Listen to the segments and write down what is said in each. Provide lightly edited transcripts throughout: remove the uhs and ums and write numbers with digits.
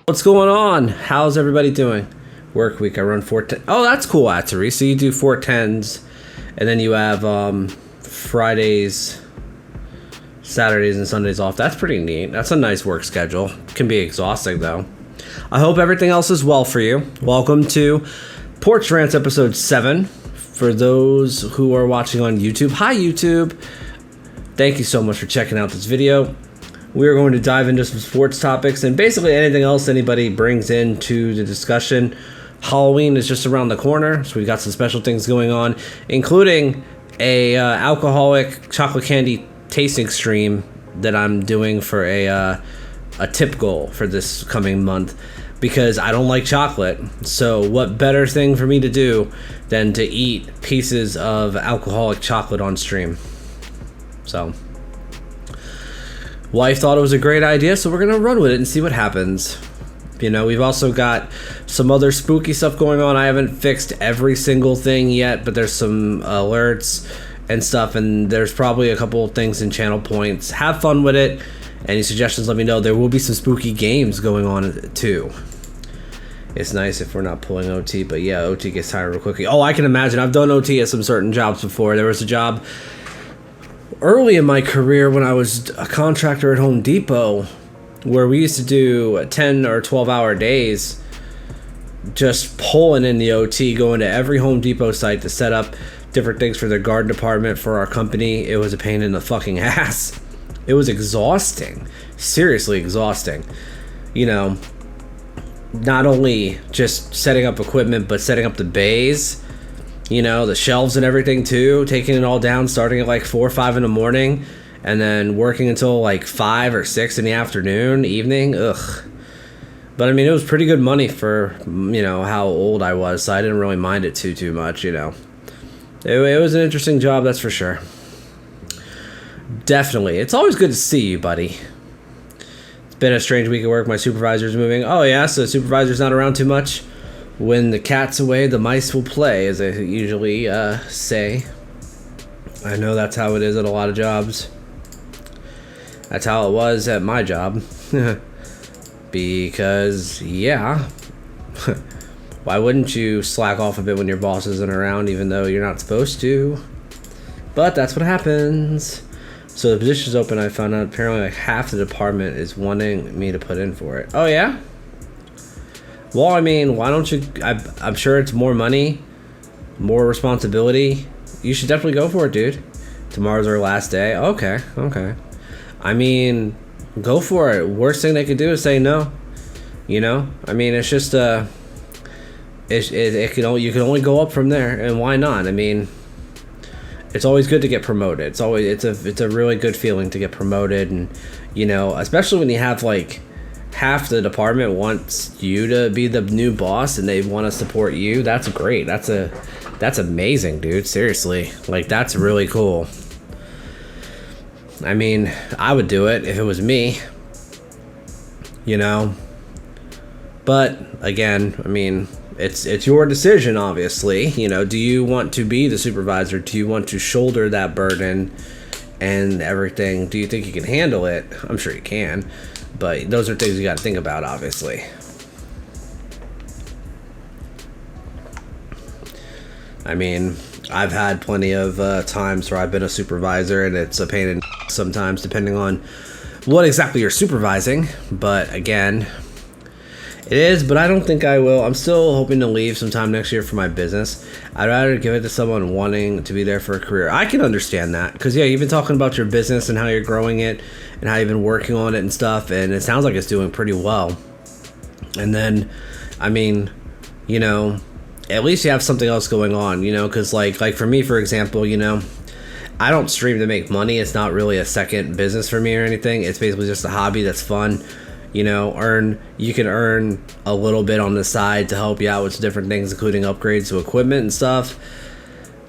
What's going on? How's everybody doing? Work week, I run 410. Oh, that's cool, Atari. So you do 410s, and then you have Fridays, Saturdays, and Sundays off. That's pretty neat. That's a nice work schedule. Can be exhausting, though. I hope everything else is well for you. Welcome to Porch Rants episode 7. For those who are watching on YouTube, hi YouTube. Thank you so much for checking out this video. We are going to dive into some sports topics and basically anything else anybody brings into the discussion. Halloween is just around the corner, so we've got some special things going on, including a alcoholic chocolate candy tasting stream that I'm doing for a tip goal for this coming month, because I don't like chocolate. So what better thing for me to do than to eat pieces of alcoholic chocolate on stream? So wife thought it was a great idea, so we're gonna run with it and see what happens. You know, we've also got some other spooky stuff going on. I haven't fixed every single thing yet, but there's some alerts and stuff, and there's probably a couple of things in channel points. Have fun with it. Any suggestions, let me know. There will be some spooky games going on too. It's nice if we're not pulling OT, but yeah, OT gets tired real quickly. Oh, I can imagine. I've done OT at some certain jobs before. There was a job early in my career when I was a contractor at Home Depot where we used to do 10 or 12-hour days, just pulling in the OT, going to every Home Depot site to set up different things for their garden department for our company. It was a pain in the fucking ass. It was exhausting, seriously exhausting. You know, not only just setting up equipment, but setting up the bays, you know, the shelves and everything too, taking it all down, starting at like 4 or 5 in the morning, and then working until like 5 or 6 in the afternoon, evening. Ugh. But I mean, it was pretty good money for, you know, how old I was, so I didn't really mind it too much, you know. It was an interesting job, that's for sure. Definitely. It's always good to see you, buddy. It's been a strange week at work. My supervisor's moving. Oh yeah, so the supervisor's not around too much. When the cat's away, the mice will play, as I usually say. I know that's how it is at a lot of jobs. That's how it was at my job. Because, yeah. Why wouldn't you slack off a bit when your boss isn't around, even though you're not supposed to? But that's what happens. So the position's open. I found out apparently like half the department is wanting me to put in for it. Oh, yeah? Well, I mean, why don't you... I'm sure it's more money, more responsibility. You should definitely go for it, dude. Tomorrow's our last day. Okay. I mean, go for it. Worst thing they could do is say no. You know? I mean, it's just... you can only go up from there, and why not? I mean, it's always good to get promoted. It's a really good feeling to get promoted, and, you know, especially when you have, like... half the department wants you to be the new boss and they want to support you. That's great. That's amazing, dude. Seriously. Like, that's really cool. I mean, I would do it if it was me, you know, but again, I mean, it's your decision, obviously. You know, do you want to be the supervisor? Do you want to shoulder that burden and everything? Do you think you can handle it? I'm sure you can. But those are things you got to think about, obviously. I mean, I've had plenty of times where I've been a supervisor, and it's a pain in the sometimes, depending on what exactly you're supervising. But again, it is, but I don't think I will. I'm still hoping to leave sometime next year for my business. I'd rather give it to someone wanting to be there for a career. I can understand that, because, yeah, you've been talking about your business and how you're growing it and how you've been working on it and stuff, and it sounds like it's doing pretty well. And then, I mean, you know, at least you have something else going on, you know, because, like for me, for example, you know, I don't stream to make money. It's not really a second business for me or anything. It's basically just a hobby that's fun. You know, you can earn a little bit on the side to help you out with different things, including upgrades to equipment and stuff.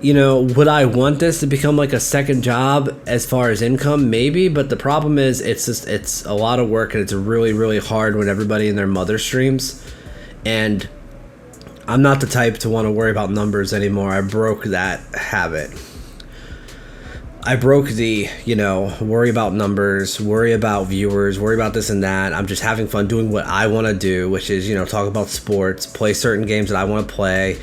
You know, would I want this to become like a second job as far as income? Maybe, but the problem is it's a lot of work, and it's really, really hard when everybody and their mother streams. And I'm not the type to want to worry about numbers anymore. I broke that habit. I broke the, worry about numbers, worry about viewers, worry about this and that. I'm just having fun doing what I want to do, which is, talk about sports, play certain games that I want to play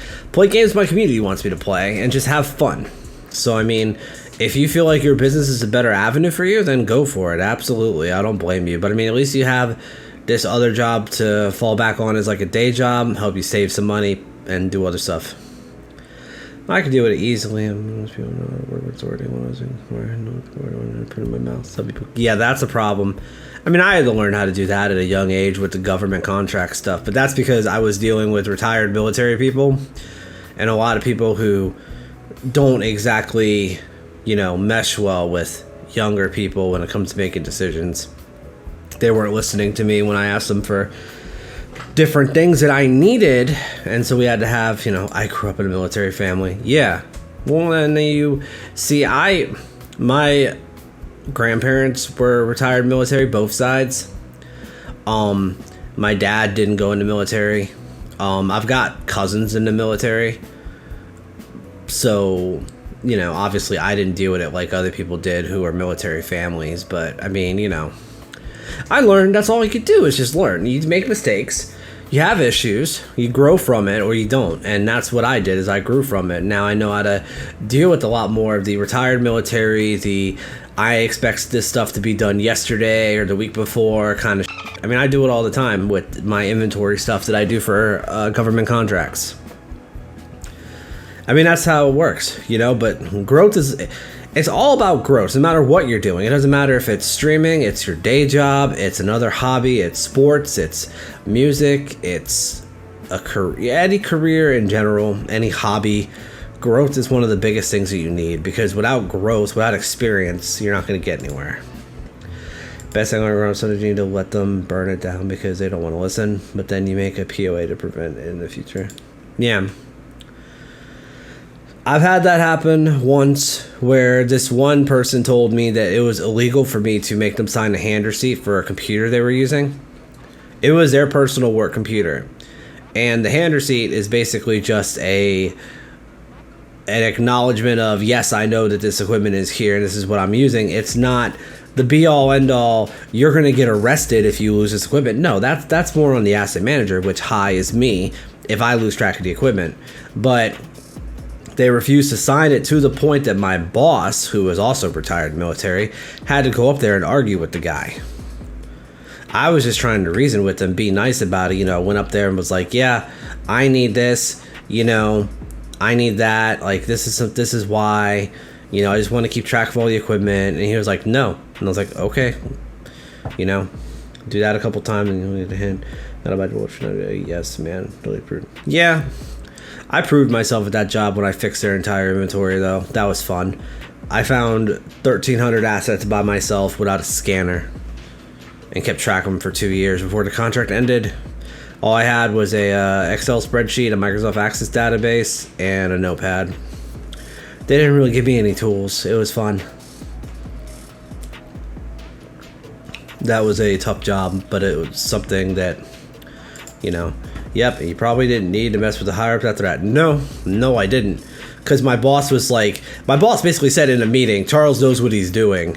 games my community wants me to play, and just have fun. So, I mean, if you feel like your business is a better avenue for you, then go for it. Absolutely. I don't blame you. But, I mean, at least you have this other job to fall back on as like a day job, help you save some money, and do other stuff. I can do it easily. Yeah, that's a problem. I mean, I had to learn how to do that at a young age with the government contract stuff, but that's because I was dealing with retired military people and a lot of people who don't exactly, mesh well with younger people when it comes to making decisions. They weren't listening to me when I asked them for different things that I needed, and so we had to have, I grew up in a military family. Yeah. Well, then you see, my grandparents were retired military, both sides. My dad didn't go into military. I've got cousins in the military. So, obviously I didn't deal with it like other people did who are military families, but I mean, I learned that's all you could do is just learn. You make mistakes. You have issues, you grow from it or you don't, and that's what I did is I grew from it. Now I know how to deal with a lot more of the retired military, I expect this stuff to be done yesterday or the week before kind of I mean, I do it all the time with my inventory stuff that I do for government contracts. I mean, that's how it works, but growth it's all about growth, no matter what you're doing. It doesn't matter if it's streaming, it's your day job, it's another hobby, it's sports, it's music, it's a career, any career in general, any hobby. Growth is one of the biggest things that you need, because without growth, without experience, you're not going to get anywhere. Best thing around sometimes you need to let them burn it down because they don't want to listen, but then you make a POA to prevent it in the future. Yeah. I've had that happen once where this one person told me that it was illegal for me to make them sign a hand receipt for a computer they were using. It was their personal work computer. And the hand receipt is basically just an acknowledgement of, yes, I know that this equipment is here and this is what I'm using. It's not the be-all, end-all, you're going to get arrested if you lose this equipment. No, that's more on the asset manager, which is me, if I lose track of the equipment. But they refused to sign it to the point that my boss, who was also retired military, had to go up there and argue with the guy. I was just trying to reason with them, be nice about it, went up there and was like, yeah, I need this, I need that, like, this is why, I just want to keep track of all the equipment. And he was like, no. And I was like, okay, do that a couple times and you'll need a hint. Not about yes, man, really approved. Yeah. I proved myself at that job when I fixed their entire inventory, though. That was fun. I found 1,300 assets by myself without a scanner and kept track of them for 2 years before the contract ended. All I had was a Excel spreadsheet, a Microsoft Access database, and a notepad. They didn't really give me any tools. It was fun. That was a tough job, but it was something that, yep, you probably didn't need to mess with the higher-ups after that. No, I didn't. Because my boss basically said in a meeting, Charles knows what he's doing.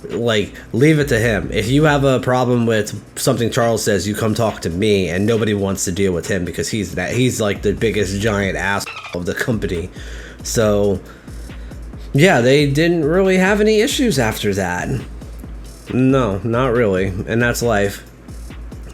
Like, leave it to him. If you have a problem with something Charles says, you come talk to me, and nobody wants to deal with him because he's like the biggest giant ass of the company. So, yeah, they didn't really have any issues after that. No, not really. And that's life.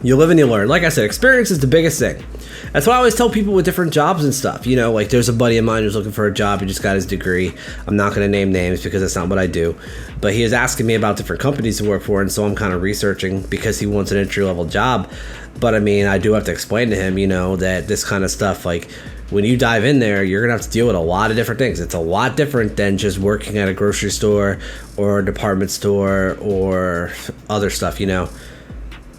You live and you learn. Like I said, experience is the biggest thing. That's why I always tell people with different jobs and stuff. Like there's a buddy of mine who's looking for a job. He just got his degree. I'm not going to name names because that's not what I do. But he is asking me about different companies to work for. And so I'm kind of researching because he wants an entry-level job. But I mean, I do have to explain to him, that this kind of stuff, like when you dive in there, you're going to have to deal with a lot of different things. It's a lot different than just working at a grocery store or a department store or other stuff, The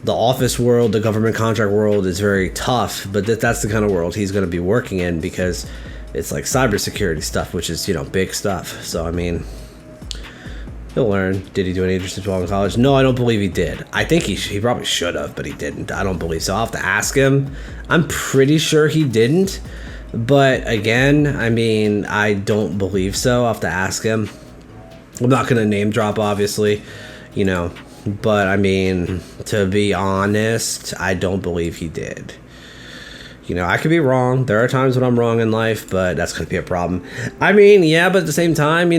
office world, the government contract world is very tough, but that's the kind of world he's going to be working in because it's like cybersecurity stuff, which is, big stuff. So, I mean, he'll learn. Did he do any internships while in college? No, I don't believe he did. I think he probably should have, but he didn't. I don't believe so. I'll have to ask him. I'm pretty sure he didn't. But again, I mean, I don't believe so. I'll have to ask him. I'm not going to name drop, obviously, but I mean, to be honest, I don't believe he did. I could be wrong. There are times when I'm wrong in life, but that's going to be a problem. I mean, yeah, but at the same time,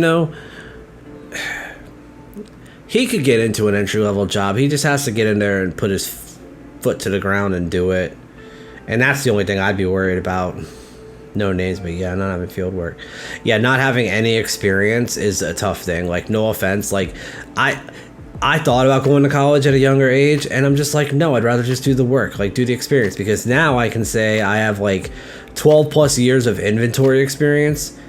he could get into an entry-level job. He just has to get in there and put his foot to the ground and do it. And that's the only thing I'd be worried about. No names, but yeah, not having field work. Yeah, not having any experience is a tough thing. Like, no offense. Like, I thought about going to college at a younger age, and I'm just like, no, I'd rather just do the work, like do the experience, because now I can say I have like 12 plus years of inventory experience,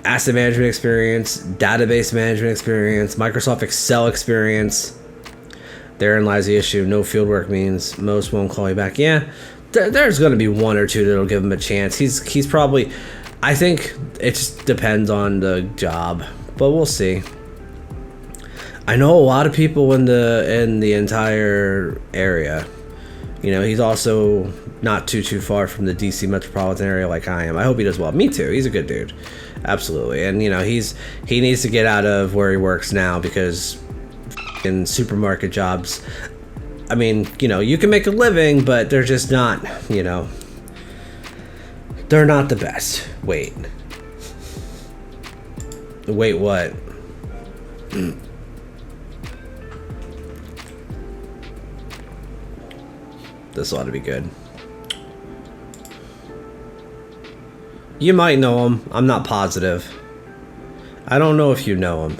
asset management experience, database management experience, Microsoft Excel experience. Therein lies the issue. No field work means most won't call you back. Yeah, there's going to be one or two that'll give him a chance. He's probably, I think it just depends on the job, but we'll see. I know a lot of people in the entire area. He's also not too far from the DC metropolitan area like I am. I hope he does well. Me too. He's a good dude. Absolutely. And he needs to get out of where he works now, because in supermarket jobs, I mean, you can make a living, but they're just not, they're not the best. Wait, what? This ought to be good. You might know him. I'm not positive. I don't know if you know him.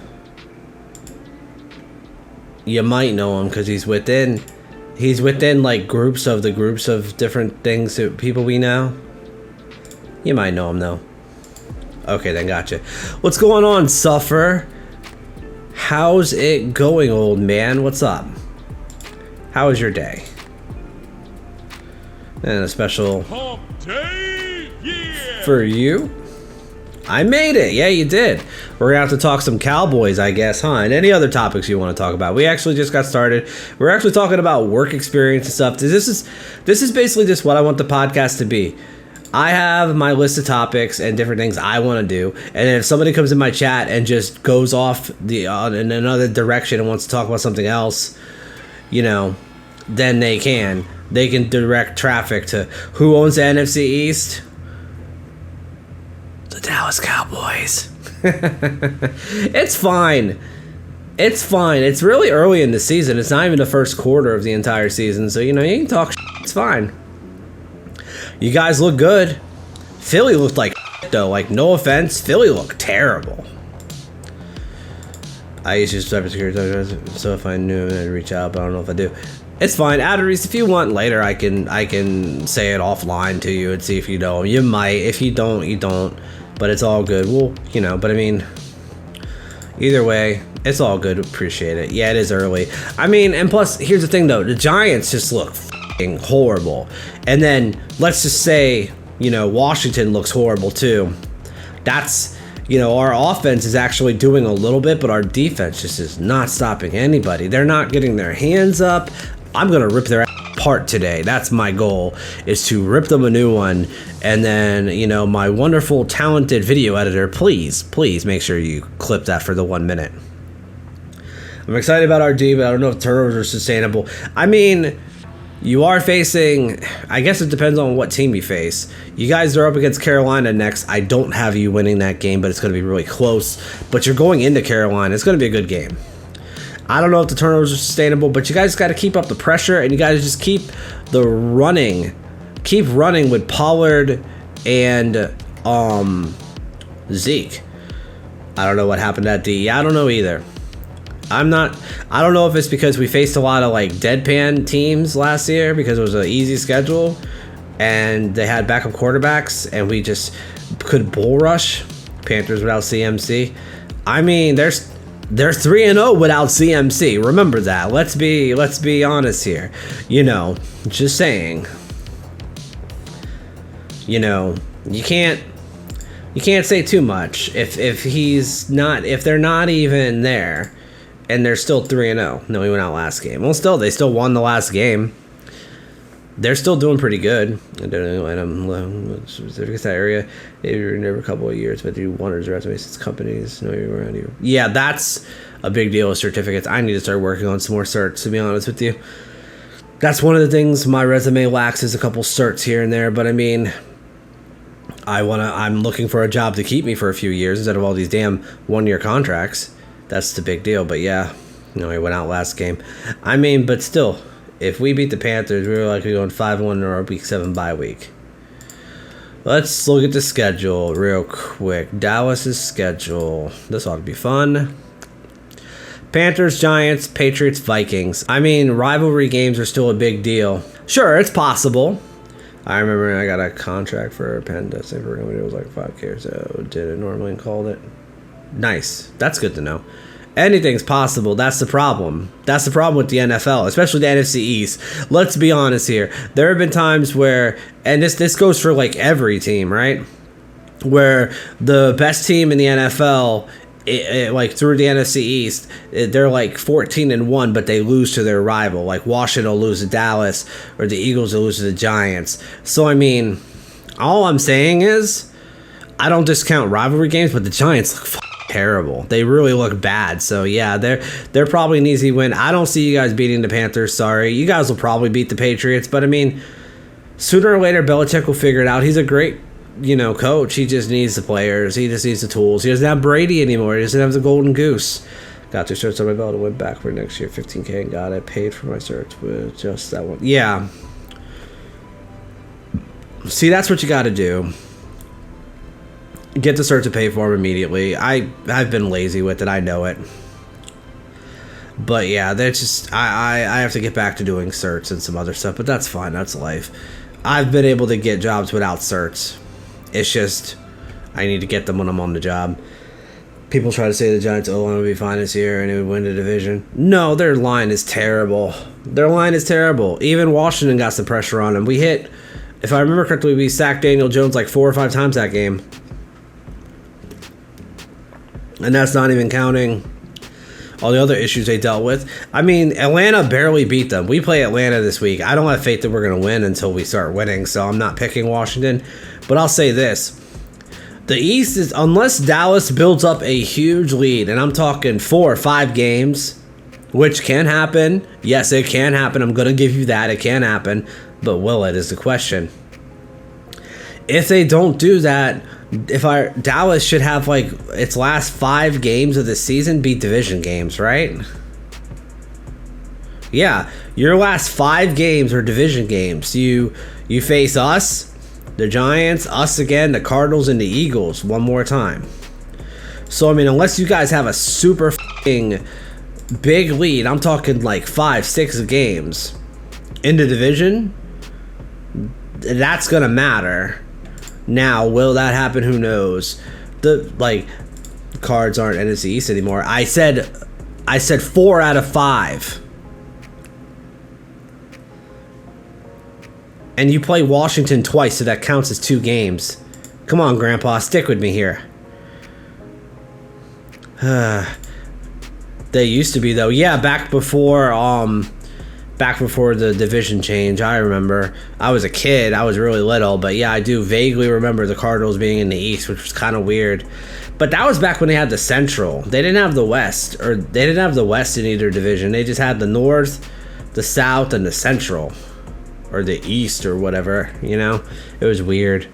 You might know him because he's within like groups of different things that people we know. You might know him though. Okay, then gotcha. What's going on, Suffer? How's it going, old man? What's up? How was your day? And a special day, yeah, for you. I made it. Yeah, you did. We're gonna have to talk some Cowboys, I guess, huh? And any other topics you want to talk about. We actually just got started. We're actually talking about work experience and stuff. This is basically just what I want the podcast to be. I have my list of topics and different things I want to do, and if somebody comes in my chat and just goes off in another direction and wants to talk about something else, then they can direct traffic to who owns the NFC East. The Dallas Cowboys. It's fine. It's really early in the season. It's not even the first quarter of the entire season, so you can talk shit. It's fine. You guys look good. Philly looked like shit, though. Like, no offense, Philly looked terrible. I used to use cybersecurity, so if I knew, I'd reach out, but I don't know if I do. It's fine, Adderese. If you want later, I can say it offline to you and see if you know him. You might. If you don't, you don't. But it's all good. Well, but I mean, either way, it's all good. Appreciate it. Yeah, it is early. I mean, and plus, here's the thing though: the Giants just look f***ing horrible. And then let's just say, Washington looks horrible too. That's, our offense is actually doing a little bit, but our defense just is not stopping anybody. They're not getting their hands up. I'm going to rip their ass apart today. That's my goal, is to rip them a new one. And then, my wonderful, talented video editor, please make sure you clip that for the 1 minute. I'm excited about our D, but I don't know if turnovers are sustainable. I mean, you are facing, I guess it depends on what team you face. You guys are up against Carolina next. I don't have you winning that game, but it's going to be really close. But you're going into Carolina. It's going to be a good game. I don't know if the turnovers are sustainable, but you guys got to keep up the pressure, and you guys just keep running with Pollard and Zeke. I don't know what happened at D. Yeah, I don't know either. I don't know if it's because we faced a lot of like deadpan teams last year because it was an easy schedule and they had backup quarterbacks and we just could bull rush Panthers without CMC. I mean, they're 3-0 without CMC. Remember that. Let's be honest here. Just saying. You can't say too much if they're not even there. And they're still 3-0. No, we went out last game. Well, they still won the last game. they're still doing pretty good. I don't know, and I'm specific to that area. You're never a couple of years, but do wonders resumes. It's companies know you around you. Yeah, that's a big deal with certificates. I need to start working on some more certs, to be honest with you. That's one of the things my resume lacks, is a couple certs here and there. But I mean, I'm looking for a job to keep me for a few years instead of all these damn 1-year contracts. That's the big deal. But yeah, he went out last game. I mean, but still, if we beat the Panthers, we were likely going 5-1 in our week 7 bye week. Let's look at the schedule real quick. Dallas's schedule. This ought to be fun. Panthers, Giants, Patriots, Vikings. I mean, rivalry games are still a big deal. Sure, it's possible. I remember I got a contract for a pen testing for it was like $5K or so. Did it normally and called it. Nice. That's good to know. Anything's possible. That's the problem. That's the problem with the NFL, especially the NFC East. Let's be honest here. There have been times where, and this goes for like every team, right? Where the best team in the NFL, like through the NFC East, they're like 14-1, but they lose to their rival. Like Washington will lose to Dallas, or the Eagles will lose to the Giants. So I mean, all I'm saying is, I don't discount rivalry games, but the Giants look terrible. They really look bad. So yeah, they're probably an easy win. I don't see you guys beating the Panthers. Sorry, you guys will probably beat the Patriots, but I mean, sooner or later Belichick will figure it out. He's a great coach. He just needs the players. He just needs the tools. He doesn't have Brady anymore. He doesn't have the golden goose. Got 2 shirts on my belt. I went back for next year, $15K, and got it. Paid for my shirts with just that one. Yeah. See, that's what you got to do. Get the cert to pay for them immediately. I've been lazy with it. I know it. But yeah, that's just I have to get back to doing certs and some other stuff. But that's fine. That's life. I've been able to get jobs without certs. It's just I need to get them when I'm on the job. People try to say the Giants' O-line would be fine this year and it would win the division. No, their line is terrible. Their line is terrible. Even Washington got some pressure on them. We hit, if I remember correctly, we sacked Daniel Jones like 4 or 5 times that game. And that's not even counting all the other issues they dealt with. I mean, Atlanta barely beat them. We play Atlanta this week. I don't have faith that we're going to win until we start winning, so I'm not picking Washington. But I'll say this. The East is, unless Dallas builds up a huge lead, and I'm talking 4 or 5 games, which can happen. Yes, it can happen. I'm going to give you that. It can happen. But will it is the question. If they don't do that, Dallas should have like its last 5 games of the season be division games, right? Yeah, your last 5 games are division games. You face us, the Giants, us again, the Cardinals, and the Eagles one more time. So I mean, unless you guys have a super f***ing big lead, I'm talking like 5-6 games in the division, that's gonna matter. Now, will that happen? Who knows? The Cards aren't NFC East anymore. I said 4 out of 5. And you play Washington twice, so that counts as 2 games. Come on, Grandpa, stick with me here. They used to be though. Yeah, back before the division change. I remember. I was a kid. I was really little, but yeah, I do vaguely remember the Cardinals being in the East, which was kind of weird. But that was back when they had the Central. They didn't have the West, or they didn't have the West in either division. They just had the North, the South, and the Central, or the East, or whatever. It was weird.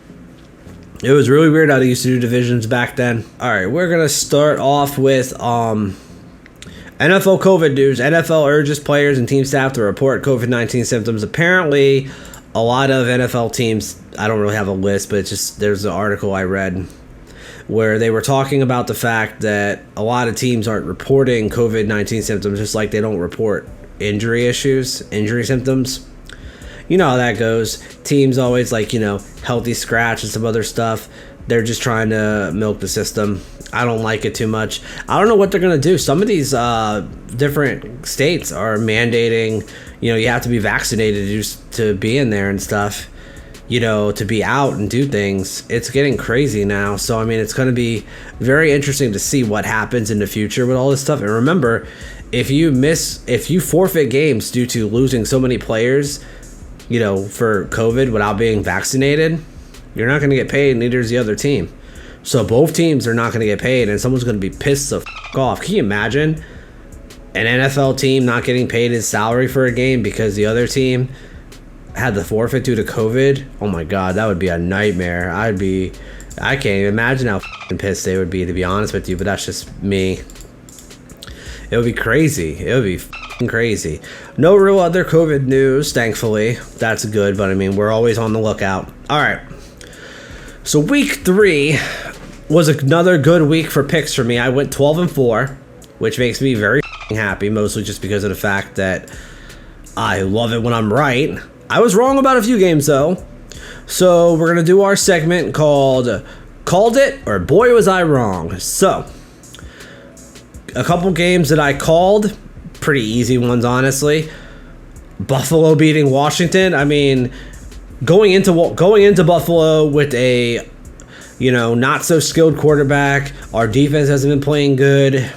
It was really weird how they used to do divisions back then. All right, we're gonna start off with NFL COVID news. NFL urges players and team staff to report COVID-19 symptoms. Apparently, a lot of NFL teams, I don't really have a list, but it's just, there's an article I read where they were talking about the fact that a lot of teams aren't reporting COVID-19 symptoms, just like they don't report injury symptoms. You know how that goes. Teams always healthy scratch and some other stuff. They're just trying to milk the system. I don't like it too much. I don't know what they're going to do. Some of these different states are mandating, you have to be vaccinated just to be in there and stuff, to be out and do things. It's getting crazy now. So, I mean, it's going to be very interesting to see what happens in the future with all this stuff. And remember, if you forfeit games due to losing so many players, for COVID without being vaccinated, you're not going to get paid, neither is the other team. So both teams are not going to get paid, and someone's going to be pissed the off. Can you imagine an NFL team not getting paid his salary for a game because the other team had the forfeit due to COVID? Oh my God, that would be a nightmare. I can't even imagine how pissed they would be, to be honest with you, but that's just me. It would be crazy. It would be crazy. No real other COVID news, thankfully. That's good, but I mean, we're always on the lookout. All right. So week 3 was another good week for picks for me. I went 12-4, which makes me very happy, mostly just because of the fact that I love it when I'm right. I was wrong about a few games, though. So we're going to do our segment called Called It or Boy Was I Wrong. So a couple games that I called, pretty easy ones, honestly. Buffalo beating Washington. I mean, going into Buffalo with a not so skilled quarterback, our defense hasn't been playing good.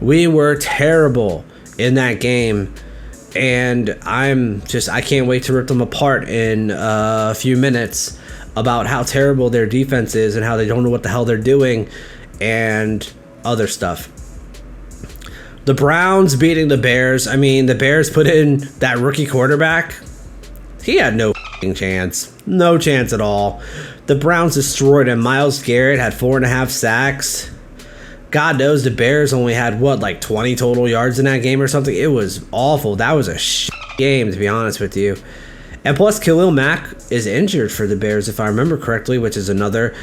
We were terrible in that game, and I can't wait to rip them apart in a few minutes about how terrible their defense is and how they don't know what the hell they're doing and other stuff. The Browns beating the Bears. I mean, the Bears put in that rookie quarterback. He had no chance. No chance at all. The Browns destroyed him. Myles Garrett had 4.5 sacks. God knows the Bears only had, 20 total yards in that game or something? It was awful. That was a game, to be honest with you. And plus, Khalil Mack is injured for the Bears, if I remember correctly, which is another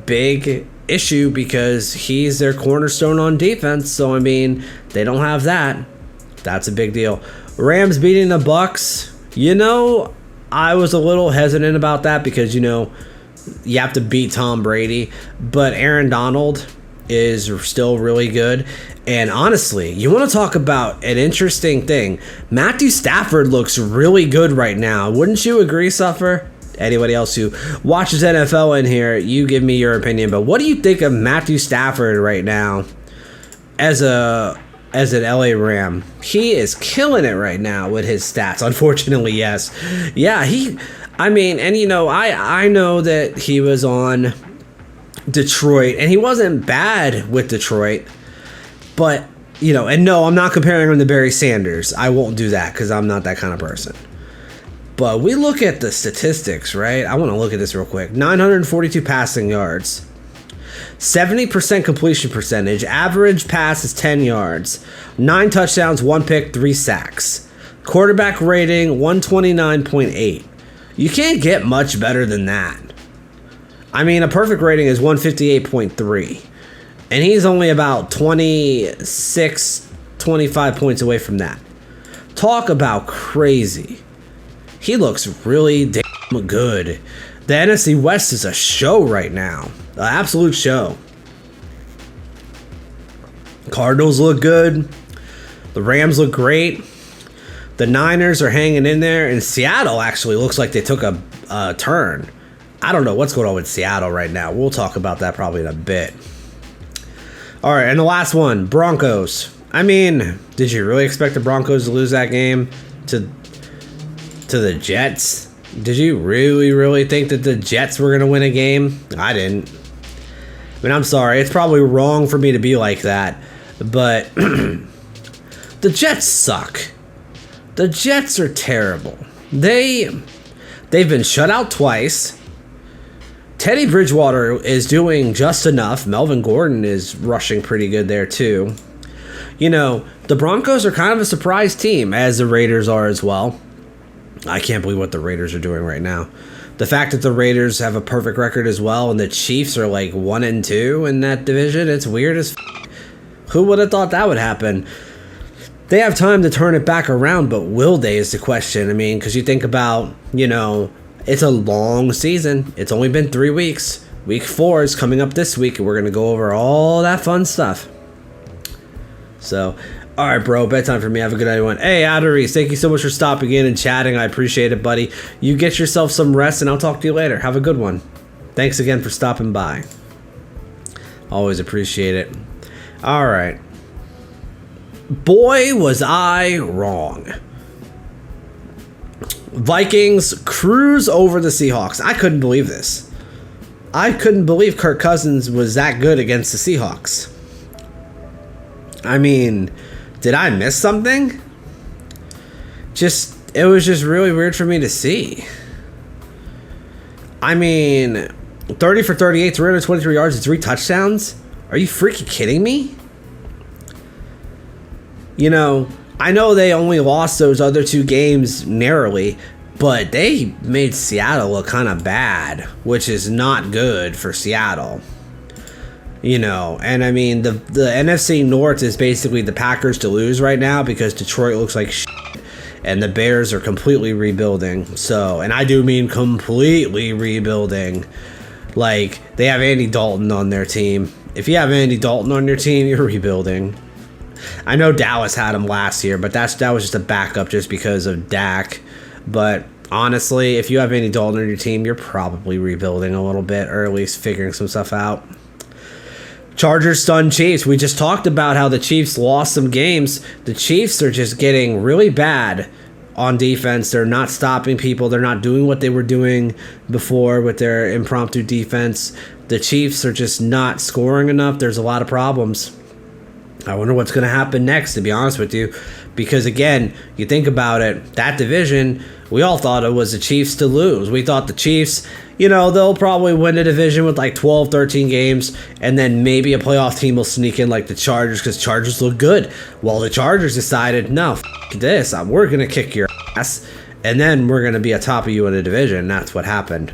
big issue because he's their cornerstone on defense. So, I mean, they don't have that. That's a big deal. Rams beating the Bucks. I was a little hesitant about that because, you have to beat Tom Brady. But Aaron Donald is still really good. And honestly, you want to talk about an interesting thing. Matthew Stafford looks really good right now. Wouldn't you agree, Suffer? Anybody else who watches NFL in here, you give me your opinion. But what do you think of Matthew Stafford right now as an LA Ram? He is killing it right now with his stats. Unfortunately, yes. Yeah, I know that he was on Detroit, and he wasn't bad with Detroit. But, and no, I'm not comparing him to Barry Sanders. I won't do that because I'm not that kind of person. But we look at the statistics, right? I want to look at this real quick. 942 passing yards. 70% completion percentage. Average pass is 10 yards. 9 touchdowns, 1 pick, 3 sacks. Quarterback rating, 129.8. You can't get much better than that. I mean, a perfect rating is 158.3. And he's only about 25 points away from that. Talk about crazy. He looks really damn good. The NFC West is a show right now. An absolute show. Cardinals look good. The Rams look great. The Niners are hanging in there. And Seattle actually looks like they took a turn. I don't know what's going on with Seattle right now. We'll talk about that probably in a bit. All right, and the last one, Broncos. I mean, did you really expect the Broncos to lose that game to the Jets? Did you really think that the Jets were going to win a game? I didn't. I mean, I'm sorry. It's probably wrong for me to be like that. But the Jets suck. The Jets are terrible. They've been shut out twice. Teddy Bridgewater is doing just enough. Melvin Gordon is rushing pretty good there, too. The Broncos are kind of a surprise team, as the Raiders are as well. I can't believe what the Raiders are doing right now. The fact that the Raiders have a perfect record as well, and the Chiefs are 1-2 in that division, it's weird as Who would have thought that would happen? They have time to turn it back around, but will they is the question. I mean, because you think about, it's a long season. It's only been 3 weeks. Week 4 is coming up this week, and we're going to go over all that fun stuff. So, all right, bro, bedtime for me. Have a good night, everyone. Hey, Adderese, thank you so much for stopping in and chatting. I appreciate it, buddy. You get yourself some rest, and I'll talk to you later. Have a good one. Thanks again for stopping by. Always appreciate it. All right. Boy, was I wrong. Vikings cruise over the Seahawks. I couldn't believe this. I couldn't believe Kirk Cousins was that good against the Seahawks. I mean, did I miss something? It was just really weird for me to see. I mean, 30 for 38, 323 yards and 3 touchdowns? Are you freaking kidding me? You know, I know they only lost those other 2 games narrowly, but they made Seattle look kind of bad, which is not good for Seattle. You know, and I mean, the NFC North is basically the Packers to lose right now because Detroit looks like shit, and the Bears are completely rebuilding. So, and I do mean completely rebuilding. Like, they have Andy Dalton on their team. If you have Andy Dalton on your team, you're rebuilding. I know Dallas had him last year, but that was just a backup just because of Dak. But honestly, if you have Andy Dalton on your team, you're probably rebuilding a little bit, or at least figuring some stuff out. Chargers stunned Chiefs. We just talked about how the Chiefs lost some games. The Chiefs are just getting really bad on defense. They're not stopping people. They're not doing what they were doing before with their impromptu defense. The Chiefs are just not scoring enough. There's a lot of problems. I wonder what's going to happen next, to be honest with you. Because, again, you think about it, that division, we all thought it was the Chiefs to lose. We thought the Chiefs, you know, they'll probably win the division with like 12, 13 games, and then maybe a playoff team will sneak in like the Chargers because Chargers look good. Well, the Chargers decided, no, this, we're going to kick your ass, and then we're going to be atop of you in the division. That's what happened.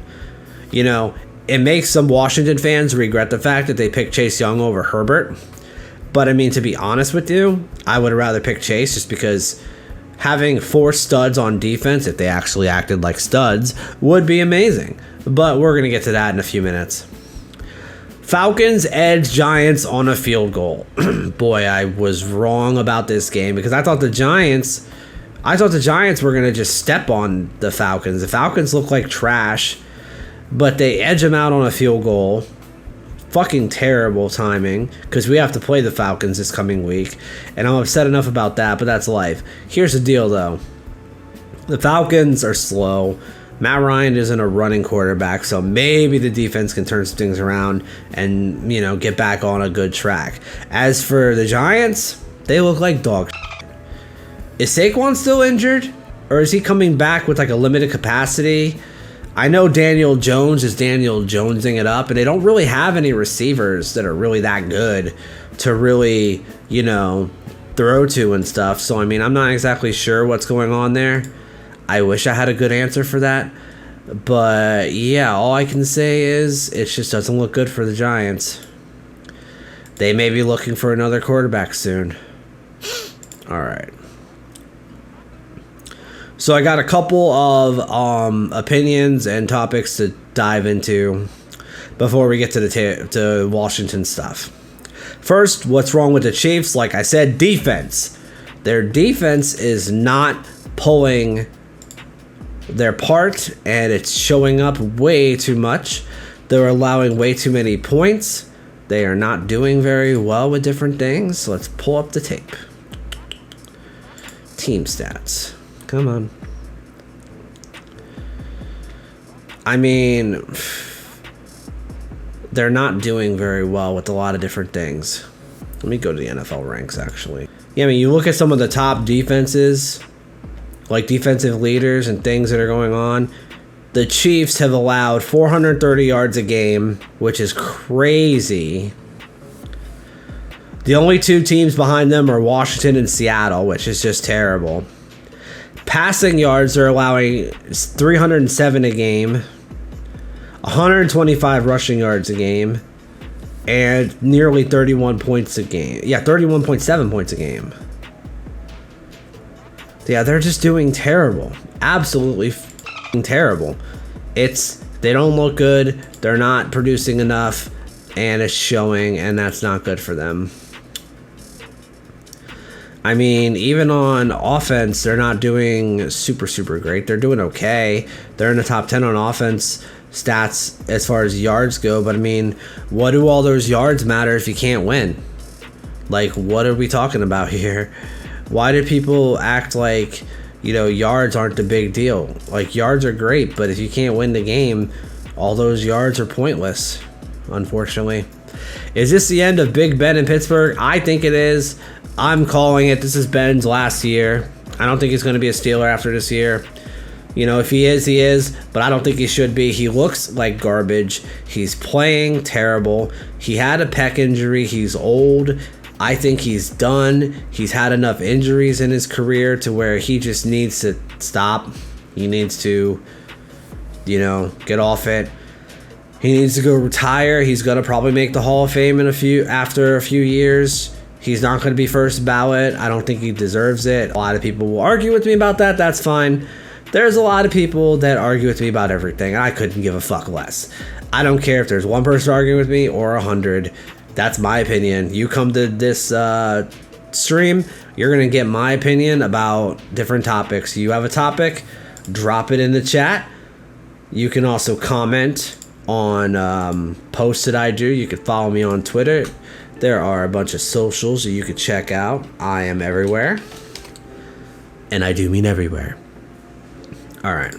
You know, it makes some Washington fans regret the fact that they picked Chase Young over Herbert. But, I mean, to be honest with you, I would rather pick Chase just because having 4 studs on defense, if they actually acted like studs, would be amazing. But we're going to get to that in a few minutes. Falcons edge Giants on a field goal. Boy, I was wrong about this game because I thought the Giants were going to just step on the Falcons. The Falcons look like trash, but they edge them out on a field goal. Fucking terrible timing because we have to play the Falcons this coming week, and I'm upset enough about that, but that's life. Here's the deal, though. The Falcons are slow. Matt Ryan isn't a running quarterback, so maybe the defense can turn some things around and, you know, get back on a good track. As for the Giants, they look like dog shit. Is Saquon still injured, or is he coming back with like a limited capacity? I know Daniel Jones is Daniel Jonesing it up, and they don't really have any receivers that are really that good to really, you know, throw to and stuff. So, I mean, I'm not exactly sure what's going on there. I wish I had a good answer for that. But, yeah, all I can say is it just doesn't look good for the Giants. They may be looking for another quarterback soon. All right. So I got a couple of opinions and topics to dive into before we get to to Washington stuff. First, what's wrong with the Chiefs? Like I said, defense. Their defense is not pulling their part, and it's showing up way too much. They're allowing way too many points. They are not doing very well with different things. Let's pull up the tape. Team stats. Come on. I mean, they're not doing very well with a lot of different things. Let me go to the NFL ranks, actually. Yeah, I mean, you look at some of the top defenses, like defensive leaders and things that are going on. The Chiefs have allowed 430 yards a game, which is crazy. The only 2 teams behind them are Washington and Seattle, which is just terrible. Passing yards are allowing 307 a game, 125 rushing yards a game, and nearly 31 points a game. Yeah, 31.7 points a game. Yeah, they're just doing terrible. Absolutely terrible. They don't look good. They're not producing enough, and it's showing, and that's not good for them. I mean, even on offense, they're not doing super, super great. They're doing okay. They're in the top 10 on offense stats as far as yards go. But, I mean, what do all those yards matter if you can't win? Like, what are we talking about here? Why do people act like, yards aren't the big deal. Like, yards are great, but if you can't win the game, all those yards are pointless, unfortunately. Is this the end of Big Ben in Pittsburgh? I think it is. I'm calling it. This is Ben's last year. I don't think he's going to be a Steeler after this year. If he is, he is, but I don't think he should be. He looks like garbage. He's playing terrible. He had a pec injury. He's old. I think he's done. He's had enough injuries in his career to where he just needs to stop. He needs to, get off it. He needs to go retire. He's going to probably make the Hall of Fame after a few years. He's not going to be first ballot. I don't think he deserves it. A lot of people will argue with me about that. That's fine. There's a lot of people that argue with me about everything. I couldn't give a fuck less. I don't care if there's one person arguing with me or 100. That's my opinion. You come to this stream, you're going to get my opinion about different topics. You have a topic, drop it in the chat. You can also comment on posts that I do. You can follow me on Twitter. There are a bunch of socials that you can check out. I am everywhere. And I do mean everywhere. All right.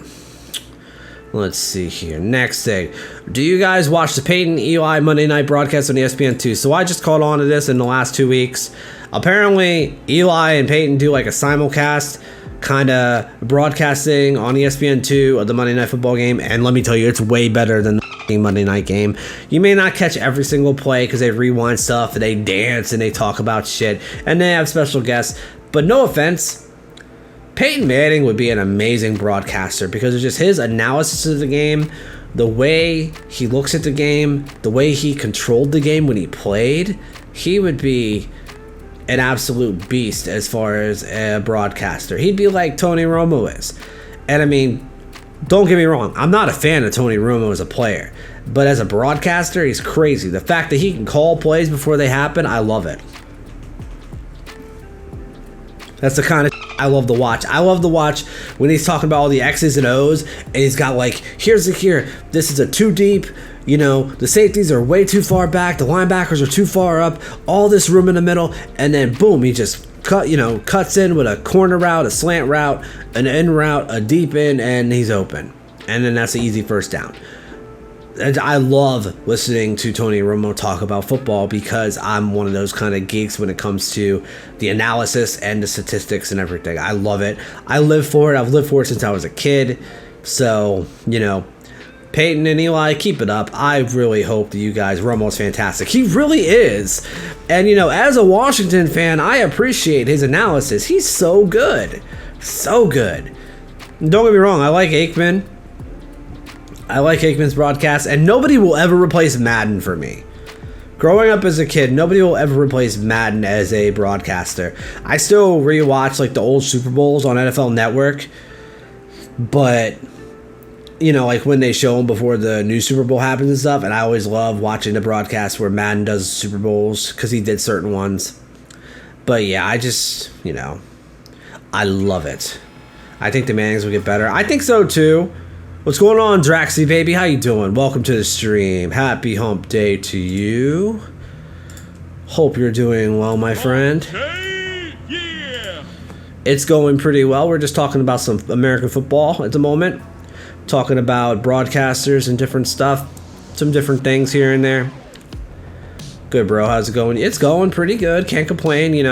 Let's see here. Next thing. Do you guys watch the Peyton and Eli Monday night broadcast on ESPN2? So I just caught on to this in the last 2 weeks. Apparently, Eli and Peyton do like a simulcast kind of broadcasting on ESPN2 of the Monday Night Football game. And let me tell you, it's way better than the Monday night game. You may not catch every single play because they rewind stuff and they dance and they talk about shit. And they have special guests. But no offense, Peyton Manning would be an amazing broadcaster because of just his analysis of the game, the way he looks at the game, the way he controlled the game when he played. He would be an absolute beast as far as a broadcaster. He'd be like Tony Romo is. And I mean, don't get me wrong, I'm not a fan of Tony Romo as a player, but as a broadcaster, he's crazy. The fact that he can call plays before they happen, I love it. That's the kind of I love to watch. I love to watch when he's talking about all the X's and O's, and he's got like, here's the here, this is a too deep, the safeties are way too far back, the linebackers are too far up, all this room in the middle, and then boom, he just cuts in with a corner route, a slant route, an in route, a deep in, and he's open. And then that's an easy first down. And I love listening to Tony Romo talk about football because I'm one of those kind of geeks when it comes to the analysis and the statistics and everything. I love it. I live for it. I've lived for it since I was a kid. So, Peyton and Eli, keep it up. I really hope that you guys, Romo's fantastic. He really is. And, as a Washington fan, I appreciate his analysis. He's so good. So good. Don't get me wrong. I like Aikman. I like Aikman's broadcast, and nobody will ever replace Madden for me. Growing up as a kid, nobody will ever replace Madden as a broadcaster. I still rewatch like the old Super Bowls on NFL Network, but like when they show them before the new Super Bowl happens and stuff, and I always love watching the broadcast where Madden does Super Bowls because he did certain ones. But yeah, I just, I love it. I think the Mannings will get better. I think so too. What's going on, Draxy baby? How you doing? Welcome to the stream. Happy hump day to you. Hope you're doing well, my friend. Okay, yeah. It's going pretty well. We're just talking about some American football at the moment. Talking about broadcasters and different stuff. Some different things here and there. Good, bro. How's it going? It's going pretty good. Can't complain,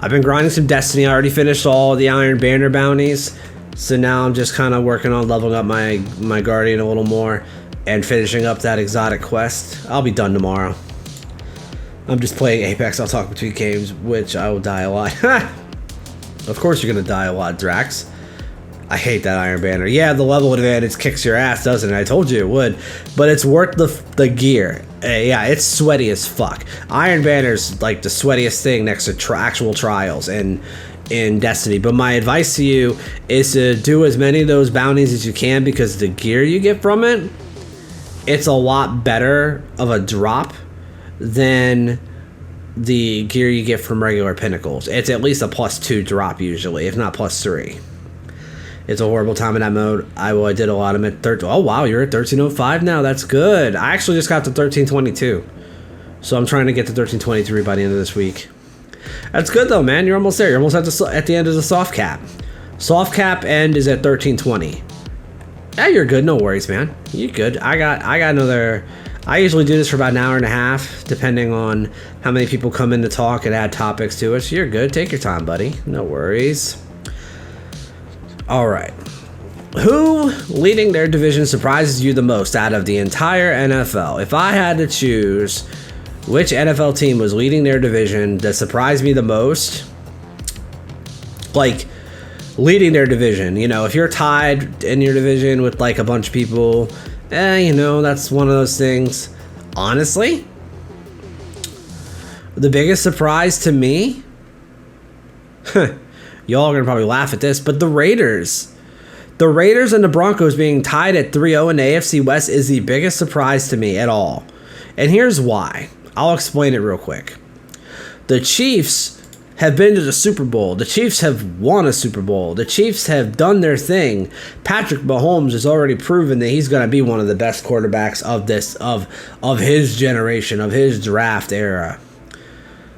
I've been grinding some Destiny. I already finished all the Iron Banner bounties. So now I'm just kind of working on leveling up my Guardian a little more and finishing up that exotic quest. I'll be done tomorrow. I'm just playing Apex. I'll talk between games, which I will die a lot. Of course you're going to die a lot, Drax. I hate that Iron Banner. Yeah, the level advantage kicks your ass, doesn't it? I told you it would. But it's worth the gear. Yeah, it's sweaty as fuck. Iron Banner's like the sweatiest thing next to actual trials and in Destiny. But my advice to you is to do as many of those bounties as you can because the gear you get from it, it's a lot better of a drop than the gear you get from regular pinnacles. It's at least a +2 drop usually, if not +3. It's a horrible time in that mode. I did a lot of it. Oh wow, you're at 1305 now. That's good. I actually just got to 1322. So I'm trying to get to 1323 by the end of this week. That's good though, man. You're almost there. You're almost at the end of the soft cap. Soft cap end is at 13.20. Yeah, you're good. No worries, man. You're good. I got another. I usually do this for about an hour and a half, depending on how many people come in to talk and add topics to it. So you're good. Take your time, buddy. No worries. All right. Who leading their division surprises you the most out of the entire NFL? If I had to choose which NFL team was leading their division that surprised me the most, like leading their division, you know, if you're tied in your division with like a bunch of people, you know, that's one of those things. Honestly, the biggest surprise to me, y'all are gonna probably laugh at this, but the Raiders and the Broncos being tied at 3-0 in the AFC West is the biggest surprise to me at all. And here's why. I'll explain it real quick. The Chiefs have been to the Super Bowl. The Chiefs have won a Super Bowl. The Chiefs have done their thing. Patrick Mahomes has already proven that he's going to be one of the best quarterbacks of his generation, of his draft era.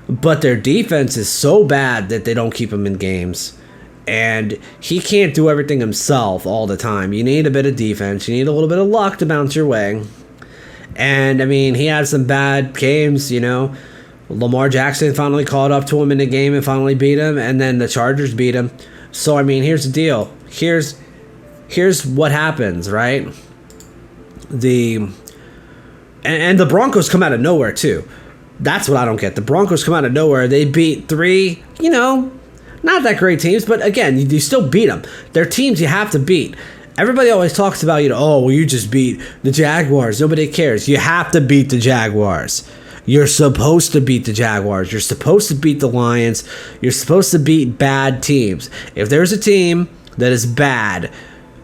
But their defense is so bad that they don't keep him in games. And he can't do everything himself all the time. You need a bit of defense. You need a little bit of luck to bounce your way. And, I mean, he had some bad games, you know. Lamar Jackson finally caught up to him in the game and finally beat him, and then the Chargers beat him. So, I mean, here's the deal. Here's what happens, right? And the Broncos come out of nowhere, too. That's what I don't get. The Broncos come out of nowhere. They beat three, you know, not that great teams, but again, you still beat them. They're teams you have to beat. Everybody always talks about, you know, oh, well, you just beat the Jaguars. Nobody cares. You have to beat the Jaguars. You're supposed to beat the Jaguars. You're supposed to beat the Lions. You're supposed to beat bad teams. If there's a team that is bad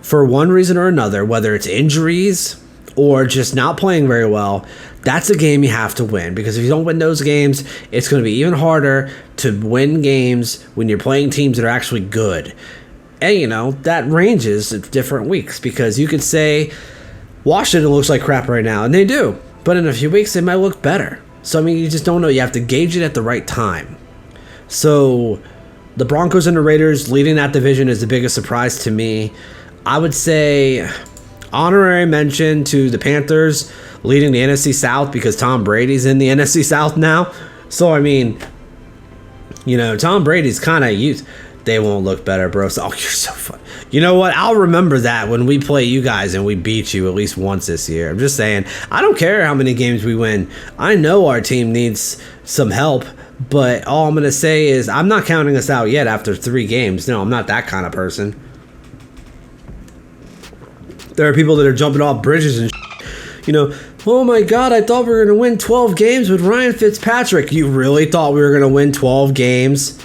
for one reason or another, whether it's injuries or just not playing very well, that's a game you have to win. Because if you don't win those games, it's going to be even harder to win games when you're playing teams that are actually good. And, you know, that ranges at different weeks. Because you could say Washington looks like crap right now, and they do. But in a few weeks, they might look better. So, I mean, you just don't know. You have to gauge it at the right time. So, the Broncos and the Raiders leading that division is the biggest surprise to me. I would say honorary mention to the Panthers leading the NFC South because Tom Brady's in the NFC South now. So, I mean, you know, Tom Brady's kind of used. They won't look better, bro. So, oh, you're so fun. You know what? I'll remember that when we play you guys and we beat you at least once this year. I'm just saying, I don't care how many games we win. I know our team needs some help, but all I'm going to say is I'm not counting us out yet after 3 games. No, I'm not that kind of person. There are people that are jumping off bridges and you know, oh my God, I thought we were going to win 12 games with Ryan Fitzpatrick. You really thought we were going to win 12 games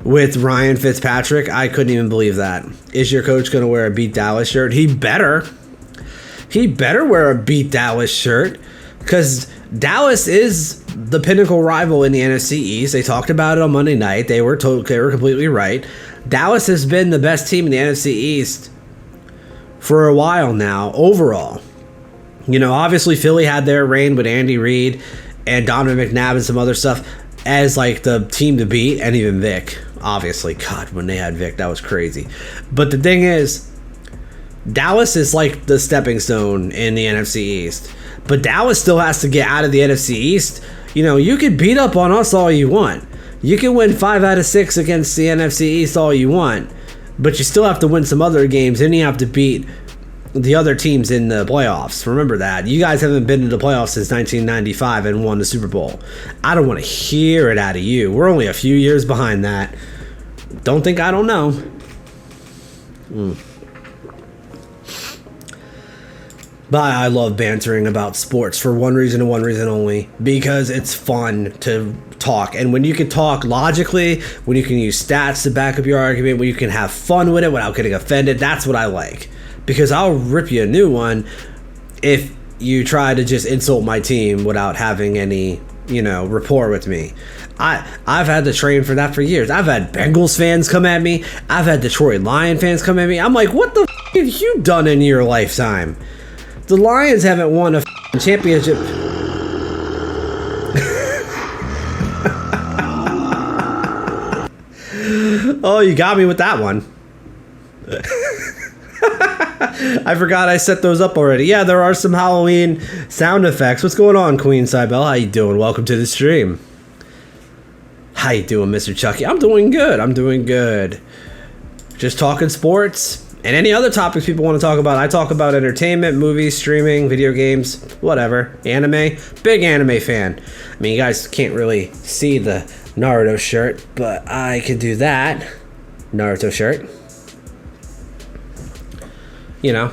with Ryan Fitzpatrick? I couldn't even believe that. Is your coach going to wear a Beat Dallas shirt? He better. He better wear a Beat Dallas shirt because Dallas is the pinnacle rival in the NFC East. They talked about it on Monday night. They were completely right. Dallas has been the best team in the NFC East for a while now, overall. You know, obviously Philly had their reign with Andy Reid and Donovan McNabb and some other stuff as like the team to beat, and even Vic. Obviously, God, when they had Vic, that was crazy. But the thing is, Dallas is like the stepping stone in the NFC East. But Dallas still has to get out of the NFC East. You know, you can beat up on us all you want. You can win 5 out of 6 against the NFC East all you want. But you still have to win some other games, and you have to beat the other teams in the playoffs. Remember that. You guys haven't been to the playoffs since 1995 and won the Super Bowl. I don't want to hear it out of you. We're only a few years behind that. Don't think I don't know. But I love bantering about sports for one reason and one reason only. Because it's fun to talk. And when you can talk logically, when you can use stats to back up your argument, when you can have fun with it without getting offended, that's what I like. Because I'll rip you a new one if you try to just insult my team without having any, you know, rapport with me. I've had to train for that for years. I've had Bengals fans come at me. I've had Detroit Lion fans come at me. I'm like, what the f*** have you done in your lifetime? The Lions haven't won a championship. Oh, you got me with that one. I forgot I set those up already. Yeah, there are some Halloween sound effects. What's going on, Queen Cybelle? How you doing? Welcome to the stream. How you doing, Mr. Chucky? I'm doing good. I'm doing good. Just talking sports and any other topics people want to talk about. I talk about entertainment, movies, streaming, video games, whatever. Anime. Big anime fan. I mean, you guys can't really see the Naruto shirt, but I can do that. Naruto shirt. You know,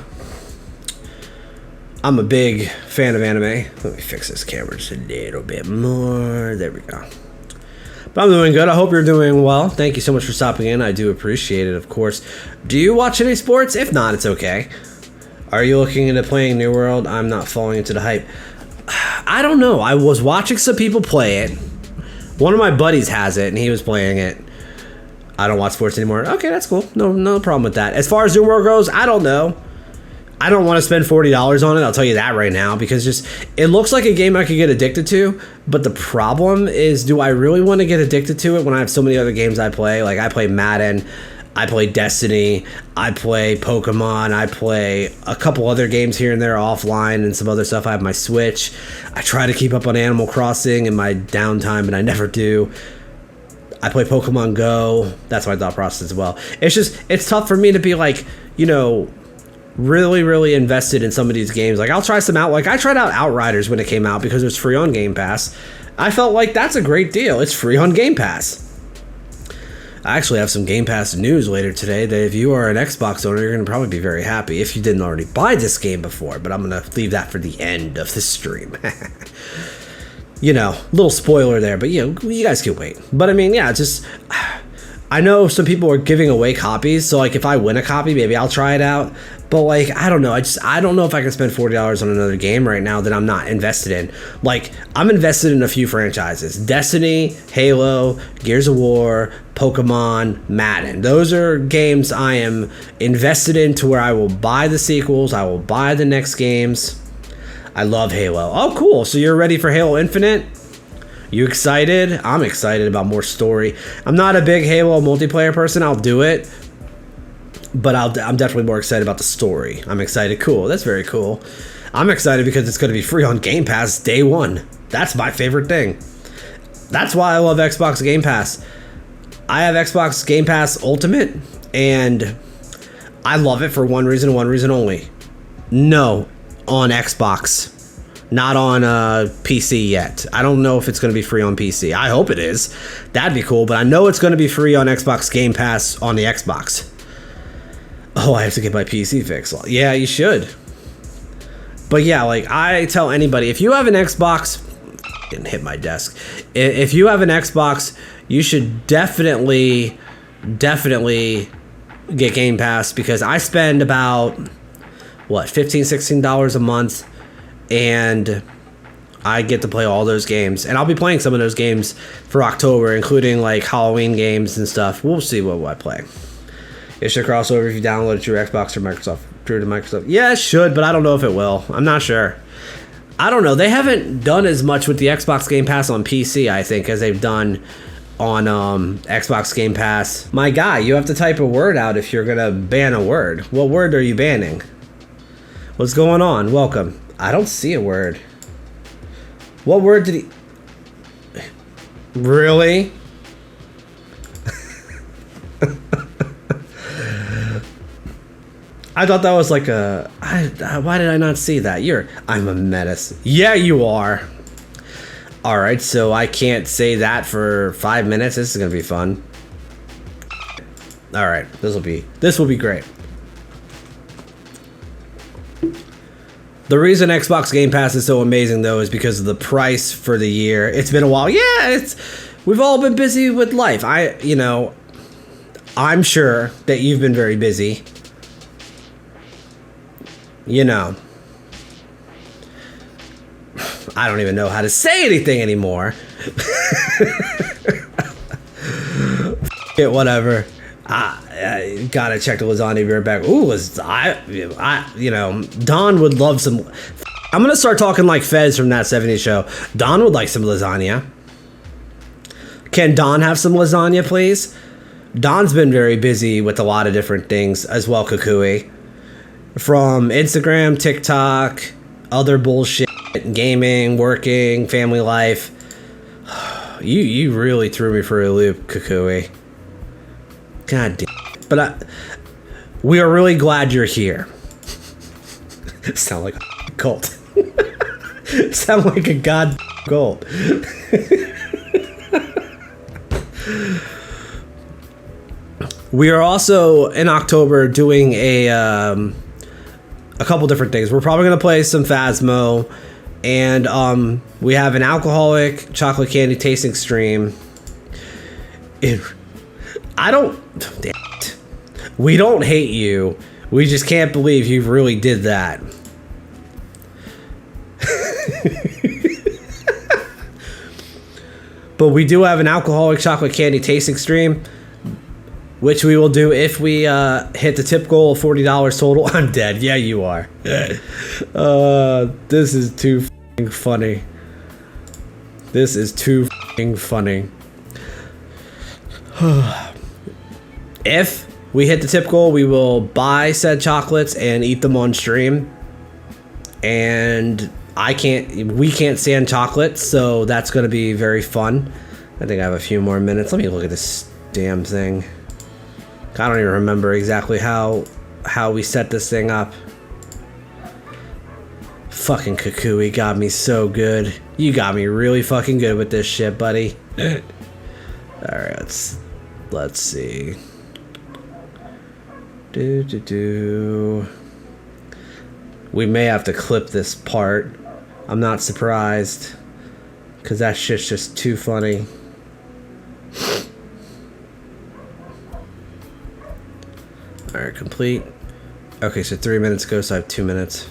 I'm a big fan of anime. Let me fix this camera just a little bit more. There we go. But I'm doing good. I hope you're doing well. Thank you so much for stopping in. I do appreciate it, of course. Do you watch any sports? If not, it's okay. Are you looking into playing New World? I'm not falling into the hype. I don't know. I was watching some people play it. One of my buddies has it, and he was playing it. I don't watch sports anymore. Okay, that's cool. No problem with that. As far as New World goes, I don't know. I don't want to spend $40 on it. I'll tell you that right now, because just it looks like a game I could get addicted to. But the problem is, do I really want to get addicted to it when I have so many other games I play? Like I play Madden, I play Destiny, I play Pokemon, I play a couple other games here and there offline and some other stuff. I have my Switch. I try to keep up on Animal Crossing in my downtime, but I never do. I play Pokemon Go. That's my thought process as well. It's tough for me to be like, you know, really invested in some of these games. Like I'll try some out. Like I tried out Outriders when it came out because it was free on Game Pass. I felt like that's a great deal. It's free on Game Pass. I actually have some Game Pass news later today that if you are an Xbox owner, you're going to probably be very happy if you didn't already buy this game before. But I'm going to leave that for the end of the stream. You know, little spoiler there, but you know, you guys can wait. But I mean, yeah, just I know some people are giving away copies, so like if I win a copy, maybe I'll try it out. But like I don't know, I don't know if I can spend $40 on another game right now that I'm not invested in. Like I'm invested in a few franchises: Destiny, Halo, Gears of War, Pokemon, Madden. Those are games I am invested in to where I will buy the sequels, I will buy the next games. I love Halo. Oh, cool. So you're ready for Halo Infinite? You excited? I'm excited about more story. I'm not a big Halo multiplayer person. I'll do it. But I'm definitely more excited about the story. I'm excited. Cool. That's very cool. I'm excited because it's going to be free on Game Pass day one. That's my favorite thing. That's why I love Xbox Game Pass. I have Xbox Game Pass Ultimate, and I love it for one reason only. No. On Xbox, not on PC yet. I don't know if it's going to be free on PC. I hope it is. That'd be cool, but I know it's going to be free on Xbox Game Pass on the Xbox. Oh, I have to get my PC fixed. Yeah, you should. But yeah, like I tell anybody, if you have an Xbox, didn't hit my desk. If you have an Xbox, you should definitely get Game Pass, because I spend about $15-16 a month, and I get to play all those games, and I'll be playing some of those games for October, including like Halloween games and stuff. We'll see what I play. It should cross over if you download it to your Xbox or Microsoft. Through to Microsoft. Yeah, it should, but I don't know if it will. I'm not sure. I don't know. They haven't done as much with the Xbox Game Pass on PC, I think, as they've done on Xbox Game Pass. My guy, you have to type a word out if you're gonna ban a word. What word are you banning? What's going on? Welcome. I don't see a word. What word did he... Really? I thought that was like a... why did I not see that? I'm a menace. Yeah, you are. Alright, so I can't say that for 5 minutes. This is going to be fun. Alright, this will be great. The reason Xbox Game Pass is so amazing, though, is because of the price for the year. It's been a while. Yeah, we've all been busy with life. I'm sure that you've been very busy. You know. I don't even know how to say anything anymore. Whatever. I gotta check the lasagna beer back. Ooh, Don would love some. I'm gonna start talking like Fez from That 70s Show. Don would like some lasagna. Can Don have some lasagna, please? Don's been very busy with a lot of different things as well, Kukui. From Instagram, TikTok, other bullshit, gaming, working, family life. You really threw me for a loop, Kukui. God damn. But we are really glad you're here. Sound like a cult. Sound like a god cult. We are also in October doing a couple different things. We're probably gonna play some Phasmo, and we have an alcoholic chocolate candy tasting stream. We don't hate you. We just can't believe you really did that. But we do have an alcoholic chocolate candy tasting stream, which we will do if we hit the tip goal of $40 total. I'm dead. Yeah, you are. This is too f***ing funny. This is too f***ing funny. If we hit the tip goal, we will buy said chocolates and eat them on stream. And we can't stand chocolate, so that's going to be very fun. I think I have a few more minutes. Let me look at this damn thing. I don't even remember exactly how we set this thing up. Fucking Kukui got me so good. You got me really fucking good with this shit, buddy. Alright, let's see. We may have to clip this part. I'm not surprised, because that shit's just too funny. Alright, complete. Okay, so 3 minutes ago, so I have 2 minutes.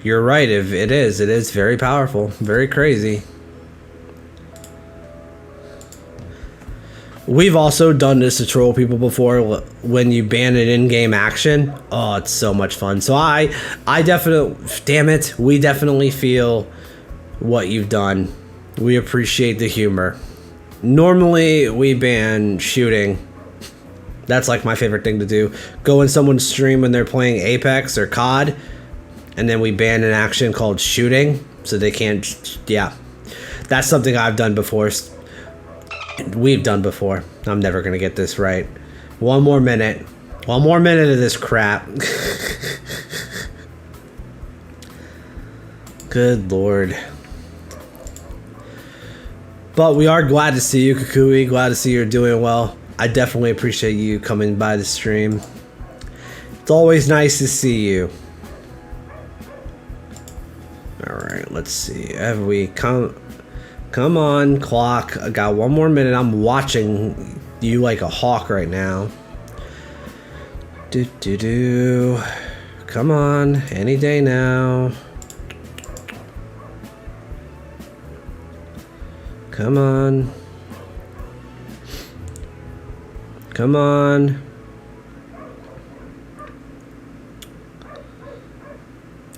You're right, it is very powerful, very crazy. We've also done this to troll people before when you ban an in-game action. Oh, it's so much fun. So I definitely, damn it, we definitely feel what you've done. We appreciate the humor. Normally, we ban shooting. That's like my favorite thing to do. Go in someone's stream when they're playing Apex or COD, and then we ban an action called shooting, so they can't, yeah. That's something I've done before. We've done before. I'm never gonna get this right. One more minute of this crap. Good lord. But we are glad to see you, Kukui. Glad to see you're doing well. I definitely appreciate you coming by the stream. It's always nice to see you. Alright, let's see. Have we come on, clock. I got 1 more minute. I'm watching you like a hawk right now. Come on, any day now. Come on. Come on.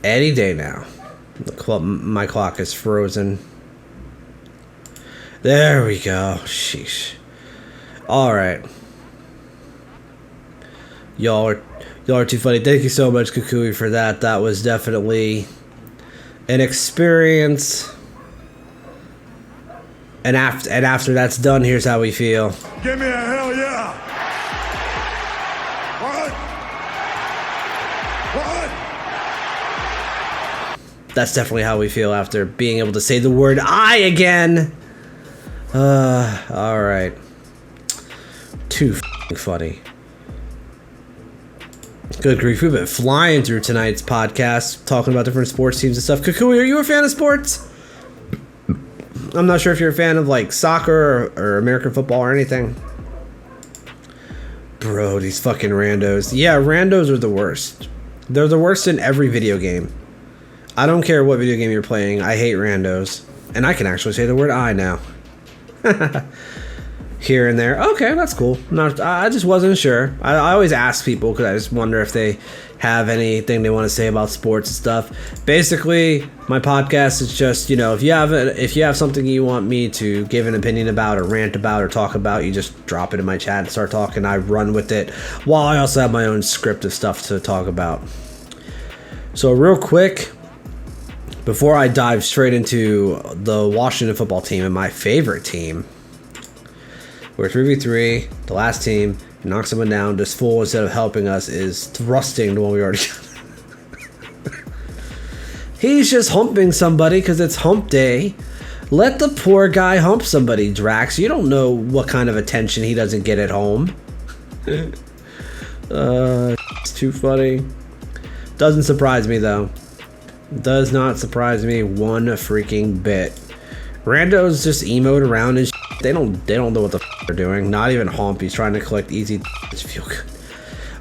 Any day now. My clock is frozen. There we go. Sheesh. Alright. Y'all are too funny. Thank you so much, Kukui, for that. That was definitely an experience. And after that's done, here's how we feel. Give me a hell yeah. What? That's definitely how we feel after being able to say the word I again. Alright. Too f***ing funny. Good grief, we've been flying through tonight's podcast, talking about different sports teams and stuff. Kukui, are you a fan of sports? I'm not sure if you're a fan of like soccer or American football or anything. Bro, these fucking randos. Yeah, randos are the worst. They're the worst in every video game. I don't care what video game you're playing, I hate randos. And I can actually say the word I now. Here and there. Okay, that's cool. I just wasn't sure. I always ask people because I just wonder if they have anything they want to say about sports and stuff. Basically, my podcast is just, if you have something you want me to give an opinion about or rant about or talk about, you just drop it in my chat and start talking. I run with it while I also have my own script of stuff to talk about. So real quick, before I dive straight into the Washington football team and my favorite team, we're 3v3, the last team knocks someone down. This fool, instead of helping us, is thrusting the one we already got. He's just humping somebody because it's hump day. Let the poor guy hump somebody, Drax. You don't know what kind of attention he doesn't get at home. It's too funny. Doesn't surprise me, though. Does not surprise me one freaking bit. Randos just emote around and they don't know what the they're doing. Not even hump. He's trying to collect easy. Feel good.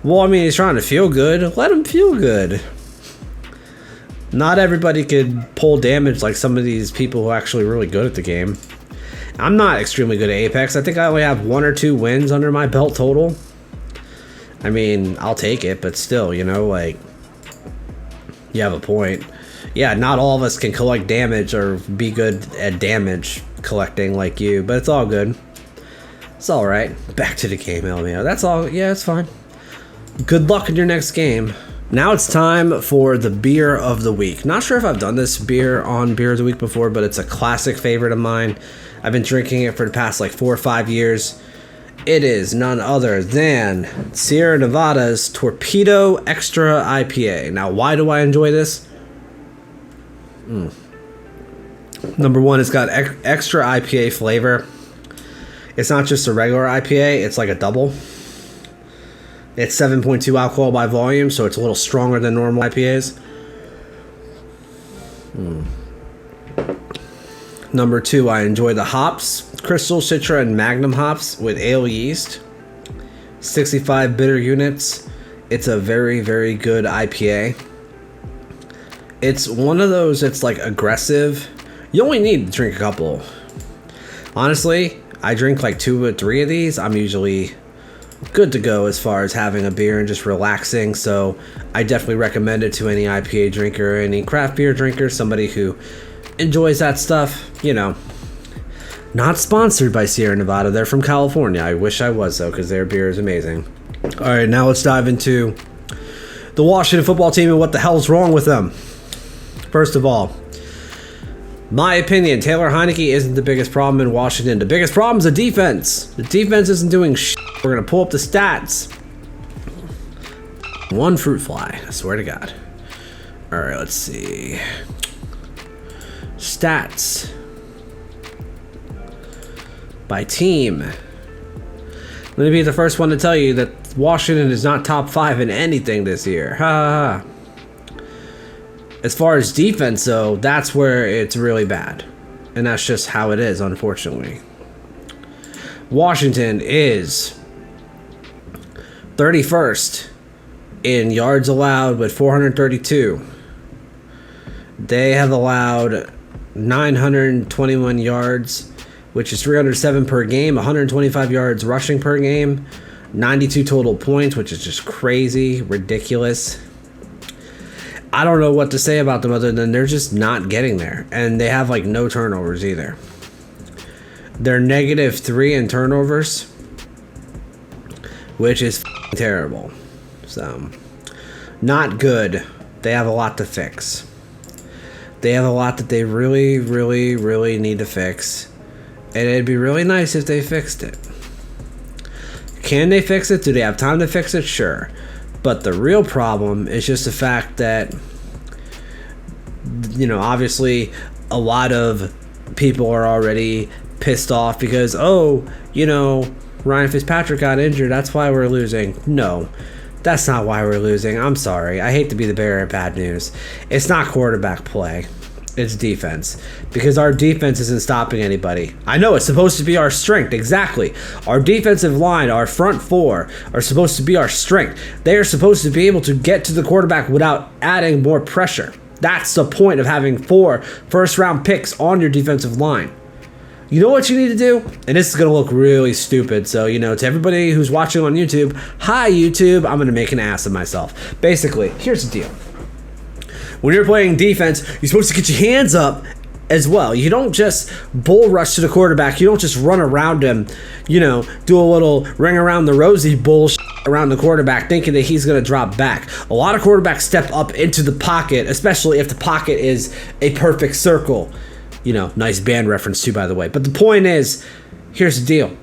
Well, I mean, he's trying to feel good. Let him feel good. Not everybody could pull damage like some of these people who are actually really good at the game. I'm not extremely good at Apex. I think I only have 1 or 2 wins under my belt total. I mean, I'll take it, but still, you have a point. Yeah, not all of us can collect damage or be good at damage collecting like you, but it's all good. It's all right. Back to the game, LMAO. That's all. Yeah, it's fine. Good luck in your next game. Now it's time for the beer of the week. Not sure if I've done this beer on Beer of the Week before, but it's a classic favorite of mine. I've been drinking it for the past 4 or 5 years. It is none other than Sierra Nevada's Torpedo Extra IPA. Now, why do I enjoy this? Number one, it's got extra IPA flavor. It's not just a regular IPA, it's like a double. It's 7.2 alcohol by volume, so it's a little stronger than normal IPAs. Number two, I enjoy the hops. Crystal, Citra, and Magnum hops with ale yeast. 65 bitter units. It's a very, very good IPA. It's one of those that's aggressive. You only need to drink a couple. Honestly, I drink 2 or 3 of these. I'm usually good to go as far as having a beer and just relaxing. So I definitely recommend it to any IPA drinker, any craft beer drinker, somebody who enjoys that stuff. Not sponsored by Sierra Nevada. They're from California. I wish I was, though, because their beer is amazing. All right, now let's dive into the Washington football team and what the hell's wrong with them. First of all, my opinion, Taylor Heineke isn't the biggest problem in Washington. The biggest problem is the defense. The defense isn't doing shit. We're going to pull up the stats. 1 fruit fly. I swear to God. All right, let's see. Stats. By team. Let me be the first one to tell you that Washington is not top 5 in anything this year. Ha ha ha. As far as defense, though, that's where it's really bad. And that's just how it is, unfortunately. Washington is 31st in yards allowed with 432. They have allowed 921 yards, which is 307 per game, 125 yards rushing per game, 92 total points, which is just crazy, ridiculous. I don't know what to say about them other than they're just not getting there. And they have no turnovers either. They're -3 in turnovers, which is terrible. So, not good. They have a lot to fix. They have a lot that they really, really, really need to fix. And it'd be really nice if they fixed it. Can they fix it? Do they have time to fix it? Sure. But the real problem is just the fact that, obviously a lot of people are already pissed off because, Ryan Fitzpatrick got injured. That's why we're losing. No, that's not why we're losing. I'm sorry. I hate to be the bearer of bad news. It's not quarterback play. It's defense, because our defense isn't stopping anybody. I know it's supposed to be our strength. Exactly. Our defensive line, our front four, are supposed to be our strength. They are supposed to be able to get to the quarterback without adding more pressure. That's the point of having 4 first-round picks on your defensive line. You know what you need to do? And this is going to look really stupid. So, to everybody who's watching on YouTube, hi, YouTube. I'm going to make an ass of myself. Basically, here's the deal. When you're playing defense, you're supposed to get your hands up as well. You don't just bull rush to the quarterback. You don't just run around him, do a little ring around the rosy bullshit around the quarterback thinking that he's going to drop back. A lot of quarterbacks step up into the pocket, especially if the pocket is a perfect circle. Nice band reference too, by the way. But the point is, here's the deal.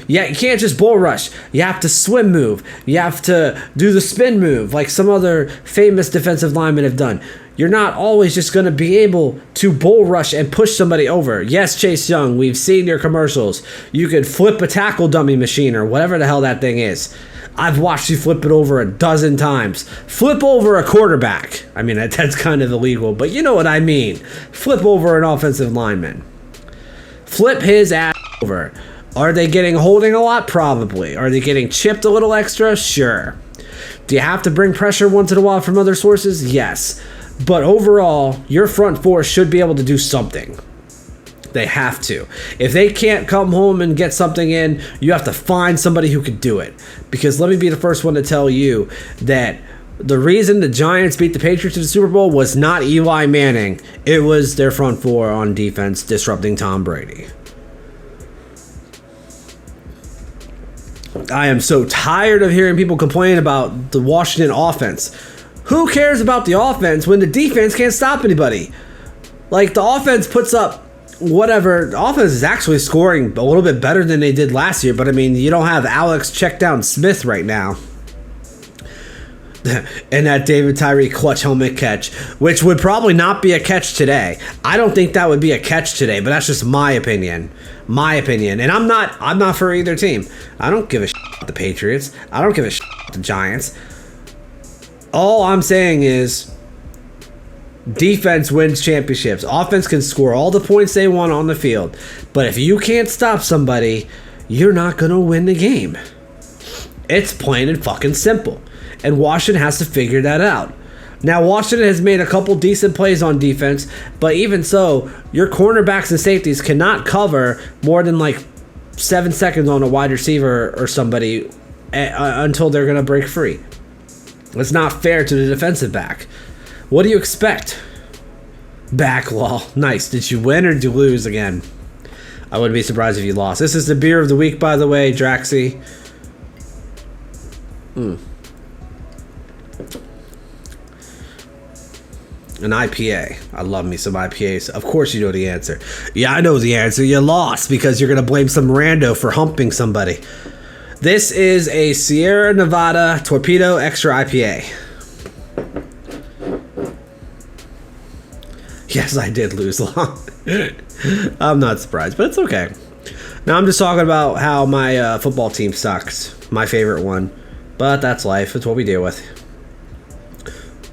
You can't just bull rush. You have to swim move. You have to do the spin move like some other famous defensive linemen have done. You're not always just going to be able to bull rush and push somebody over. Yes, Chase Young, we've seen your commercials. You could flip a tackle dummy machine or whatever the hell that thing is. I've watched you flip it over a dozen times. Flip over a quarterback. I mean, that's kind of illegal, but you know what I mean. Flip over an offensive lineman. Flip his ass over. Are they getting holding a lot? Probably. Are they getting chipped a little extra? Sure. Do you have to bring pressure once in a while from other sources? Yes. But overall, your front four should be able to do something. They have to. If they can't come home and get something in, you have to find somebody who could do it. Because let me be the first one to tell you that the reason the Giants beat the Patriots in the Super Bowl was not Eli Manning. It was their front four on defense disrupting Tom Brady. I am so tired of hearing people complain about the Washington offense. Who cares about the offense when the defense can't stop anybody? Like, the offense puts up whatever. The offense is actually scoring a little bit better than they did last year, but I mean, you don't have Alex check down Smith right now. And that David Tyree clutch helmet catch, which would probably not be a catch today. I don't think that would be a catch today, but that's just my opinion. And I'm not for either team. I don't give a shit about the Patriots. I don't give a shit about the Giants. All I'm saying is defense wins championships. Offense can score all the points they want on the field. But if you can't stop somebody, you're not going to win the game. It's plain and fucking simple. And Washington has to figure that out. Now, Washington has made a couple decent plays on defense, but even so, your cornerbacks and safeties cannot cover more than like 7 seconds on a wide receiver or somebody until they're going to break free. It's not fair to the defensive back. What do you expect? Backlaw. Nice. Did you win or did you lose again? I wouldn't be surprised if you lost. This is the beer of the week, by the way, Draxy. An IPA. I love me some IPAs. Of course you know the answer. Yeah, I know the answer. You lost because you're going to blame some rando for humping somebody. This is a Sierra Nevada Torpedo Extra IPA. Yes, I did lose long. I'm not surprised, but it's okay. Now I'm just talking about how my football team sucks. My favorite one. But that's life. It's what we deal with.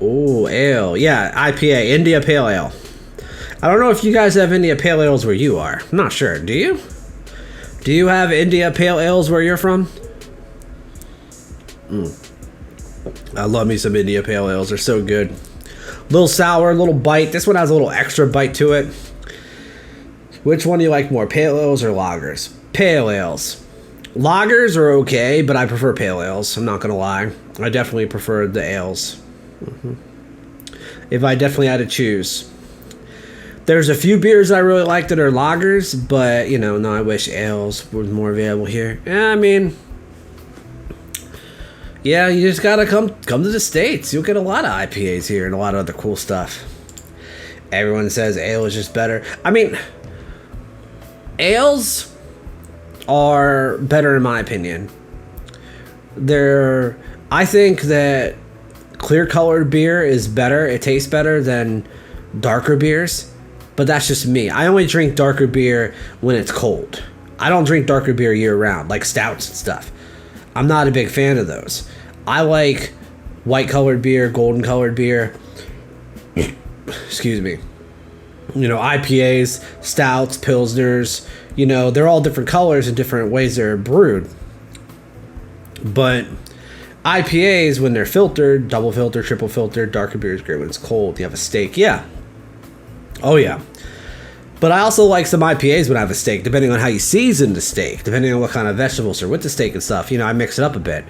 Oh, ale. Yeah, IPA. India Pale Ale. I don't know if you guys have India Pale Ales where you are. I'm not sure. Do you? Do you have India Pale Ales where you're from? I love me some India Pale Ales. They're so good. A little sour, a little bite. This one has a little extra bite to it. Which one do you like more, pale ales or lagers? Pale ales. Lagers are okay, but I prefer pale ales. I'm not going to lie. I definitely prefer the ales. If I definitely had to choose. There's a few beers I really like that are lagers, but, no, I wish ales were more available here. Yeah, I mean, yeah, you just gotta come to the States. You'll get a lot of IPAs here and a lot of other cool stuff. Everyone says ale is just better. I mean, ales are better in my opinion. I think that clear-colored beer is better. It tastes better than darker beers. But that's just me. I only drink darker beer when it's cold. I don't drink darker beer year-round, like stouts and stuff. I'm not a big fan of those. I like white-colored beer, golden-colored beer. Excuse me. IPAs, stouts, pilsners. They're all different colors and different ways they're brewed. But IPAs, when they're filtered, double filtered, triple filtered, darker beer is great when it's cold. You have a steak. Yeah. Oh, yeah. But I also like some IPAs when I have a steak, depending on how you season the steak, depending on what kind of vegetables are with the steak and stuff. You know, I mix it up a bit.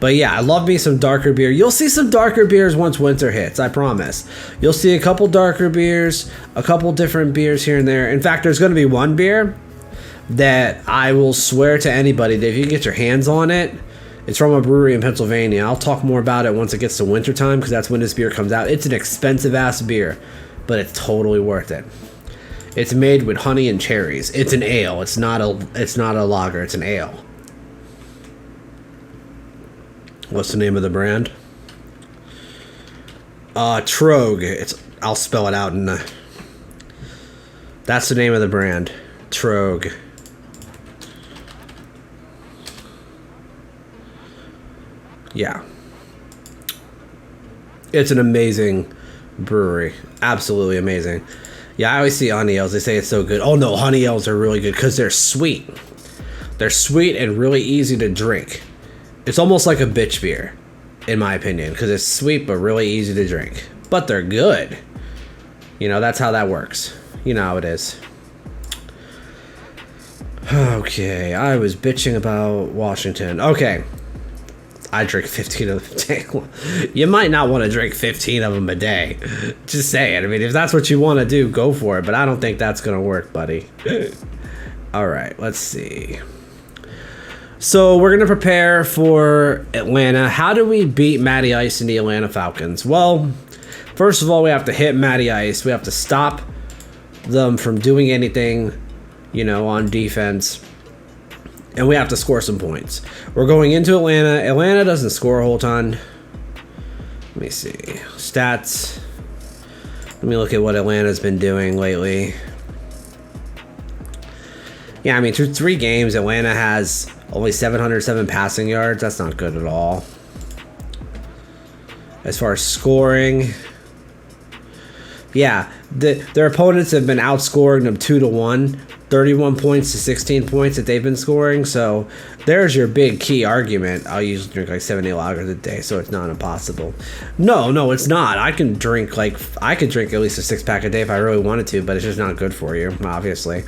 But yeah, I love me some darker beer. You'll see some darker beers once winter hits, I promise. You'll see a couple darker beers, a couple different beers here and there. In fact, there's going to be one beer that I will swear to anybody that if you can get your hands on it, it's from a brewery in Pennsylvania. I'll talk more about it once it gets to wintertime because that's when this beer comes out. It's an expensive ass beer, but it's totally worth it. It's made with honey and cherries. It's an ale. It's not a lager. It's an ale. What's the name of the brand? Trogue. I'll spell it out in the... That's the name of the brand. Trogue. Yeah. It's an amazing brewery. Absolutely amazing. Yeah, I always see honey ales. They say it's so good. Oh no, honey ales are really good because they're sweet. They're sweet and really easy to drink. It's almost like a bitch beer, in my opinion, because it's sweet but really easy to drink. But they're good. You know, that's how that works. You know how it is. Okay, I was bitching about Washington. Okay. I drink 15 of them a day. You might not want to drink 15 of them a day. Just saying. I mean, if that's what you want to do, go for it. But I don't think that's going to work, buddy. All right, let's see. So we're going to prepare for Atlanta. How do we beat Matty Ice and the Atlanta Falcons? Well, first of all, we have to hit Matty Ice. We have to stop them from doing anything, you know, on defense. And we have to score some points. We're going into Atlanta. Atlanta doesn't score a whole ton. Let me see. Stats. Let me look at what Atlanta's been doing lately. Yeah, I mean, through 3 games, Atlanta has only 707 passing yards. That's not good at all. As far as scoring, yeah, their opponents have been outscoring them 2-1. 31 points to 16 points that they've been scoring. So there's your big key argument. I'll usually drink like 70 lagers a day, so it's not impossible. No, it's not. I could drink at least a 6-pack a day if I really wanted to, but it's just not good for you, obviously.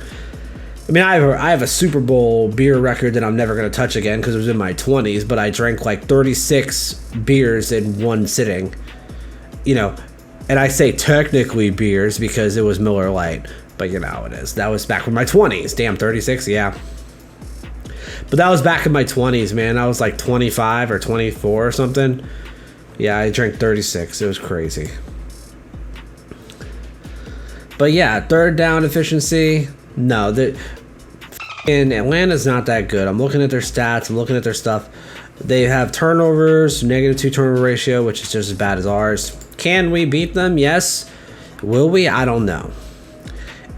I mean, I have a Super Bowl beer record that I'm never going to touch again because it was in my 20s, but I drank like 36 beers in one sitting. You know, and I say technically beers because it was Miller Lite. But you know how it is. That was back in my 20s. Damn, 36, yeah. But that was back in my 20s, man. I was like 25 or 24 or something. Yeah, I drank 36. It was crazy. But yeah, third down efficiency. No, in Atlanta's not that good. I'm looking at their stats. I'm looking at their stuff. They have turnovers, -2 turnover ratio, which is just as bad as ours. Can we beat them? Yes. Will we? I don't know.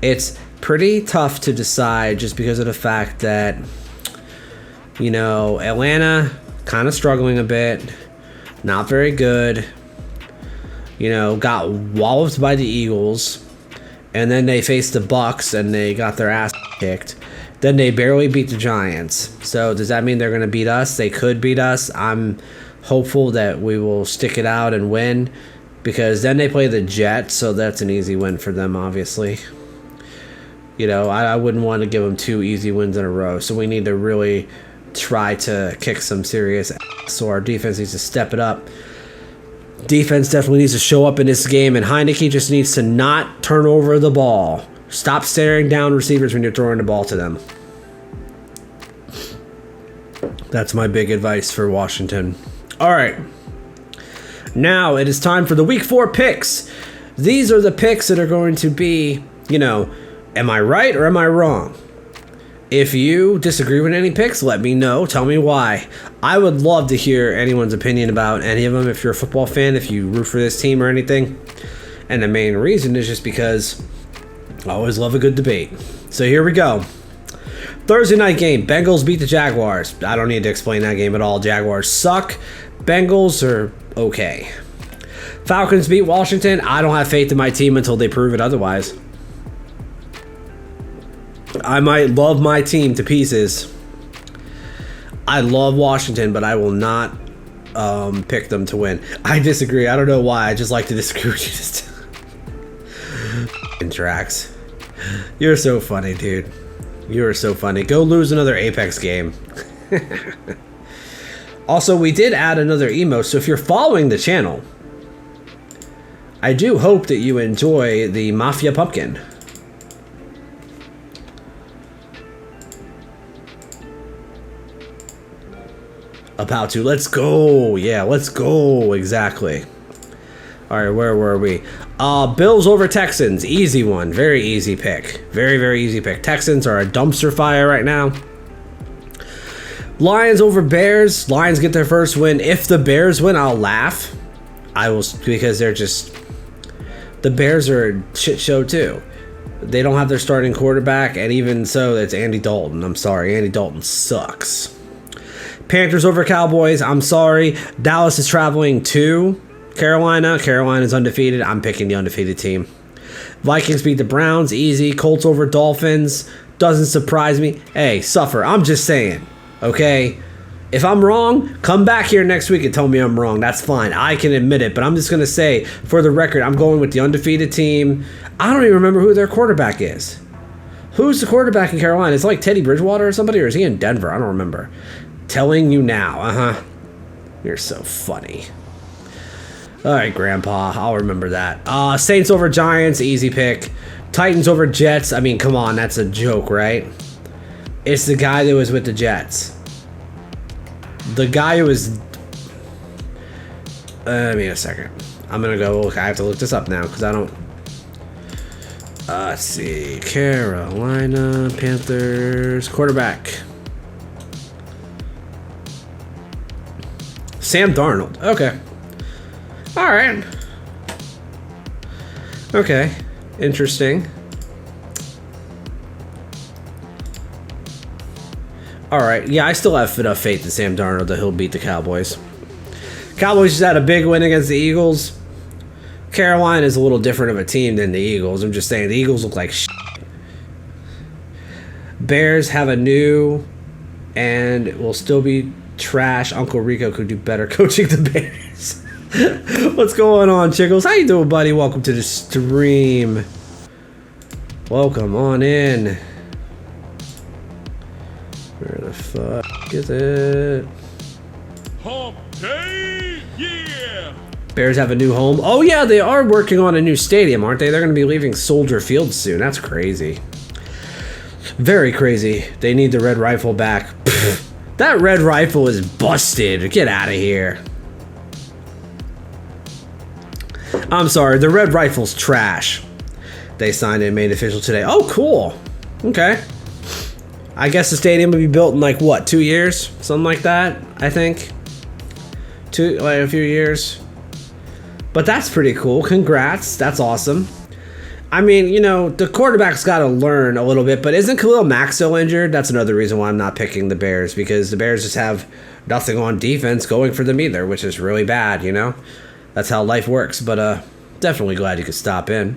It's pretty tough to decide just because of the fact that, you know, Atlanta kind of struggling a bit, not very good, you know, got walloped by the Eagles, and then they faced the Bucks and they got their ass kicked. Then they barely beat the Giants. So does that mean they're going to beat us? They could beat us. I'm hopeful that we will stick it out and win because then they play the Jets, so that's an easy win for them, obviously. You know, I wouldn't want to give them 2 easy wins in a row. So we need to really try to kick some serious ass. So our defense needs to step it up. Defense definitely needs to show up in this game. And Heineke just needs to not turn over the ball. Stop staring down receivers when you're throwing the ball to them. That's my big advice for Washington. All right. Now it is time for the Week 4 picks. These are the picks that are going to be, you know, am I right or am I wrong? If you disagree with any picks, let me know. Tell me why. I would love to hear anyone's opinion about any of them. If you're a football fan, if you root for this team or anything. And the main reason is just because I always love a good debate. So here we go. Thursday night game. Bengals beat the Jaguars. I don't need to explain that game at all. Jaguars suck. Bengals are okay. Falcons beat Washington. I don't have faith in my team until they prove it otherwise. I might love my team to pieces. I love Washington, but I will not pick them to win. I disagree. I don't know why. I just like to disagree with you. Tracks. You're so funny, dude. You're so funny. Go lose another Apex game. Also, we did add another emote, so if you're following the channel, I do hope that you enjoy the Mafia Pumpkin. About to. Let's go. Yeah, let's go. Exactly. All right, where were we? Bills over Texans. Easy one. Very easy pick. Very, very easy pick. Texans are a dumpster fire right now. Lions over Bears. Lions get their first win. If the Bears win, I'll laugh. I will, because they're just... The Bears are a shit show, too. They don't have their starting quarterback, and even so, it's Andy Dalton. I'm sorry. Andy Dalton sucks. Panthers over Cowboys. I'm sorry. Dallas is traveling to Carolina. Carolina's undefeated. I'm picking the undefeated team. Vikings beat the Browns. Easy. Colts over Dolphins. Doesn't surprise me. Hey, suffer. I'm just saying. Okay? If I'm wrong, come back here next week and tell me I'm wrong. That's fine. I can admit it. But I'm just going to say, for the record, I'm going with the undefeated team. I don't even remember who their quarterback is. Who's the quarterback in Carolina? Is it like Teddy Bridgewater or somebody? Or is he in Denver? I don't remember. Telling you now. You're so funny. All right, Grandpa. I'll remember that. Saints over Giants. Easy pick. Titans over Jets. I mean, come on. That's a joke, right? It's the guy that was with the Jets. The guy who was... Give me a second. I'm going to go look. I have to look this up now because I don't... Let's see. Carolina Panthers quarterback. Sam Darnold. Okay. All right. Okay. Interesting. All right. Yeah, I still have enough faith in Sam Darnold that he'll beat the Cowboys. Cowboys just had a big win against the Eagles. Carolina is a little different of a team than the Eagles. I'm just saying the Eagles look like shit. Bears have a new and will still be trash. Uncle Rico could do better coaching the Bears. What's going on, Chickles? How you doing, buddy? Welcome to the stream. Welcome on in. Where the fuck is it? Hump day, yeah! Bears have a new home. Oh yeah, they are working on a new stadium, aren't they? They're going to be leaving Soldier Field soon. That's crazy. Very crazy. They need the red rifle back. Pfft. That red rifle is busted. Get out of here. I'm sorry. The red rifle's trash. They signed it and made it official today. Oh, cool. Okay. I guess the stadium will be built in like what, 2 years? Something like that, I think. Like a few years. But that's pretty cool. Congrats. That's awesome. I mean, you know, the quarterback's got to learn a little bit, but isn't Khalil Mack still injured? That's another reason why I'm not picking the Bears, because the Bears just have nothing on defense going for them either, which is really bad, you know? That's how life works, but definitely glad you could stop in.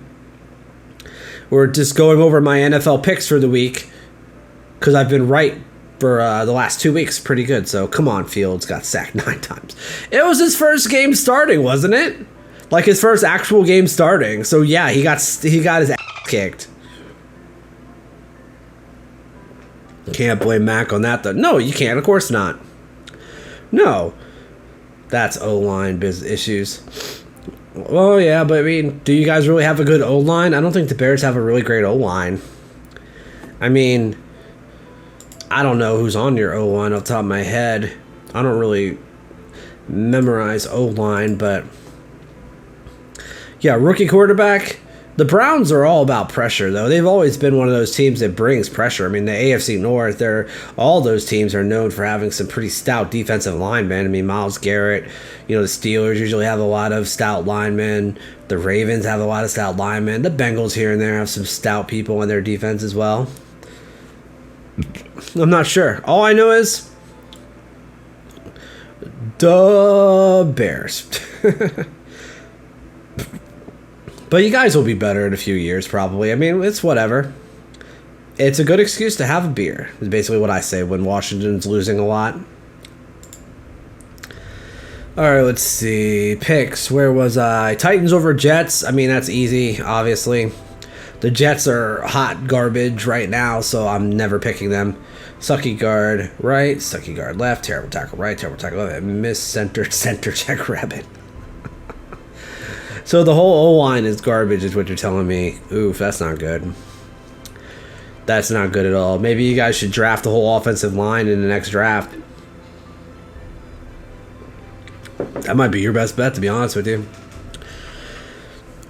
We're just going over my NFL picks for the week, because I've been right for the last 2 weeks pretty good, so come on, Fields got sacked 9 times. It was his first game starting, wasn't it? Like his first actual game starting. So yeah, he got his ass kicked. Can't blame Mac on that though. No, you can't. Of course not. No. That's O-line issues. Well, yeah, but I mean, do you guys really have a good O-line? I don't think the Bears have a really great O-line. I mean, I don't know who's on your O-line off the top of my head. I don't really memorize O-line, but... Yeah, rookie quarterback. The Browns are all about pressure, though. They've always been one of those teams that brings pressure. I mean, the AFC North, all those teams are known for having some pretty stout defensive linemen. I mean, Myles Garrett, you know, the Steelers usually have a lot of stout linemen. The Ravens have a lot of stout linemen. The Bengals here and there have some stout people on their defense as well. I'm not sure. All I know is the Bears. But you guys will be better in a few years, probably. I mean, it's whatever. It's a good excuse to have a beer, is basically what I say when Washington's losing a lot. All right, let's see. Picks. Where was I? Titans over Jets. I mean, that's easy, obviously. The Jets are hot garbage right now, so I'm never picking them. Sucky guard right, sucky guard left, terrible tackle right, terrible tackle left, miss center check rabbit. So the whole O-line is garbage is what you're telling me. Oof, that's not good. That's not good at all. Maybe you guys should draft the whole offensive line in the next draft. That might be your best bet, to be honest with you.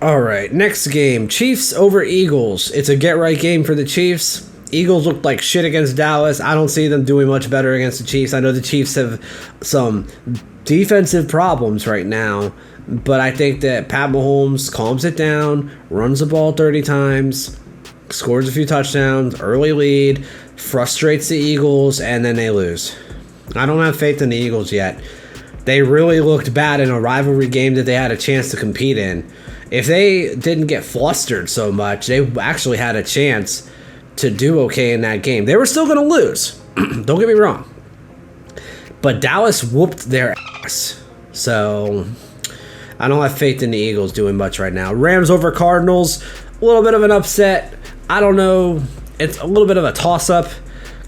All right, next game. Chiefs over Eagles. It's a get-right game for the Chiefs. Eagles looked like shit against Dallas. I don't see them doing much better against the Chiefs. I know the Chiefs have some defensive problems right now, but I think that Pat Mahomes calms it down, runs the ball 30 times, scores a few touchdowns, early lead, frustrates the Eagles, and then they lose. I don't have faith in the Eagles yet. They really looked bad in a rivalry game that they had a chance to compete in. If they didn't get flustered so much, they actually had a chance to do okay in that game. They were still going to lose. Don't get me wrong. But Dallas whooped their ass. So I don't have faith in the Eagles doing much right now. Rams over Cardinals. A little bit of an upset. I don't know. It's a little bit of a toss-up.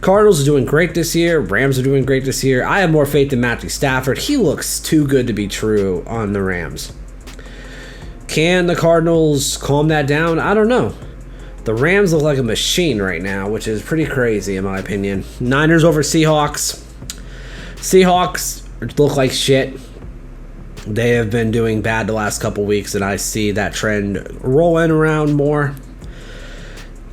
Cardinals are doing great this year. Rams are doing great this year. I have more faith in Matthew Stafford. He looks too good to be true on the Rams. Can the Cardinals calm that down? I don't know. The Rams look like a machine right now, which is pretty crazy in my opinion. Niners over Seahawks. Seahawks look like shit. They have been doing bad the last couple weeks, and I see that trend rolling around more.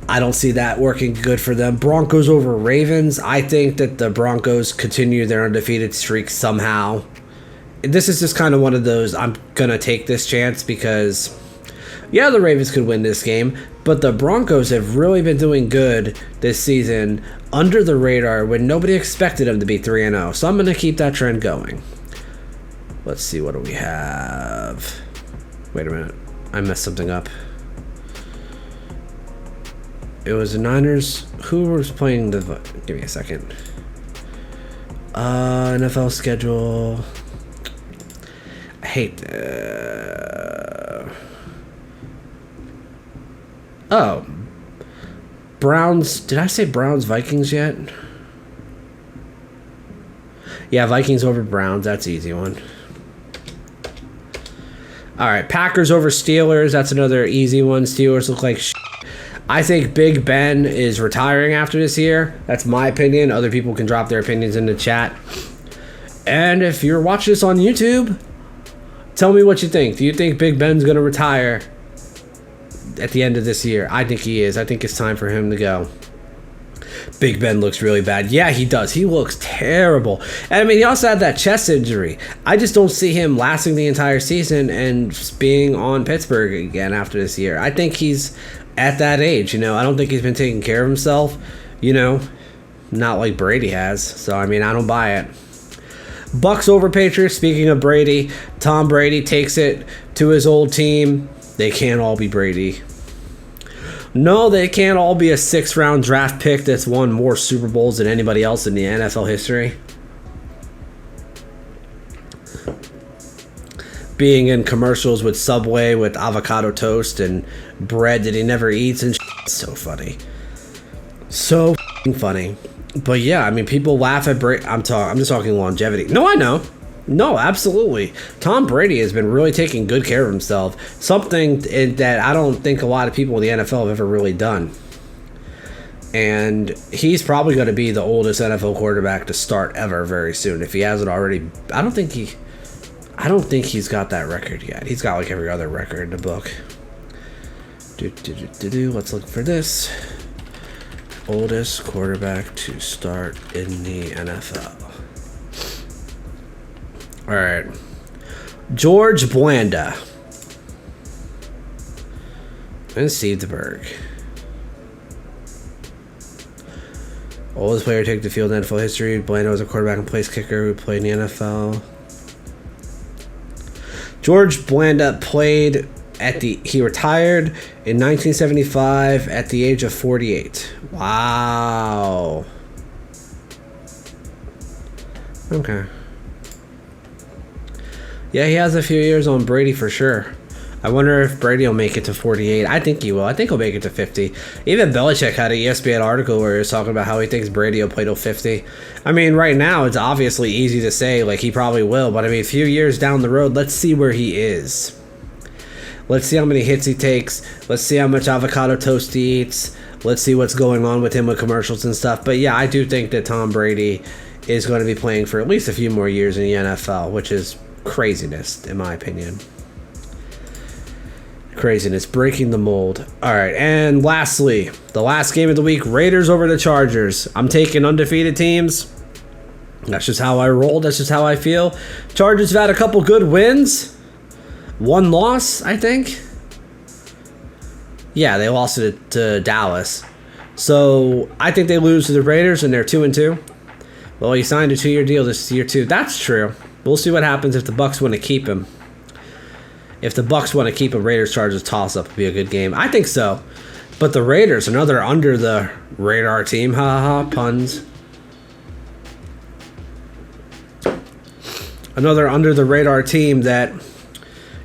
I don't see that working good for them. Broncos over Ravens. I think that the Broncos continue their undefeated streak somehow. This is just kind of one of those, I'm going to take this chance because, yeah, the Ravens could win this game, but the Broncos have really been doing good this season under the radar when nobody expected them to be 3-0. So I'm going to keep that trend going. Let's see, what do we have? Wait a minute. I messed something up. It was the Niners. Who was playing the... Give me a second. NFL schedule. I hate... Oh. Browns. Did I say Browns Vikings yet? Yeah, Vikings over Browns. That's an easy one. All right, Packers over Steelers. That's another easy one. Steelers look like shit. I think Big Ben is retiring after this year. That's my opinion. Other people can drop their opinions in the chat. And if you're watching this on YouTube, tell me what you think. Do you think Big Ben's going to retire at the end of this year? I think he is. I think it's time for him to go. Big Ben looks really bad. Yeah, he does. He looks terrible. And I mean, he also had that chest injury. I just don't see him lasting the entire season and being on Pittsburgh again after this year. I think he's at that age, you know. I don't think he's been taking care of himself, you know, not like Brady has. So, I mean, I don't buy it. Bucks over Patriots. Speaking of Brady, Tom Brady takes it to his old team. They can't all be Brady. No, they can't all be a 6th-round draft pick that's won more Super Bowls than anybody else in the NFL history. Being in commercials with Subway with avocado toast and bread that he never eats and shit. So funny. So funny. But yeah, I mean, people laugh at Brady. I'm just talking longevity. No, I know. No, absolutely. Tom Brady has been really taking good care of himself. Something that I don't think a lot of people in the NFL have ever really done. And he's probably going to be the oldest NFL quarterback to start ever very soon. If he hasn't already. I don't think he's got that record yet. He's got like every other record in the book. Let's look for this. Oldest quarterback to start in the NFL. All right. George Blanda. And Steve DeBerg. Oldest player to take the field in NFL history. Blanda was a quarterback and place kicker who played in the NFL. George Blanda played he retired in 1975 at the age of 48. Wow. Okay. Yeah, he has a few years on Brady for sure. I wonder if Brady will make it to 48. I think he will. I think he'll make it to 50. Even Belichick had an ESPN article where he was talking about how he thinks Brady will play till 50. I mean, right now, it's obviously easy to say, like, he probably will. But, I mean, a few years down the road, let's see where he is. Let's see how many hits he takes. Let's see how much avocado toast he eats. Let's see what's going on with him with commercials and stuff. But, yeah, I do think that Tom Brady is going to be playing for at least a few more years in the NFL, which is craziness, in my opinion. Craziness, breaking the mold. All right, and lastly, the last game of the week, Raiders over the Chargers. I'm taking undefeated teams. That's just how I roll. That's just how I feel. Chargers have had a couple good wins. One loss, I think. Yeah, they lost it to Dallas. So I think they lose to the Raiders, and they're 2-2. Well, he signed a 2-year deal this year too. That's true. We'll see what happens if the Bucs want to keep him. If the Bucs want to keep a Raiders-Chargers toss-up, would be a good game. I think so. But the Raiders, another under the radar team. Ha ha, puns. Another under the radar team that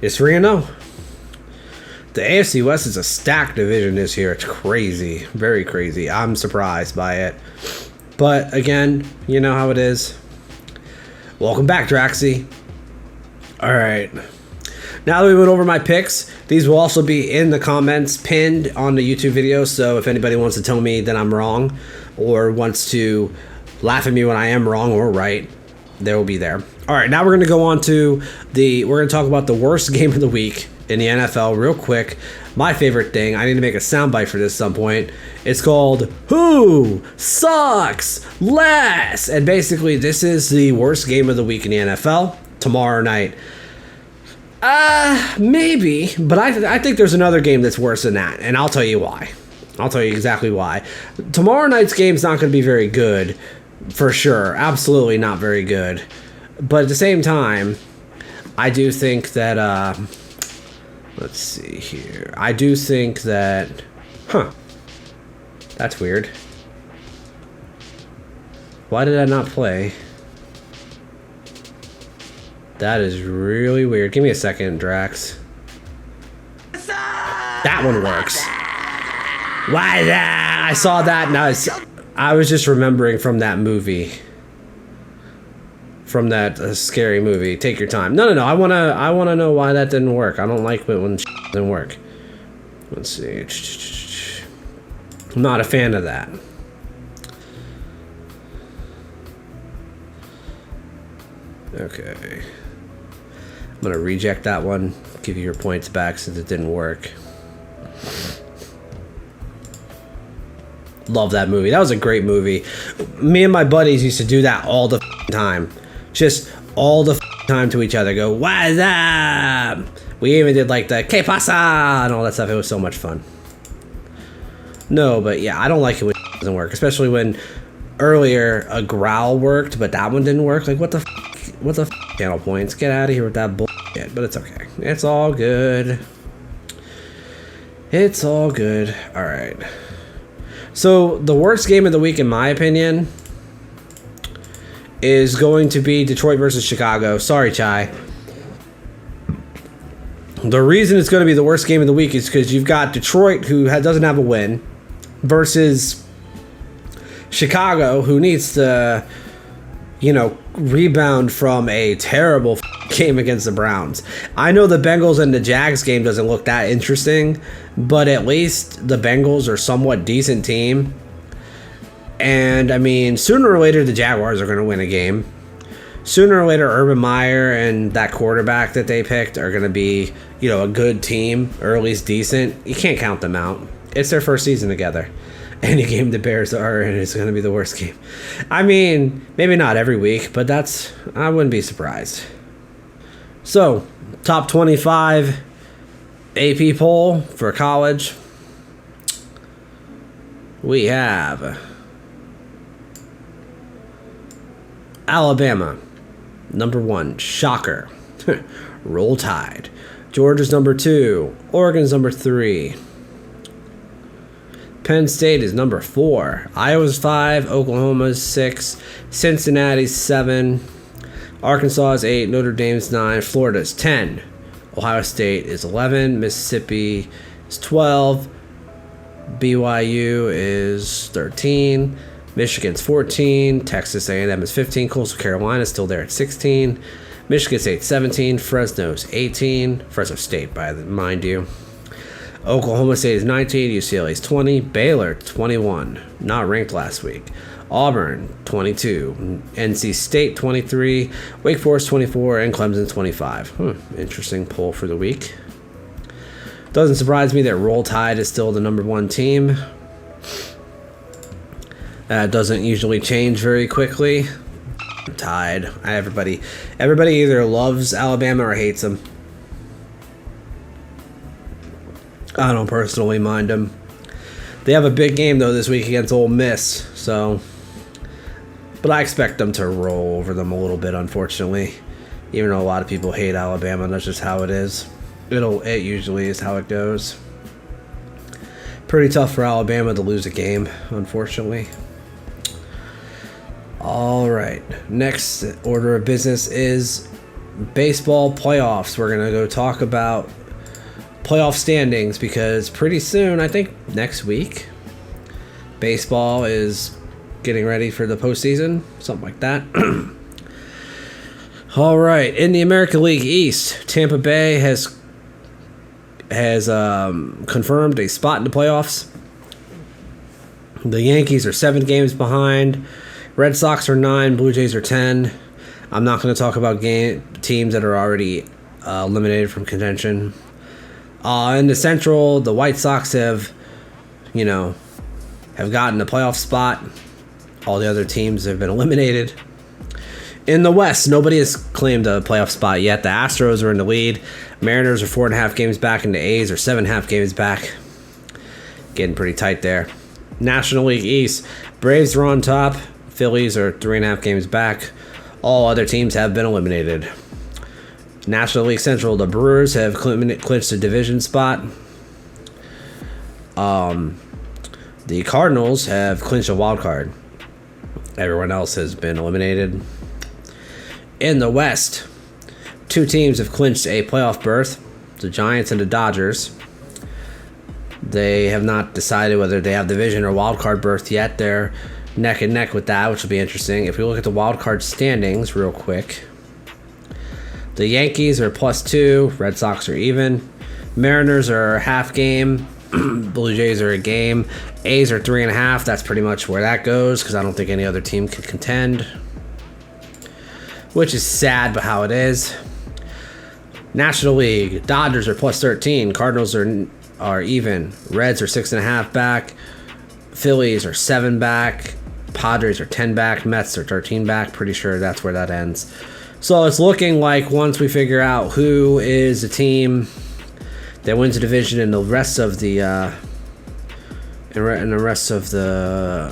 is 3-0. The AFC West is a stacked division this year. It's crazy. Very crazy. I'm surprised by it. But again, you know how it is. Welcome back, Draxy. All right. Now that we went over my picks, these will also be in the comments pinned on the YouTube video. So if anybody wants to tell me that I'm wrong or wants to laugh at me when I am wrong or right, they will be there. All right, now we're going to go on to we're going to talk about the worst game of the week in the NFL real quick. My favorite thing, I need to make a soundbite for this at some point. It's called Who Sucks Less? And basically, this is the worst game of the week in the NFL tomorrow night. Maybe, but I think there's another game that's worse than that, and I'll tell you why. I'll tell you exactly why. Tomorrow night's game's not going to be very good, for sure. Absolutely not very good. But at the same time, I do think that, let's see here. I do think that, that's weird. Why did I not play? That is really weird. Give me a second, Drax. That one works. Why that? I saw that and I was just remembering from that movie. From that scary movie. Take your time. No. I wanna know why that didn't work. I don't like when didn't work. Let's see. I'm not a fan of that. Okay. I'm going to reject that one, give you your points back since it didn't work. Love that movie. That was a great movie. Me and my buddies used to do that all the time. Just all the time to each other. Go, what's up? We even did like the Que pasa and all that stuff. It was so much fun. No, but yeah, I don't like it when it doesn't work. Especially when earlier a growl worked, but that one didn't work. Like, what the channel points? Get out of here with that bullshit. But it's okay. It's all good. It's all good. All right. So the worst game of the week, in my opinion, is going to be Detroit versus Chicago. Sorry, Chai. The reason it's going to be the worst game of the week is because you've got Detroit, who doesn't have a win, versus Chicago, who needs to, rebound from a terrible game against the Browns. I know the Bengals and the Jags game doesn't look that interesting, but at least the Bengals are a somewhat decent team. And, I mean, sooner or later, the Jaguars are going to win a game. Sooner or later, Urban Meyer and that quarterback that they picked are going to be, a good team, or at least decent. You can't count them out. It's their first season together. Any game the Bears are in is going to be the worst game. I mean, maybe not every week, but I wouldn't be surprised. So, top 25 AP poll for college. We have Alabama, number 1. Shocker. Roll Tide. Georgia's number 2. Oregon's number 3. Penn State is number 4. Iowa's 5. Oklahoma's 6. Cincinnati's 7. Arkansas is 8. Notre Dame's 9. Florida's 10. Ohio State is 11. Mississippi is 12. BYU is 13. Michigan's 14. Texas A&M is 15. Coastal Carolina is still there at 16. Michigan State 17. Fresno's 18. Fresno State, mind you. Oklahoma State is 19. UCLA is 20. Baylor 21. Not ranked last week. Auburn 22. NC State 23. Wake Forest 24. And Clemson 25. Interesting poll for the week. Doesn't surprise me that Roll Tide is still the number one team. That doesn't usually change very quickly. Tide. Everybody either loves Alabama or hates them. I don't personally mind them. They have a big game though this week against Ole Miss, but I expect them to roll over them a little bit, unfortunately. Even though a lot of people hate Alabama, that's just how it is. It usually is how it goes. Pretty tough for Alabama to lose a game, unfortunately. All right, next order of business is baseball playoffs. We're gonna go talk about playoff standings because pretty soon, I think next week, baseball is getting ready for the postseason, something like that. All right, in the American League East, Tampa Bay has confirmed a spot in the playoffs. The Yankees are 7 games behind. Red Sox are 9. Blue Jays are 10. I'm not going to talk about teams that are already eliminated from contention. In the Central, the White Sox have gotten a playoff spot. All the other teams have been eliminated. In the West, nobody has claimed a playoff spot yet. The Astros are in the lead. Mariners are 4.5 games back, and the A's are 7.5 games back. Getting pretty tight there. National League East, Braves are on top. Phillies are 3.5 games back. All other teams have been eliminated. National League Central, the Brewers have clinched a division spot. The Cardinals have clinched a wild card. Everyone else has been eliminated. In the West, 2 teams have clinched a playoff berth. The Giants and the Dodgers. They have not decided whether they have division or wild card berth yet. They're neck and neck with that, which will be interesting. If we look at the wild card standings real quick, the Yankees are +2. Red Sox are even. Mariners are half game. Blue Jays are a game. A's are 3.5. That's pretty much where that goes because I don't think any other team can contend, which is sad, but how it is. National League, Dodgers are +13. Cardinals are even. Reds are 6.5 back. Phillies are 7 back. Padres are 10 back. Mets are 13 back. Pretty sure that's where that ends. So it's looking like once we figure out who is the team that wins the division and the rest of the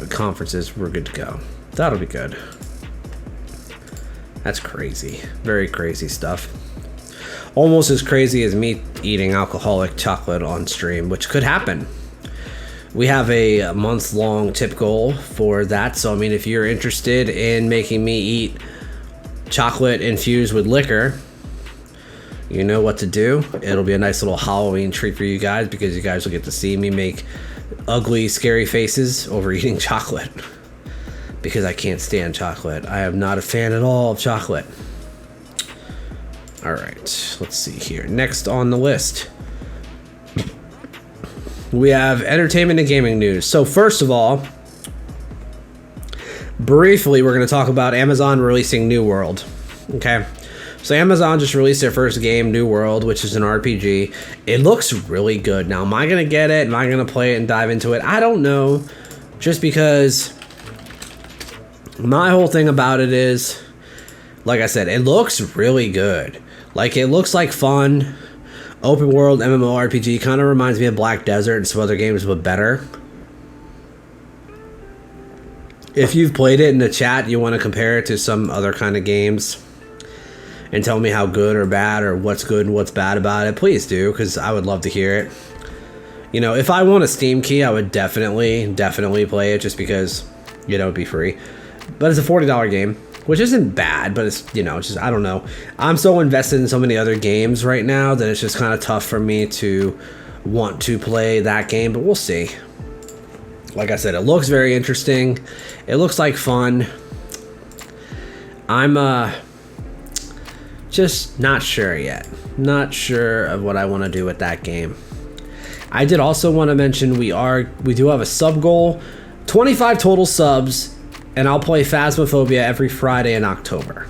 conferences, we're good to go. That'll be good. That's crazy. Very crazy stuff. Almost as crazy as me eating alcoholic chocolate on stream, which could happen. We have a month-long tip goal for that. So, I mean, if you're interested in making me eat chocolate infused with liquor, you know what to do. It'll be a nice little Halloween treat for you guys because you guys will get to see me make ugly, scary faces over eating chocolate. Because I can't stand chocolate. I am not a fan at all of chocolate. Alright, let's see here. Next on the list, we have entertainment and gaming news. So first of all, briefly, we're going to talk about Amazon releasing New World. Okay, so Amazon just released their first game, New World, which is an RPG. It looks really good. Now, am I going to get it? Am I going to play it and dive into it? I don't know. Just because my whole thing about it is, like I said, it looks really good. Like, it looks like fun. Open world MMORPG. Kind of reminds me of Black Desert and some other games, but better. If you've played it in the chat, you want to compare it to some other kind of games and tell me how good or bad or what's good and what's bad about it, please do, because I would love to hear it. You know, if I won a Steam key, I would definitely play it just because, you know, it'd be free. But it's a $40 game, which isn't bad, but it's, you know, it's just, I don't know. I'm so invested in so many other games right now that it's just kind of tough for me to want to play that game, but we'll see. Like I said, it looks very interesting. It looks like fun. I'm just not sure yet. Not sure of what I want to do with that game. I did also want to mention we do have a sub goal, 25 total subs, and I'll play Phasmophobia every Friday in October.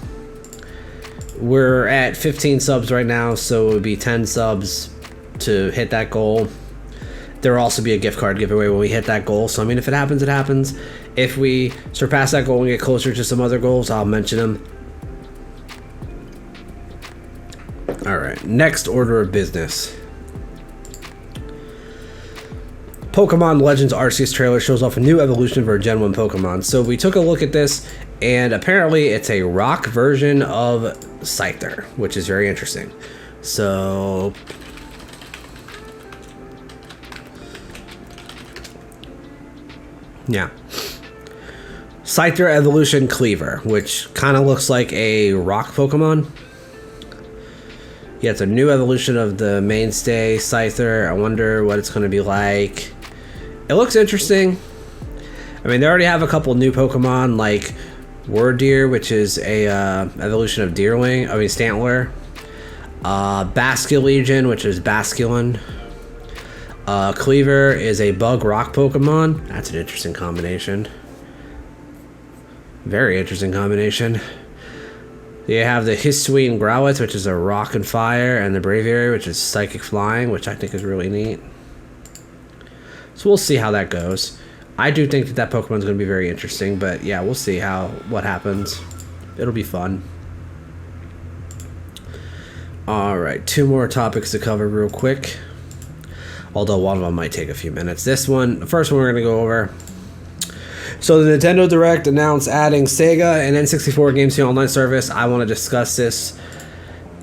We're at 15 subs right now, so it would be 10 subs to hit that goal. There will also be a gift card giveaway when we hit that goal. So, I mean, if it happens, it happens. If we surpass that goal and get closer to some other goals, I'll mention them. All right, next order of business. Pokemon Legends Arceus trailer shows off a new evolution for a Gen 1 Pokemon. So we took a look at this, and apparently it's a rock version of Scyther, which is very interesting. So... yeah. Scyther Evolution Cleaver, which kind of looks like a rock Pokemon. Yeah, it's a new evolution of the mainstay Scyther. I wonder what it's going to be like. It looks interesting. I mean, they already have a couple new Pokemon like Wordeer, which is a evolution of Stantler. Basculegion, which is Basculin. Cleaver is a bug rock Pokemon. That's an interesting combination. Very interesting combination. You have the Hisuian Growlithe, which is a rock and fire, and the Braviary, which is psychic flying, which I think is really neat. So we'll see how that goes. I do think that Pokemon's going to be very interesting, but yeah, we'll see what happens. It'll be fun. Alright, 2 more topics to cover real quick. Although one of them might take a few minutes. The first one we're going to go over. So the Nintendo Direct announced adding Sega and N64 games to the online service. I want to discuss this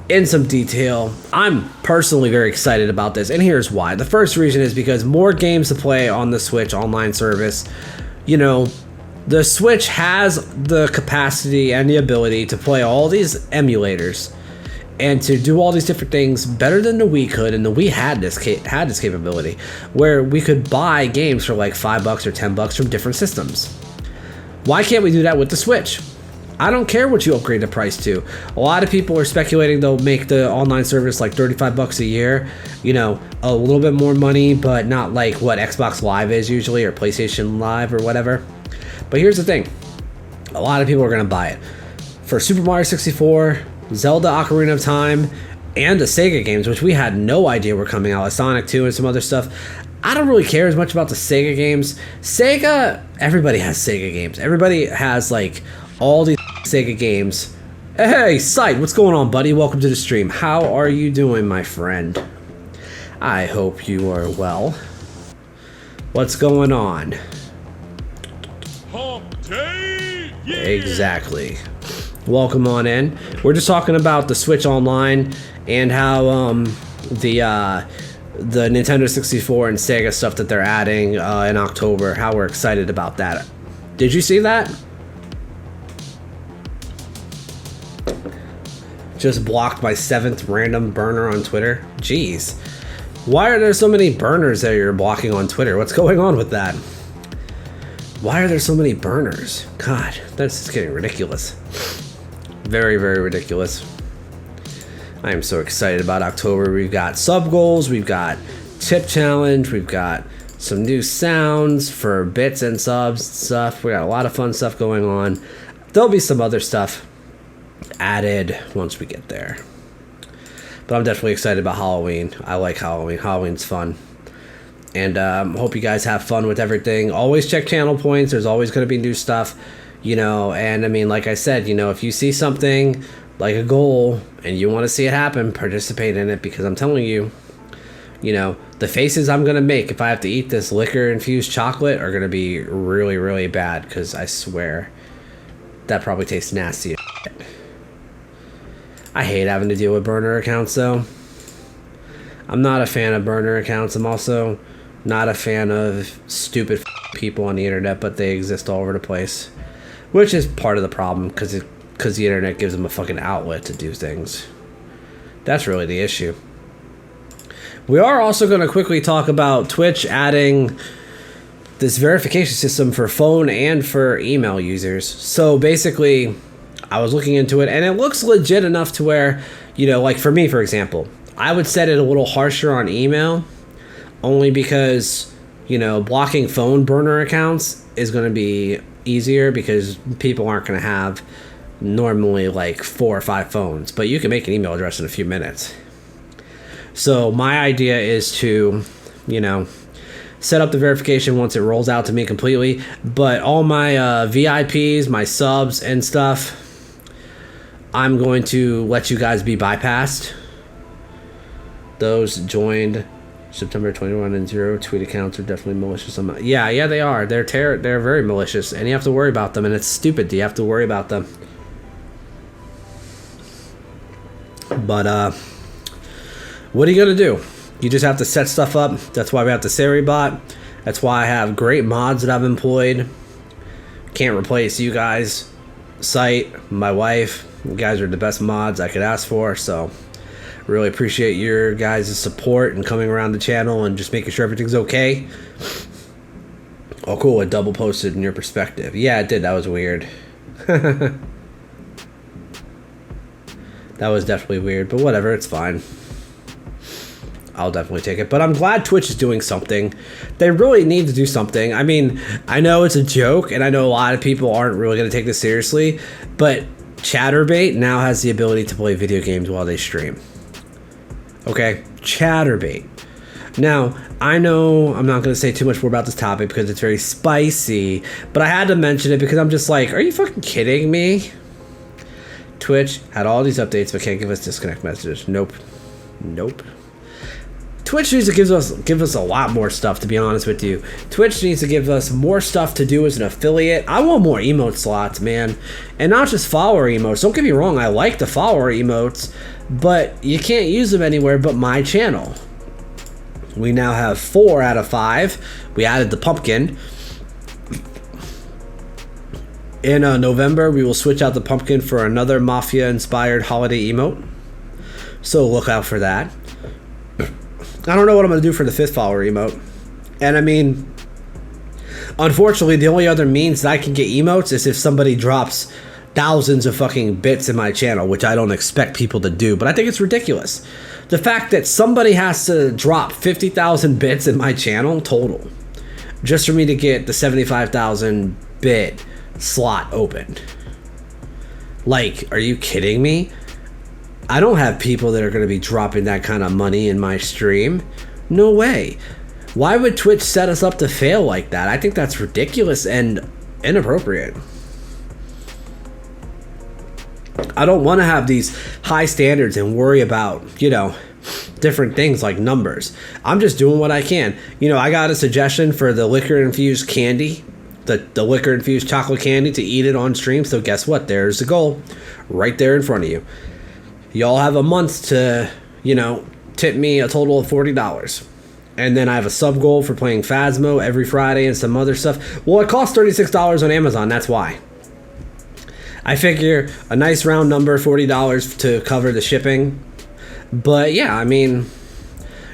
in some detail. I'm personally very excited about this, and here's why. The first reason is because more games to play on the Switch online service. You know, the Switch has the capacity and the ability to play all these emulators and to do all these different things better than the Wii could, and the Wii had this capability where we could buy games for like $5 or $10 from different systems. Why can't we do that with the Switch? I don't care what you upgrade the price to. A lot of people are speculating they'll make the online service like $35 a year. You know, a little bit more money, but not like what Xbox Live is usually, or PlayStation Live or whatever. But here's the thing. A lot of people are going to buy it. For Super Mario 64, Zelda Ocarina of Time, and the Sega games, which we had no idea were coming out, like Sonic 2 and some other stuff. I don't really care as much about the Sega games. Everybody has Sega games. Everybody has like all these Sega games. Hey, Sight, what's going on, buddy? Welcome to the stream. How are you doing, my friend? I hope you are well. What's going on? Hump Day! Yeah! Exactly. Welcome on in. We're just talking about the Switch Online and how the Nintendo 64 and Sega stuff that they're adding in October, how we're excited about that. Did you see that? Just blocked my 7th random burner on Twitter. Jeez. Why are there so many burners that you're blocking on Twitter? What's going on with that? Why are there so many burners? God, that's just getting ridiculous. Very, very ridiculous. I am so excited about October. We've got sub goals, we've got tip challenge, we've got some new sounds for bits and subs stuff. We got a lot of fun stuff going on. There'll be some other stuff added once we get there. But I'm definitely excited about Halloween. I like Halloween. Halloween's fun. And hope you guys have fun with everything. Always check channel points. There's always going to be new stuff. You know, and I mean, like I said, you know, if you see something like a goal and you want to see it happen, participate in it, because I'm telling you, you know, the faces I'm going to make if I have to eat this liquor-infused chocolate are going to be really, really bad, because I swear that probably tastes nasty as shit. I hate having to deal with burner accounts, though. I'm not a fan of burner accounts. I'm also not a fan of stupid people on the internet, but they exist all over the place. which is part of the problem because the internet gives them a fucking outlet to do things. That's really the issue. We are also going to quickly talk about Twitch adding this verification system for phone and for email users. So basically, I was looking into it, and it looks legit enough to where, you know, like for me, for example, I would set it a little harsher on email, only because, you know, blocking phone burner accounts is going to be easier because people aren't going to have normally like 4 or 5 phones, but you can make an email address in a few minutes. So my idea is to, you know, set up the verification once it rolls out to me completely, but all my VIPs, my subs and stuff, I'm going to let you guys be bypassed. Those joined September 21 and 0 tweet accounts are definitely malicious. Yeah, they are. They're very malicious, and you have to worry about them, and it's stupid. You have to worry about them. But what are you gonna do? You just have to set stuff up. That's why we have the Siri bot. That's why I have great mods that I've employed. Can't replace you guys. Sight, my wife. You guys are the best mods I could ask for. So really appreciate your guys' support and coming around the channel and just making sure everything's okay. Oh, cool. It double posted in your perspective. Yeah, it did. That was weird. That was definitely weird, but whatever. It's fine. I'll definitely take it. But I'm glad Twitch is doing something. They really need to do something. I mean, I know it's a joke, and I know a lot of people aren't really going to take this seriously, but Chatterbait now has the ability to play video games while they stream. Okay? Chatterbait. Now, I know I'm not going to say too much more about this topic because it's very spicy, but I had to mention it because I'm just like, are you fucking kidding me? Twitch had all these updates but can't give us disconnect messages. Nope. Twitch needs to give us a lot more stuff, to be honest with you. Twitch needs to give us more stuff to do as an affiliate. I want more emote slots, man. And not just follower emotes. Don't get me wrong, I like the follower emotes, but you can't use them anywhere but my channel. We now have 4 out of 5. We added the pumpkin. In November, we will switch out the pumpkin for another Mafia-inspired holiday emote. So look out for that. I don't know what I'm going to do for the 5th follower emote. And I mean, unfortunately, the only other means that I can get emotes is if somebody drops thousands of fucking bits in my channel, which I don't expect people to do, but I think it's ridiculous. The fact that somebody has to drop 50,000 bits in my channel total just for me to get the 75,000 bit slot opened. Like, are you kidding me? I don't have people that are going to be dropping that kind of money in my stream. No way. Why would Twitch set us up to fail like that? I think that's ridiculous and inappropriate. I don't want to have these high standards and worry about, you know, different things like numbers. I'm just doing what I can. You know, I got a suggestion for the liquor-infused candy, the liquor-infused chocolate candy, to eat it on stream. So guess what? There's the goal right there in front of you. Y'all have a month to, you know, tip me a total of $40. And then I have a sub goal for playing Phasmo every Friday and some other stuff. Well, it costs $36 on Amazon. That's why. I figure a nice round number, $40 to cover the shipping. But yeah, I mean,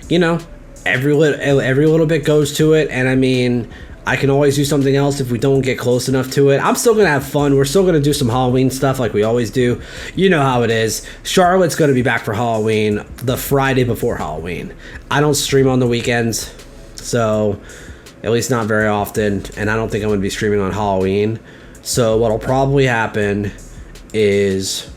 you know, every little bit goes to it. And I mean, I can always do something else if we don't get close enough to it. I'm still going to have fun. We're still going to do some Halloween stuff like we always do. You know how it is. Charlotte's going to be back for Halloween the Friday before Halloween. I don't stream on the weekends, so at least not very often. And I don't think I'm going to be streaming on Halloween. So what'll probably happen is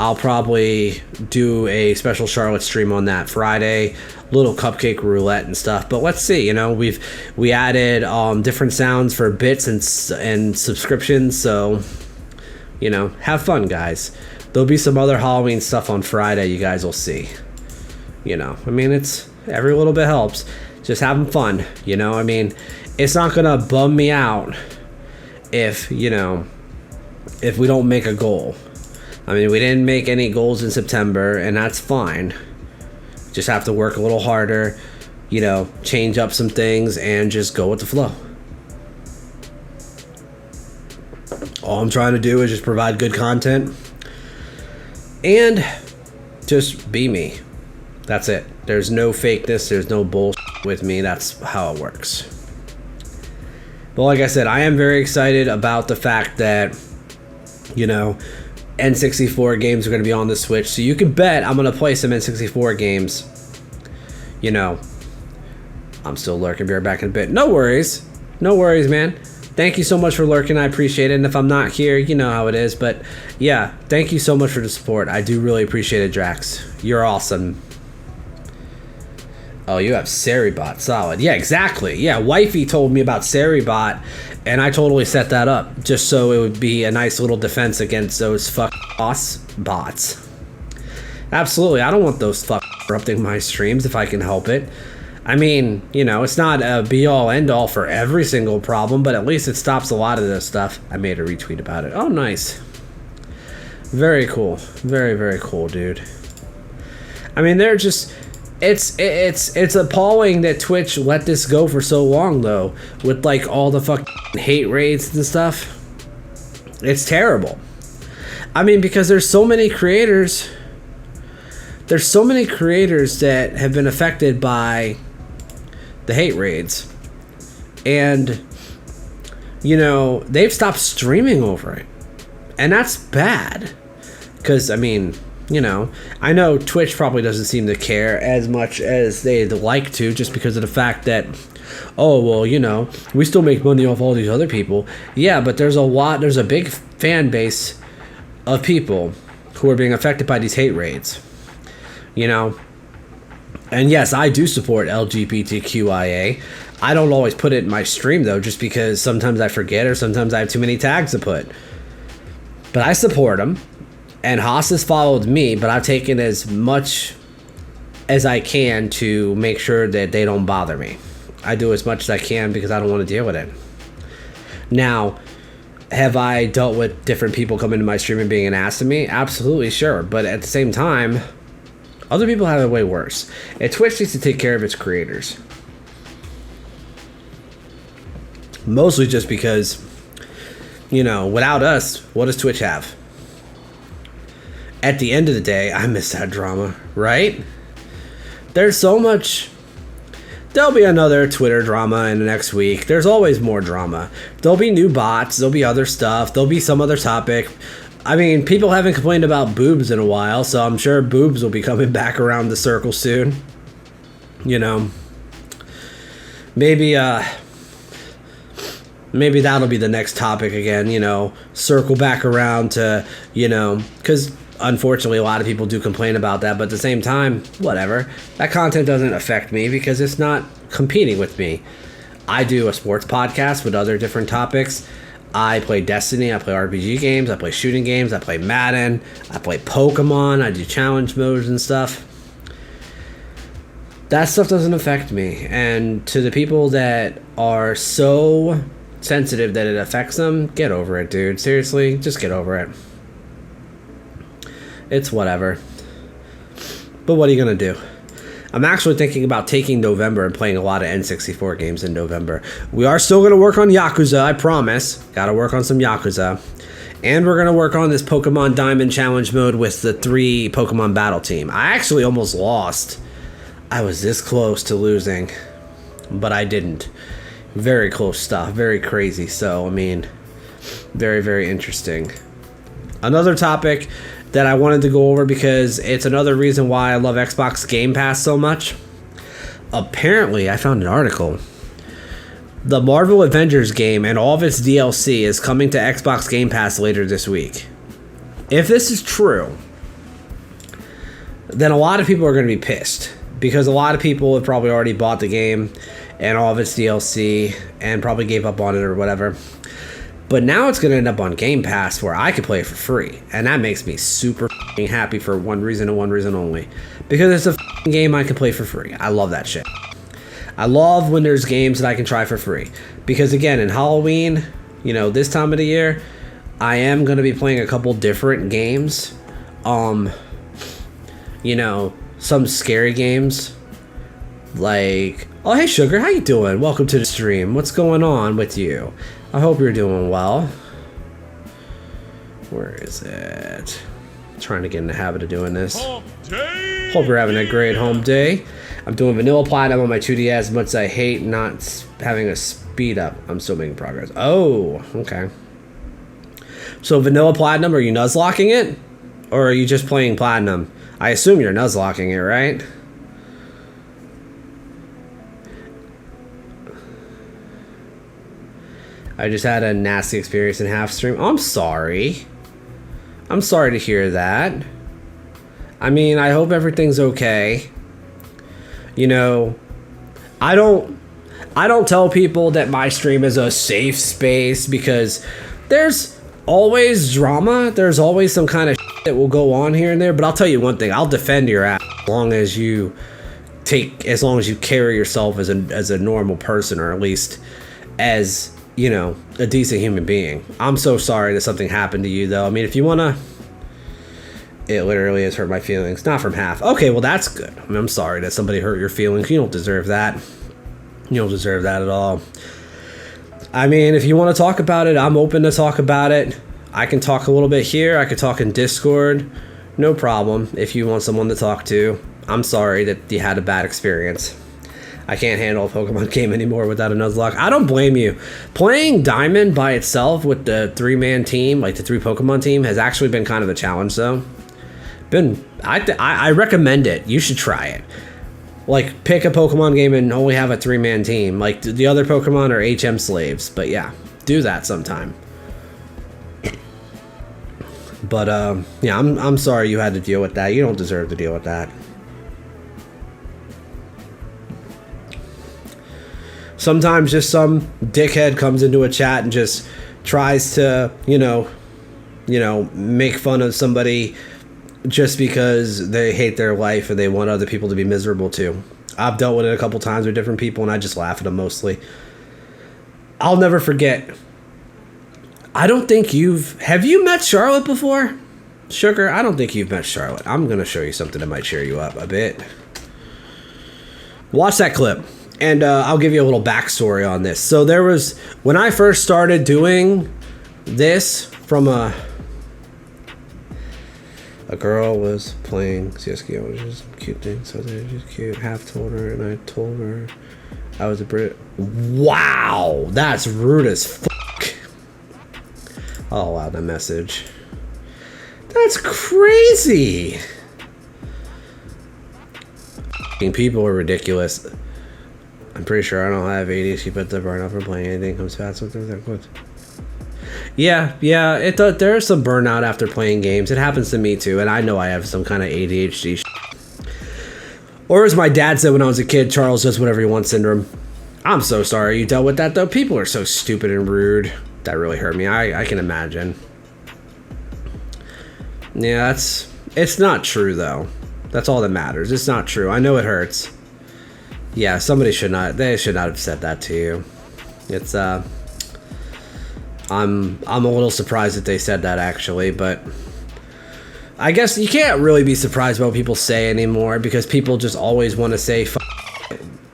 I'll probably do a special Charlotte stream on that Friday. Little cupcake roulette and stuff, but let's see. You know, we added different sounds for bits and subscriptions, so you know, have fun, guys. There'll be some other Halloween stuff on Friday. You guys will see. You know, I mean, it's every little bit helps. Just having fun. You know, I mean, it's not gonna bum me out if, you know, if we don't make a goal. I mean, we didn't make any goals in September, and that's fine. Just have to work a little harder, you know, change up some things and just go with the flow. All I'm trying to do is just provide good content and just be me. That's it. There's no fakeness. There's no bullshit with me. That's how it works. But like I said, I am very excited about the fact that, you know, N64 games are going to be on the Switch. So you can bet I'm going to play some N64 games. You know, I'm still lurking. Be right back in a bit. No worries. No worries, man. Thank you so much for lurking. I appreciate it. And if I'm not here, you know how it is. But yeah, thank you so much for the support. I do really appreciate it, Drax. You're awesome. Oh, you have Seribot. Solid. Yeah, exactly. Yeah, Wifey told me about Seribot, and I totally set that up just so it would be a nice little defense against those boss bots. Absolutely. I don't want those interrupting my streams if I can help it. I mean, you know, it's not a be-all, end-all for every single problem, but at least it stops a lot of this stuff. I made a retweet about it. Oh, nice. Very cool. Very, very cool, dude. I mean, they're just... It's appalling that Twitch let this go for so long, though, with, like, all the fucking hate raids and stuff. It's terrible. I mean, because there's so many creators... There's so many creators that have been affected by the hate raids. And, you know, they've stopped streaming over it. And that's bad. Because, I mean, you know, I know Twitch probably doesn't seem to care as much as they'd like to, just because of the fact that, oh, well, you know, we still make money off all these other people. Yeah, but there's a big fan base of people who are being affected by these hate raids. You know, and yes, I do support LGBTQIA. I don't always put it in my stream, though, just because sometimes I forget or sometimes I have too many tags to put. But I support them, and Haas has followed me, but I've taken as much as I can to make sure that they don't bother me. I do as much as I can because I don't want to deal with it. Now, have I dealt with different people coming to my stream and being an ass to me? Absolutely, sure. But at the same time... other people have it way worse. And Twitch needs to take care of its creators. Mostly just because, you know, without us, what does Twitch have? At the end of the day, I miss that drama, right? There's so much... There'll be another Twitter drama in the next week. There's always more drama. There'll be new bots. There'll be other stuff. There'll be some other topic. I mean, people haven't complained about boobs in a while, so I'm sure boobs will be coming back around the circle soon. You know, maybe that'll be the next topic again, you know, circle back around to, you know, because unfortunately a lot of people do complain about that, but at the same time, whatever. That content doesn't affect me because it's not competing with me. I do a sports podcast with other different topics. I play Destiny, I play RPG games, I play shooting games, I play Madden, I play Pokemon, I do challenge modes and stuff. That stuff doesn't affect me. And to the people that are so sensitive that it affects them, get over it, dude. Seriously, just get over it. It's whatever. But what are you going to do? I'm actually thinking about taking November and playing a lot of N64 games in November. We are still going to work on Yakuza, I promise. Got to work on some Yakuza. And we're going to work on this Pokemon Diamond Challenge mode with the 3 Pokemon Battle Team. I actually almost lost. I was this close to losing, but I didn't. Very close stuff. Very crazy. So, I mean, very, very interesting. Another topic that I wanted to go over because it's another reason why I love Xbox Game Pass so much. Apparently, I found an article. The Marvel Avengers game and all of its DLC is coming to Xbox Game Pass later this week. If this is true, then a lot of people are going to be pissed because a lot of people have probably already bought the game and all of its DLC and probably gave up on it or whatever. But now it's going to end up on Game Pass where I can play it for free. And that makes me super happy for one reason and one reason only. Because it's a game I can play for free. I love that shit. I love when there's games that I can try for free. Because again, in Halloween, you know, this time of the year, I am going to be playing a couple different games. You know, some scary games. Like, oh, hey, Sugar, how you doing? Welcome to the stream. What's going on with you? I hope you're doing well. Where is it? I'm trying to get in the habit of doing this. Hump day. Hope you're having a great home day. I'm doing vanilla platinum on my 2DS as much as I hate not having a speed up. I'm still making progress. Oh, okay. So vanilla platinum, are you nuzlocking it? Or are you just playing platinum? I assume you're nuzlocking it, right? I just had a nasty experience in half stream. Oh, I'm sorry. I'm sorry to hear that. I mean, I hope everything's okay. You know, I don't tell people that my stream is a safe space because there's always drama. There's always some kind of shit that will go on here and there. But I'll tell you one thing: I'll defend your ass as long as you carry yourself as a normal person, or at least as, you know, a decent human being. I'm so sorry that something happened to you, though. I mean, if you wanna. It literally has hurt my feelings. Not from half. Okay, well, that's good. I mean, I'm sorry that somebody hurt your feelings. You don't deserve that. You don't deserve that at all. I mean, if you want to talk about it, I'm open to talk about it. I can talk a little bit here. I could talk in Discord. No problem. If you want someone to talk to. I'm sorry that you had a bad experience. I can't handle a Pokemon game anymore without a Nuzlocke. I don't blame you. Playing Diamond by itself with the 3-man team, like the 3 Pokemon team, has actually been kind of a challenge, though. I recommend it. You should try it. Like, pick a Pokemon game and only have a 3-man team. Like, the other Pokemon are HM slaves. But yeah, do that sometime. But yeah, I'm sorry you had to deal with that. You don't deserve to deal with that. Sometimes just some dickhead comes into a chat and just tries to, you know, make fun of somebody just because they hate their life and they want other people to be miserable too. I've dealt with it a couple times with different people and I just laugh at them mostly. I'll never forget. I don't think have you met Charlotte before? Sugar, I don't think you've met Charlotte. I'm going to show you something that might cheer you up a bit. Watch that clip and I'll give you a little backstory on this. So there was, when I first started doing this from a girl was playing CSGO, which is a cute thing, so they're just cute. Half told her, and I told her I was a Brit. Wow, that's rude as fuck. I'll allow that message. That's crazy. People are ridiculous. I'm pretty sure I don't have ADHD, but the burnout from playing anything comes fast with it. Yeah, there's some burnout after playing games. It happens to me too, and I know I have some kind of ADHD or as my dad said when I was a kid, Charles does whatever he wants syndrome. I'm so sorry you dealt with that, though. People are so stupid and rude. That really hurt me. I can imagine. Yeah, it's not true, though. That's all that matters. It's not true. I know it hurts. Yeah, they should not have said that to you. It's, I'm a little surprised that they said that, actually, but I guess you can't really be surprised by what people say anymore because people just always want to say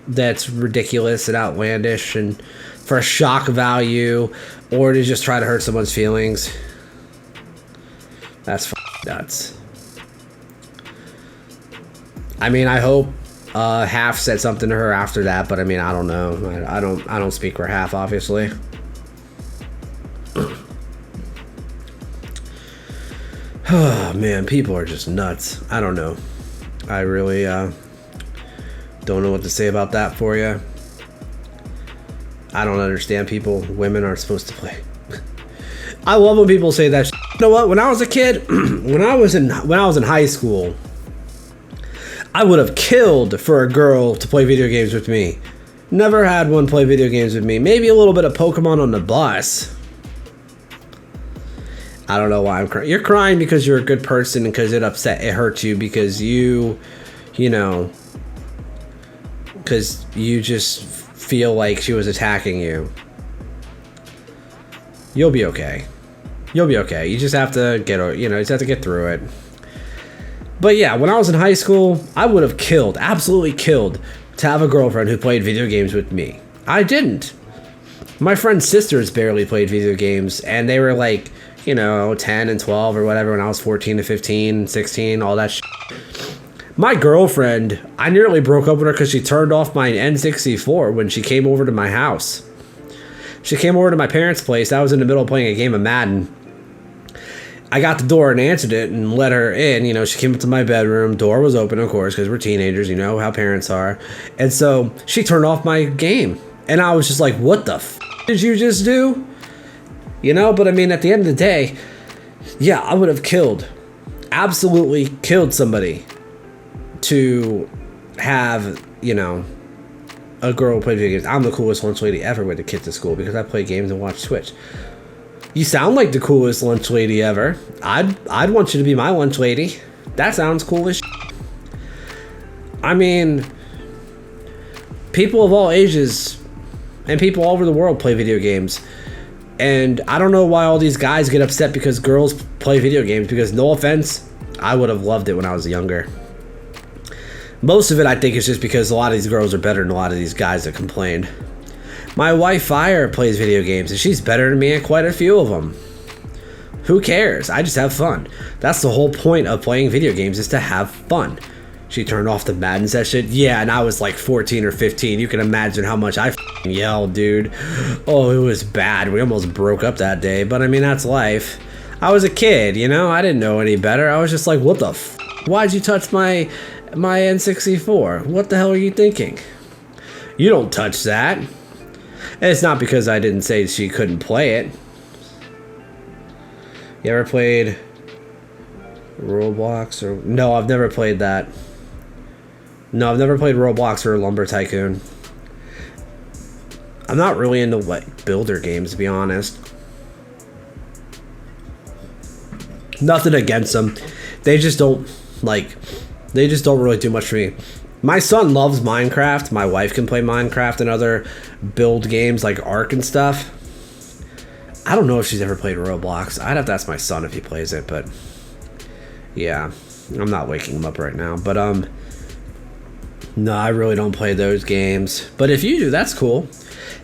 that's ridiculous and outlandish and for shock value or to just try to hurt someone's feelings. That's nuts. I mean, I hope Half said something to her after that, but I mean, I don't know. I don't speak for Half, obviously. Oh man, people are just nuts. I don't know. I really don't know what to say about that for you. I don't understand people. Women aren't supposed to play. I love when people say that. You know what? When I was a kid, when I was in high school, I would have killed for a girl to play video games with me. Never had one play video games with me. Maybe a little bit of Pokemon on the bus. I don't know why I'm crying. You're crying because you're a good person and because it hurts you because because you just feel like she was attacking you. You'll be okay. You'll be okay. You just have to get through it. But yeah, when I was in high school, I would have absolutely killed to have a girlfriend who played video games with me. I didn't. My friend's sisters barely played video games and they were like 10 and 12 or whatever when I was 14 to 15, 16, all that shit. My girlfriend, I nearly broke up with her because she turned off my N64 when she came over to my house. She came over to my parents' place. I was in the middle of playing a game of Madden. I got the door and answered it and let her in. She came up to my bedroom. Door was open, of course, because we're teenagers. You know how parents are. And so she turned off my game. And I was just like, what the f*** did you just do? But I mean, at the end of the day, yeah, I would have absolutely killed somebody to have, a girl play video games. I'm the coolest lunch lady ever with the kids at school because I play games and watch Twitch. You sound like the coolest lunch lady ever. I'd want you to be my lunch lady. That sounds cool as shit. I mean, people of all ages and people all over the world play video games. And I don't know why all these guys get upset because girls play video games, because no offense, I would have loved it when I was younger. Most of it, I think, is just because a lot of these girls are better than a lot of these guys that complain. My wife, Fire, plays video games, and she's better than me at quite a few of them. Who cares? I just have fun. That's the whole point of playing video games, is to have fun. She turned off the Madden session. Yeah, and I was like 14 or 15. You can imagine how much I f***ing yelled, dude. Oh, it was bad. We almost broke up that day, but I mean, that's life. I was a kid, I didn't know any better. I was just like, what the f***? Why'd you touch my N64? What the hell are you thinking? You don't touch that. And it's not because I didn't say she couldn't play it. You ever played Roblox? No, I've never played that. No, I've never played Roblox or Lumber Tycoon. I'm not really into builder games, to be honest. Nothing against them. They just don't really do much for me. My son loves Minecraft. My wife can play Minecraft and other build games like Ark and stuff. I don't know if she's ever played Roblox. I'd have to ask my son if he plays it, but yeah, I'm not waking him up right now. But no, I really don't play those games. But if you do, that's cool.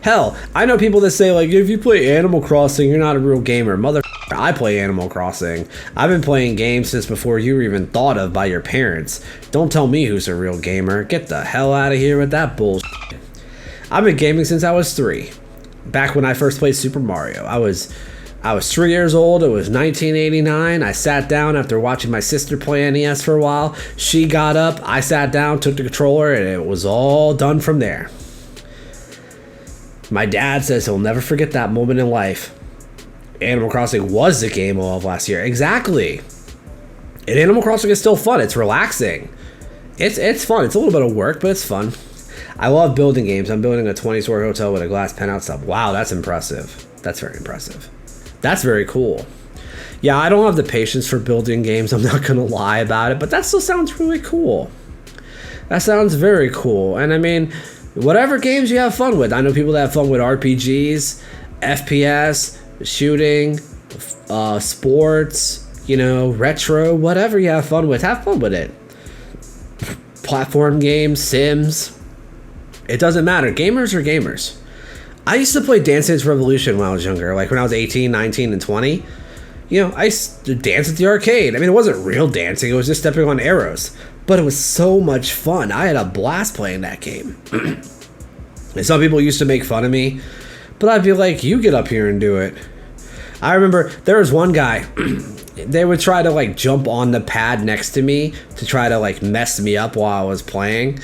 Hell, I know people that say, like, if you play Animal Crossing, you're not a real gamer. I play Animal Crossing. I've been playing games since before you were even thought of by your parents. Don't tell me who's a real gamer. Get the hell out of here with that bullshit. I've been gaming since I was 3. Back when I first played Super Mario. I was 3 years old. It was 1989. I sat down after watching my sister play NES for a while. She got up. I sat down, took the controller, and it was all done from there. My dad says he'll never forget that moment in life. Animal Crossing was the game of last year. Exactly. And Animal Crossing is still fun. It's relaxing. It's fun. It's a little bit of work, but it's fun. I love building games. I'm building a 20-story hotel with a glass penthouse stuff. Wow, that's impressive. That's very impressive. That's very cool. Yeah, I don't have the patience for building games. I'm not going to lie about it, but that still sounds really cool. That sounds very cool. And I mean, whatever games you have fun with. I know people that have fun with RPGs, FPS, shooting, sports, retro, whatever you have fun with it. Platform games, Sims. It doesn't matter. Gamers are gamers. I used to play Dance Dance Revolution when I was younger, like when I was 18, 19, and 20. I used to dance at the arcade. I mean, it wasn't real dancing. It was just stepping on arrows. But it was so much fun. I had a blast playing that game. And some people used to make fun of me. But I'd be like, you get up here and do it. I remember there was one guy. They would try to, jump on the pad next to me to try to, mess me up while I was playing.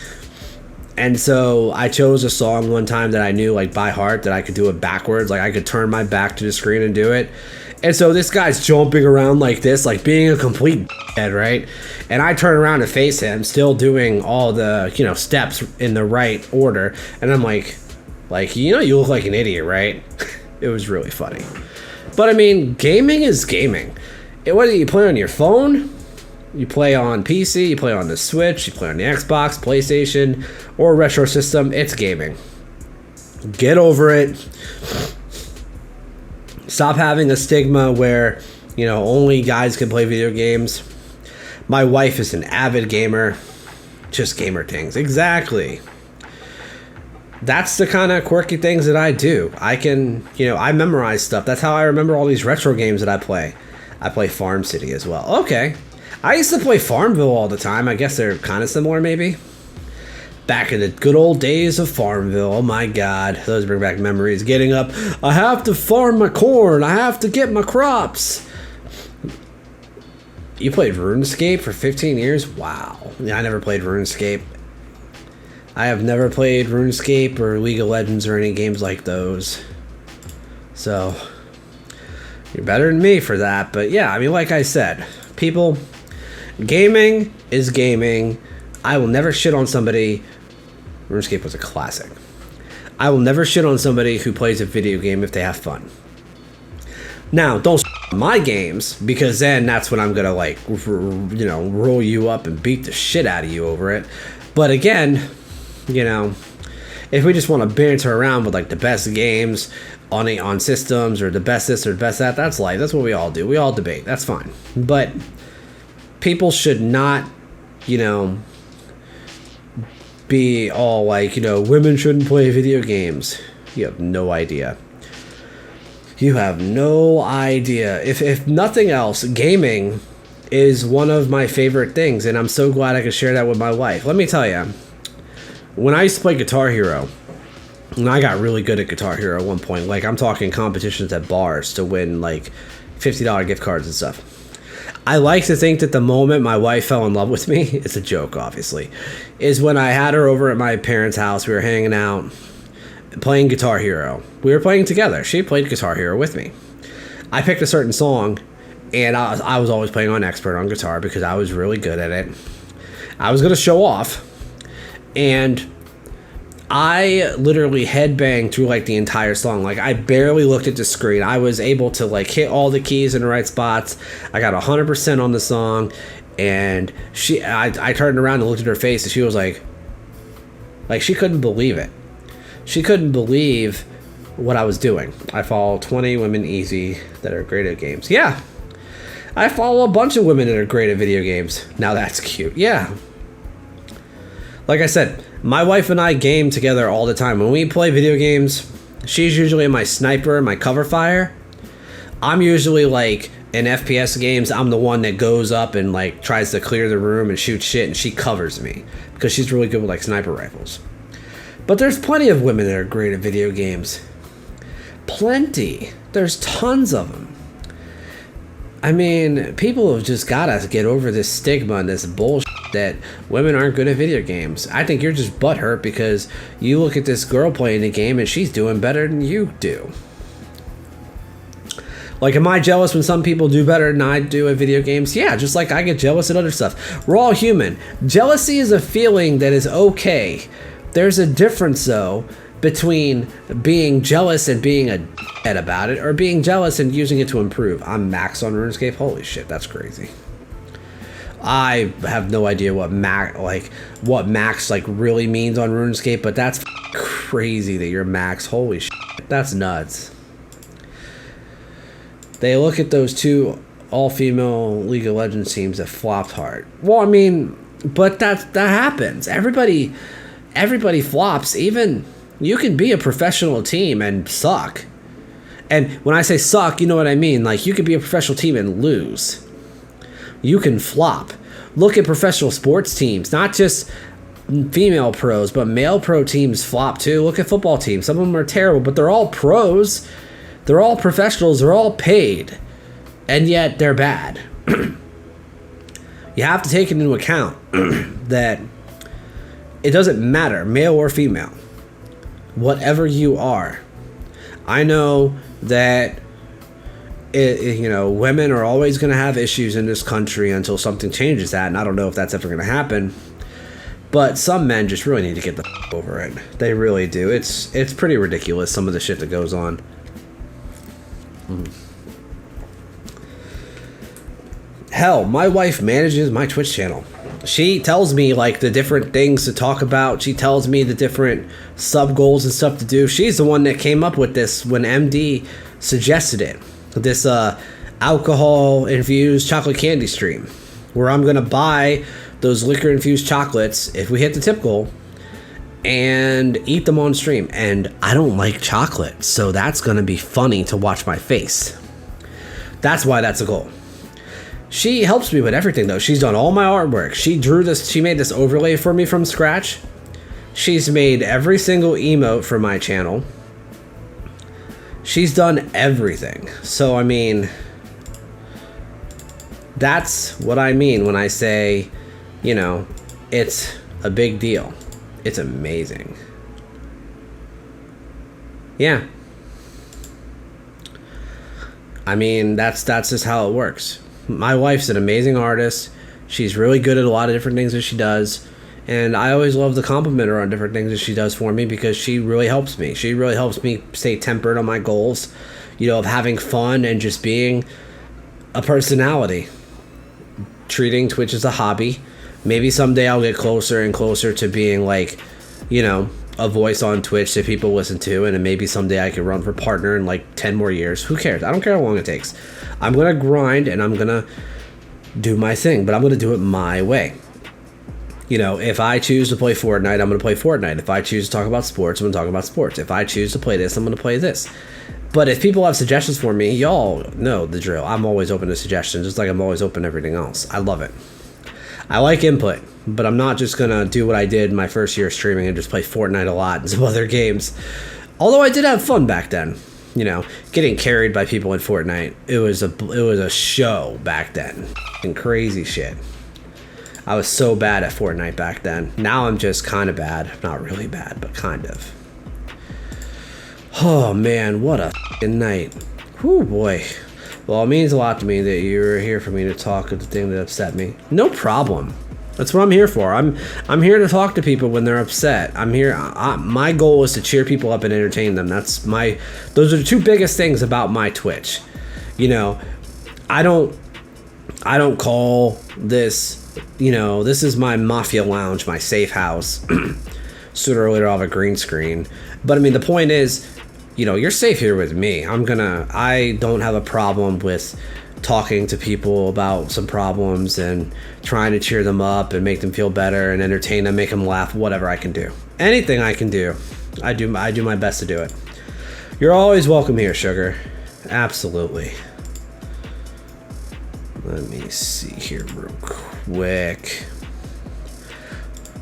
And so I chose a song one time that I knew, by heart, that I could do it backwards. I could turn my back to the screen and do it. And so this guy's jumping around like this, being a complete head, right? And I turn around to face him, still doing all the, steps in the right order. And I'm like, you look like an idiot, right? It was really funny. But, I mean, gaming is gaming. Whether you play on your phone, you play on PC, you play on the Switch, you play on the Xbox, PlayStation, or retro system, it's gaming. Get over it. Stop having a stigma where, only guys can play video games. My wife is an avid gamer. Just gamer things. Exactly. that's the kind of quirky things that I do. I can, I memorize stuff. That's how I remember all these retro games that I play. I play Farm City as well. Okay. I used to play Farmville all the time. I guess they're kind of similar, maybe. Back in the good old days of Farmville. Oh my God. Those bring back memories. Getting up. I have to farm my corn. I have to get my crops. You played RuneScape for 15 years? Wow. Yeah, I never played RuneScape. I have never played RuneScape or League of Legends or any games like those. So, you're better than me for that. But yeah, I mean, like I said, people, gaming is gaming. I will never shit on somebody. RuneScape was a classic. I will never shit on somebody who plays a video game if they have fun. Now, don't on my games, because then that's when I'm gonna roll you up and beat the shit out of you over it. But again, if we just want to banter around with like the best games on systems or the best this or the best that, that's life. That's what we all do. We all debate. That's fine. But people should not, be all like, women shouldn't play video games. You have no idea. You have no idea. If nothing else, gaming is one of my favorite things, and I'm so glad I could share that with my wife. Let me tell you, when I used to play Guitar Hero, and I got really good at Guitar Hero at one point, like I'm talking competitions at bars to win like $50 gift cards and stuff. I like to think that the moment my wife fell in love with me, it's a joke obviously, is when I had her over at my parents' house. We were hanging out, playing Guitar Hero. We were playing together. She played Guitar Hero with me. I picked a certain song, and I was always playing on expert on guitar because I was really good at it. I was going to show off, and I literally headbanged through like the entire song. Like I barely looked at the screen. I was able to like hit all the keys in the right spots. I got 100% on the song, and I turned around and looked at her face, and she was like she couldn't believe it. She couldn't believe what I was doing. I follow 20 women easy that are great at games. Yeah. I follow a bunch of women that are great at video games. Now that's cute. Yeah. Like I said, my wife and I game together all the time. When we play video games, she's usually my sniper, my cover fire. I'm usually like in FPS games, I'm the one that goes up and like tries to clear the room and shoot shit, and she covers me because she's really good with like sniper rifles. But there's plenty of women that are great at video games. Plenty. There's tons of them. I mean, people have just got to get over this stigma and this bullshit that women aren't good at video games. I think you're just butthurt because you look at this girl playing the game and she's doing better than you do. Like, am I jealous when some people do better than I do at video games? Yeah, just like I get jealous at other stuff. We're all human. Jealousy is a feeling that is okay. There's a difference, though, between being jealous and being a d***head about it, or being jealous and using it to improve. I'm max on RuneScape. Holy shit, that's crazy. I have no idea what max really means on RuneScape, but that's crazy that you're max. Holy shit, that's nuts. They look at those two all-female League of Legends teams that flopped hard. Well, I mean, but that happens. Everybody flops. Even you can be a professional team and suck. And when I say suck, you know what I mean. Like, you could be a professional team and lose. You can flop. Look at professional sports teams, not just female pros, but male pro teams flop too. Look at football teams. Some of them are terrible, but they're all pros. They're all professionals. They're all paid. And yet they're bad. You have to take into account that it doesn't matter, male or female. Whatever you are. I know that women are always going to have issues in this country until something changes that, and I don't know if that's ever going to happen. But some men just really need to get the over it. They really do. It's pretty ridiculous, some of the shit that goes on. Hell, my wife manages my Twitch channel. She tells me like the different things to talk about. She tells me the different sub goals and stuff to do. She's the one that came up with this when MD suggested it. This alcohol infused chocolate candy stream, where I'm gonna buy those liquor infused chocolates if we hit the tip goal, and eat them on stream. And I don't like chocolate, so that's going to be funny to watch my face. That's why that's a goal. She helps me with everything, though. She's done all my artwork. She made this overlay for me from scratch. She's made every single emote for my channel. She's done everything. So, I mean, that's what I mean when I say, you know, it's a big deal. It's amazing. Yeah. I mean, that's just how it works. My wife's an amazing artist. She's really good at a lot of different things that she does. And I always love to compliment her on different things that she does for me because she really helps me. She really helps me stay tempered on my goals, you know, of having fun and just being a personality. Treating Twitch as a hobby. Maybe someday I'll get closer and closer to being like, you know, a voice on Twitch that people listen to, and then maybe someday I could run for partner in like 10 more years. Who cares? I don't care how long it takes. I'm going to grind and I'm going to do my thing, but I'm going to do it my way. You know, if I choose to play Fortnite, I'm going to play Fortnite. If I choose to talk about sports, I'm going to talk about sports. If I choose to play this, I'm going to play this. But if people have suggestions for me, y'all know the drill. I'm always open to suggestions, just like I'm always open to everything else. I love it. I like input, but I'm not just going to do what I did in my first year of streaming and just play Fortnite a lot and some other games. Although I did have fun back then. You know, getting carried by people in Fortnite. It was a show back then. And crazy shit. I was so bad at Fortnite back then. Now I'm just kind of bad. Not really bad, but kind of. Oh man, what a f***ing night. Whew, boy. Well, it means a lot to me that you were here for me to talk of the thing that upset me. No problem. That's what I'm here for. I'm here to talk to people when they're upset. I'm here. My goal is to cheer people up and entertain them. Those are the two biggest things about my Twitch. You know, I don't call this, you know, this is my mafia lounge, my safe house. Sooner or later I'll have a green screen. But I mean, the point is, you know, you're safe here with me. I don't have a problem with talking to people about some problems and trying to cheer them up and make them feel better and entertain them, make them laugh, whatever I can do. Anything I can do, I do my best to do it. You're always welcome here, sugar. Absolutely. Let me see here real quick.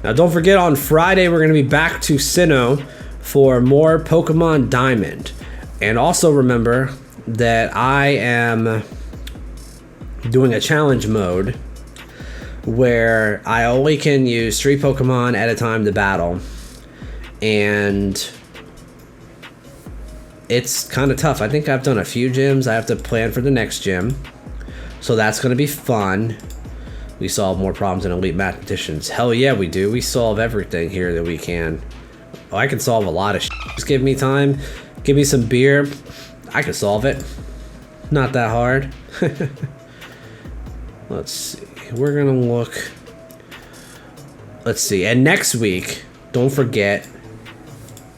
Now, don't forget, on Friday, we're going to be back to Sinnoh for more Pokemon Diamond. And also remember that I am doing a challenge mode where I only can use 3 Pokemon at a time to battle. And it's kind of tough. I think I've done a few gyms. I have to plan for the next gym. So that's going to be fun. We solve more problems than elite mathematicians. Hell yeah, we do. We solve everything here that we can. Oh, I can solve a lot of shit. Just give me time. Give me some beer. I can solve it. Not that hard. Let's see. We're going to look. Let's see. And next week, don't forget.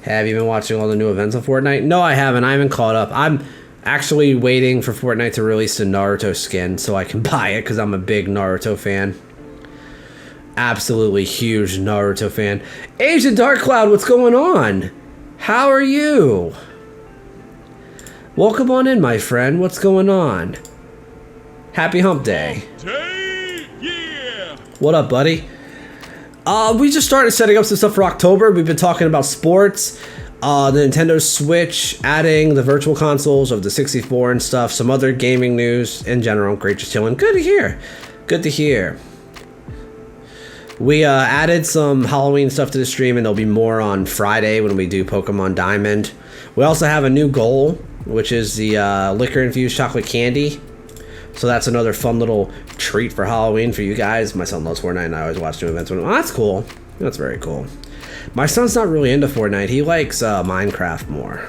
Have you been watching all the new events on Fortnite? No, I haven't. I haven't caught up. I'm actually waiting for Fortnite to release the Naruto skin so I can buy it because I'm a big Naruto fan. Absolutely huge Naruto fan. Asian Dark Cloud, what's going on? How are you? Welcome on in, my friend. What's going on? Happy Hump Day. Yeah. What up, buddy? We just started setting up some stuff for October. We've been talking about sports. The Nintendo Switch, adding the virtual consoles of the 64 and stuff, some other gaming news in general. Great, just chilling. Good to hear. Good to hear. We added some Halloween stuff to the stream, and there'll be more on Friday when we do Pokemon Diamond. We also have a new goal, which is the liquor-infused chocolate candy. So that's another fun little treat for Halloween for you guys. My son loves Fortnite, and I always watch new events with him. Oh, that's cool. That's very cool. My son's not really into Fortnite. He likes Minecraft more.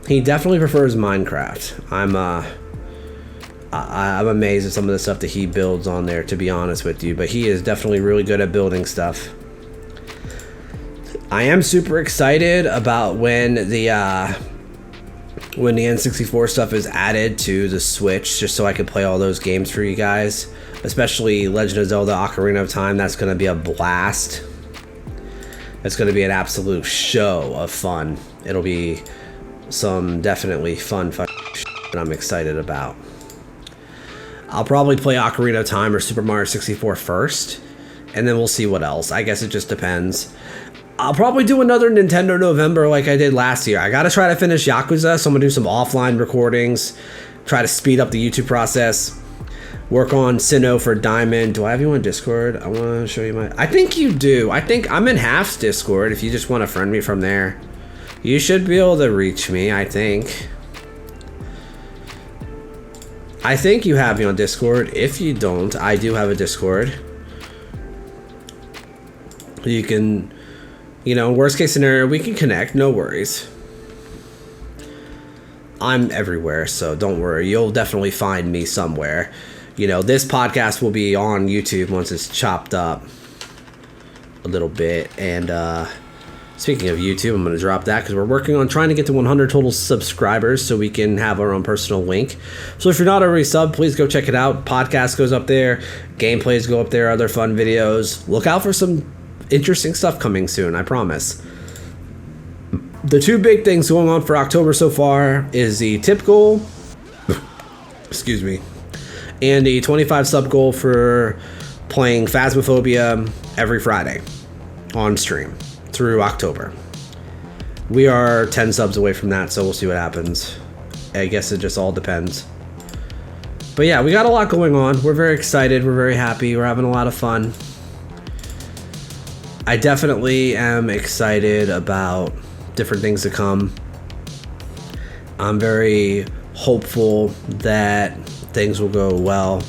He definitely prefers Minecraft. I'm amazed at some of the stuff that he builds on there, to be honest with you. But he is definitely really good at building stuff. I am super excited about when the N64 stuff is added to the Switch, just so I can play all those games for you guys. Especially Legend of Zelda Ocarina of Time. That's going to be a blast. It's going to be an absolute show of fun. It'll be some definitely fun that I'm excited about. I'll probably play Ocarina of Time or Super Mario 64 first, and then we'll see what else. I guess it just depends. I'll probably do another Nintendo November like I did last year. I got to try to finish Yakuza, so I'm going to do some offline recordings, try to speed up the YouTube process, work on Sinnoh for Diamond. Do I have you on Discord? I want to show you my... I think you do. I think I'm in Half's Discord if you just want to friend me from there. You should be able to reach me, I think. I think you have me on Discord. If you don't, I do have a Discord. You can, you know, worst case scenario, we can connect. No worries. I'm everywhere, so don't worry. You'll definitely find me somewhere. You know, this podcast will be on YouTube once it's chopped up a little bit. And speaking of YouTube, I'm going to drop that because we're working on trying to get to 100 total subscribers so we can have our own personal link. So if you're not already subbed, please go check it out. Podcast goes up there. Gameplays go up there. Other fun videos. Look out for some interesting stuff coming soon, I promise. The two big things going on for October so far is the tip goal. Excuse me. And the 25 sub goal for playing Phasmophobia every Friday on stream through October. We are 10 subs away from that, so we'll see what happens. I guess it just all depends. But yeah, we got a lot going on. We're very excited. We're very happy. We're having a lot of fun. I definitely am excited about different things to come. I'm very hopeful that things will go well.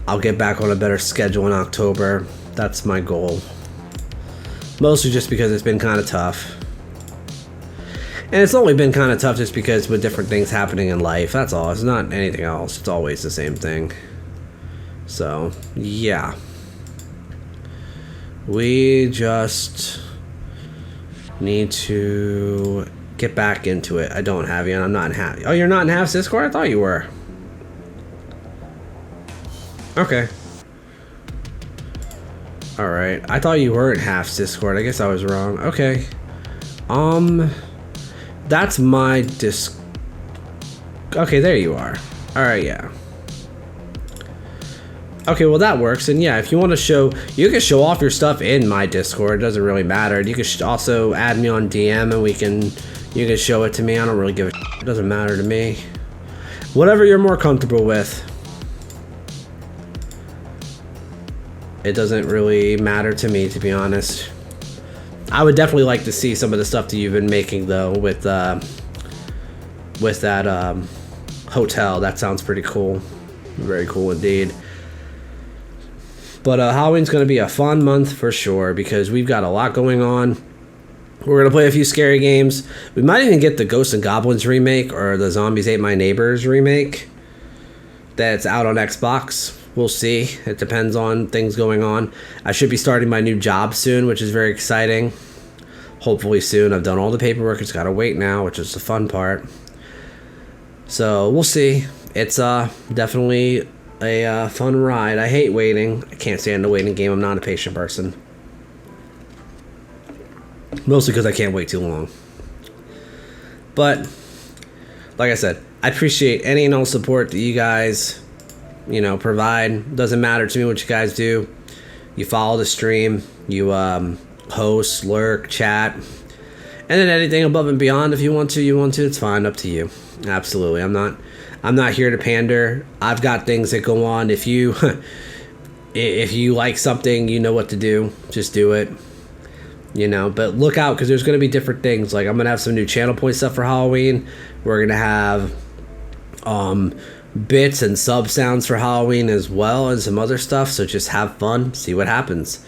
I'll get back on a better schedule in October. That's my goal. Mostly just because it's been kind of tough. And it's only been kind of tough just because with different things happening in life. That's all. It's not anything else. It's always the same thing. So, yeah. We just need to get back into it. I don't have you, and I'm not in half. Oh, you're not in Half's Discord? I thought you were. Okay. Alright. I thought you were in Half's Discord. I guess I was wrong. Okay. That's my Okay, there you are. Alright, yeah. Okay, well that works. And yeah, if you want to show, you can show off your stuff in my Discord. It doesn't really matter. You can also add me on DM and you can show it to me. I don't really give a shit. It doesn't matter to me. Whatever you're more comfortable with. It doesn't really matter to me, to be honest. I would definitely like to see some of the stuff that you've been making though with that hotel. That sounds pretty cool. Very cool indeed. But Halloween's going to be a fun month for sure because we've got a lot going on. We're going to play a few scary games. We might even get the Ghosts and Goblins remake or the Zombies Ate My Neighbors remake that's out on Xbox. We'll see. It depends on things going on. I should be starting my new job soon, which is very exciting. Hopefully soon. I've done all the paperwork. It's got to wait now, which is the fun part. So we'll see. It's definitely a fun ride. I hate waiting. I can't stand the waiting game. I'm not a patient person. Mostly because I can't wait too long. But, like I said, I appreciate any and all support that you guys, provide. Doesn't matter to me what you guys do. You follow the stream. You host, lurk, chat. And then anything above and beyond, if you want to, it's fine. Up to you. Absolutely. I'm not here to pander. I've got things that go on. If you like something, you know what to do. Just do it. But look out because there's going to be different things. Like I'm going to have some new channel point stuff for Halloween. We're going to have bits and sub sounds for Halloween as well and some other stuff. So just have fun. See what happens.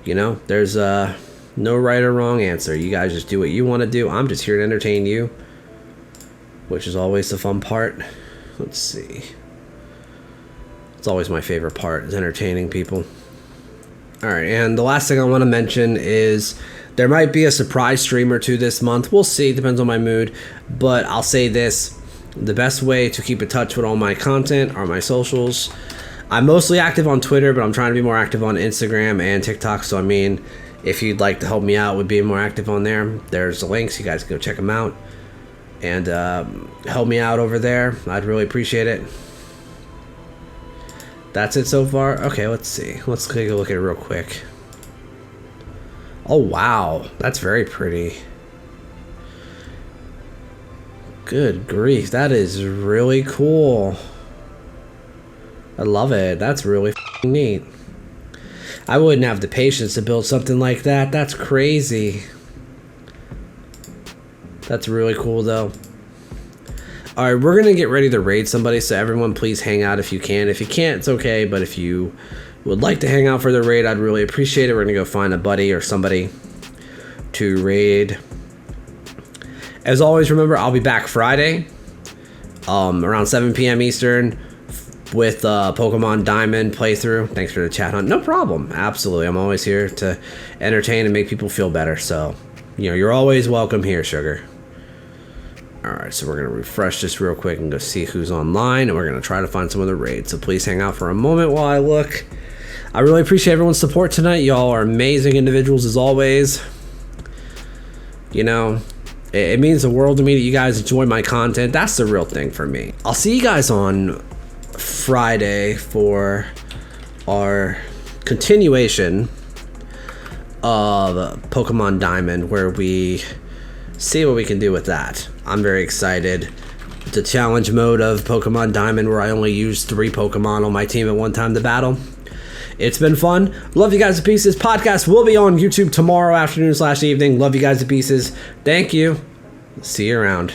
There's no right or wrong answer. You guys just do what you want to do. I'm just here to entertain you, which is always the fun part. Let's see. It's always my favorite part is entertaining people. Alright, and the last thing I want to mention is there might be a surprise stream or two this month. We'll see. Depends on my mood. But I'll say this. The best way to keep in touch with all my content are my socials. I'm mostly active on Twitter, but I'm trying to be more active on Instagram and TikTok. So, If you'd like to help me out with being more active on there, there's the links. You guys can go check them out and help me out over there. I'd really appreciate it. That's it so far. Okay, let's see. Let's take a look at it real quick. Oh, wow. That's very pretty. Good grief. That is really cool. I love it. That's really neat. I wouldn't have the patience to build something like that. That's crazy. That's really cool, though. All right, we're going to get ready to raid somebody, so everyone please hang out if you can. If you can't, it's okay, but if you would like to hang out for the raid, I'd really appreciate it. We're going to go find a buddy or somebody to raid. As always, remember, I'll be back Friday around 7 p.m. Eastern with Pokemon Diamond playthrough. Thanks for the chat hunt. No problem. Absolutely. I'm always here to entertain and make people feel better. So, you're always welcome here, sugar. All right, so we're going to refresh this real quick and go see who's online, and we're going to try to find some other raids. So please hang out for a moment while I look. I really appreciate everyone's support tonight. Y'all are amazing individuals as always. It means the world to me that you guys enjoy my content. That's the real thing for me. I'll see you guys on Friday for our continuation of Pokemon Diamond, where we see what we can do with that. I'm very excited. The challenge mode of Pokemon Diamond, where I only use 3 Pokemon on my team at one time to battle. It's been fun. Love you guys to pieces. Podcast will be on YouTube tomorrow afternoon / evening. Love you guys to pieces. Thank you. See you around.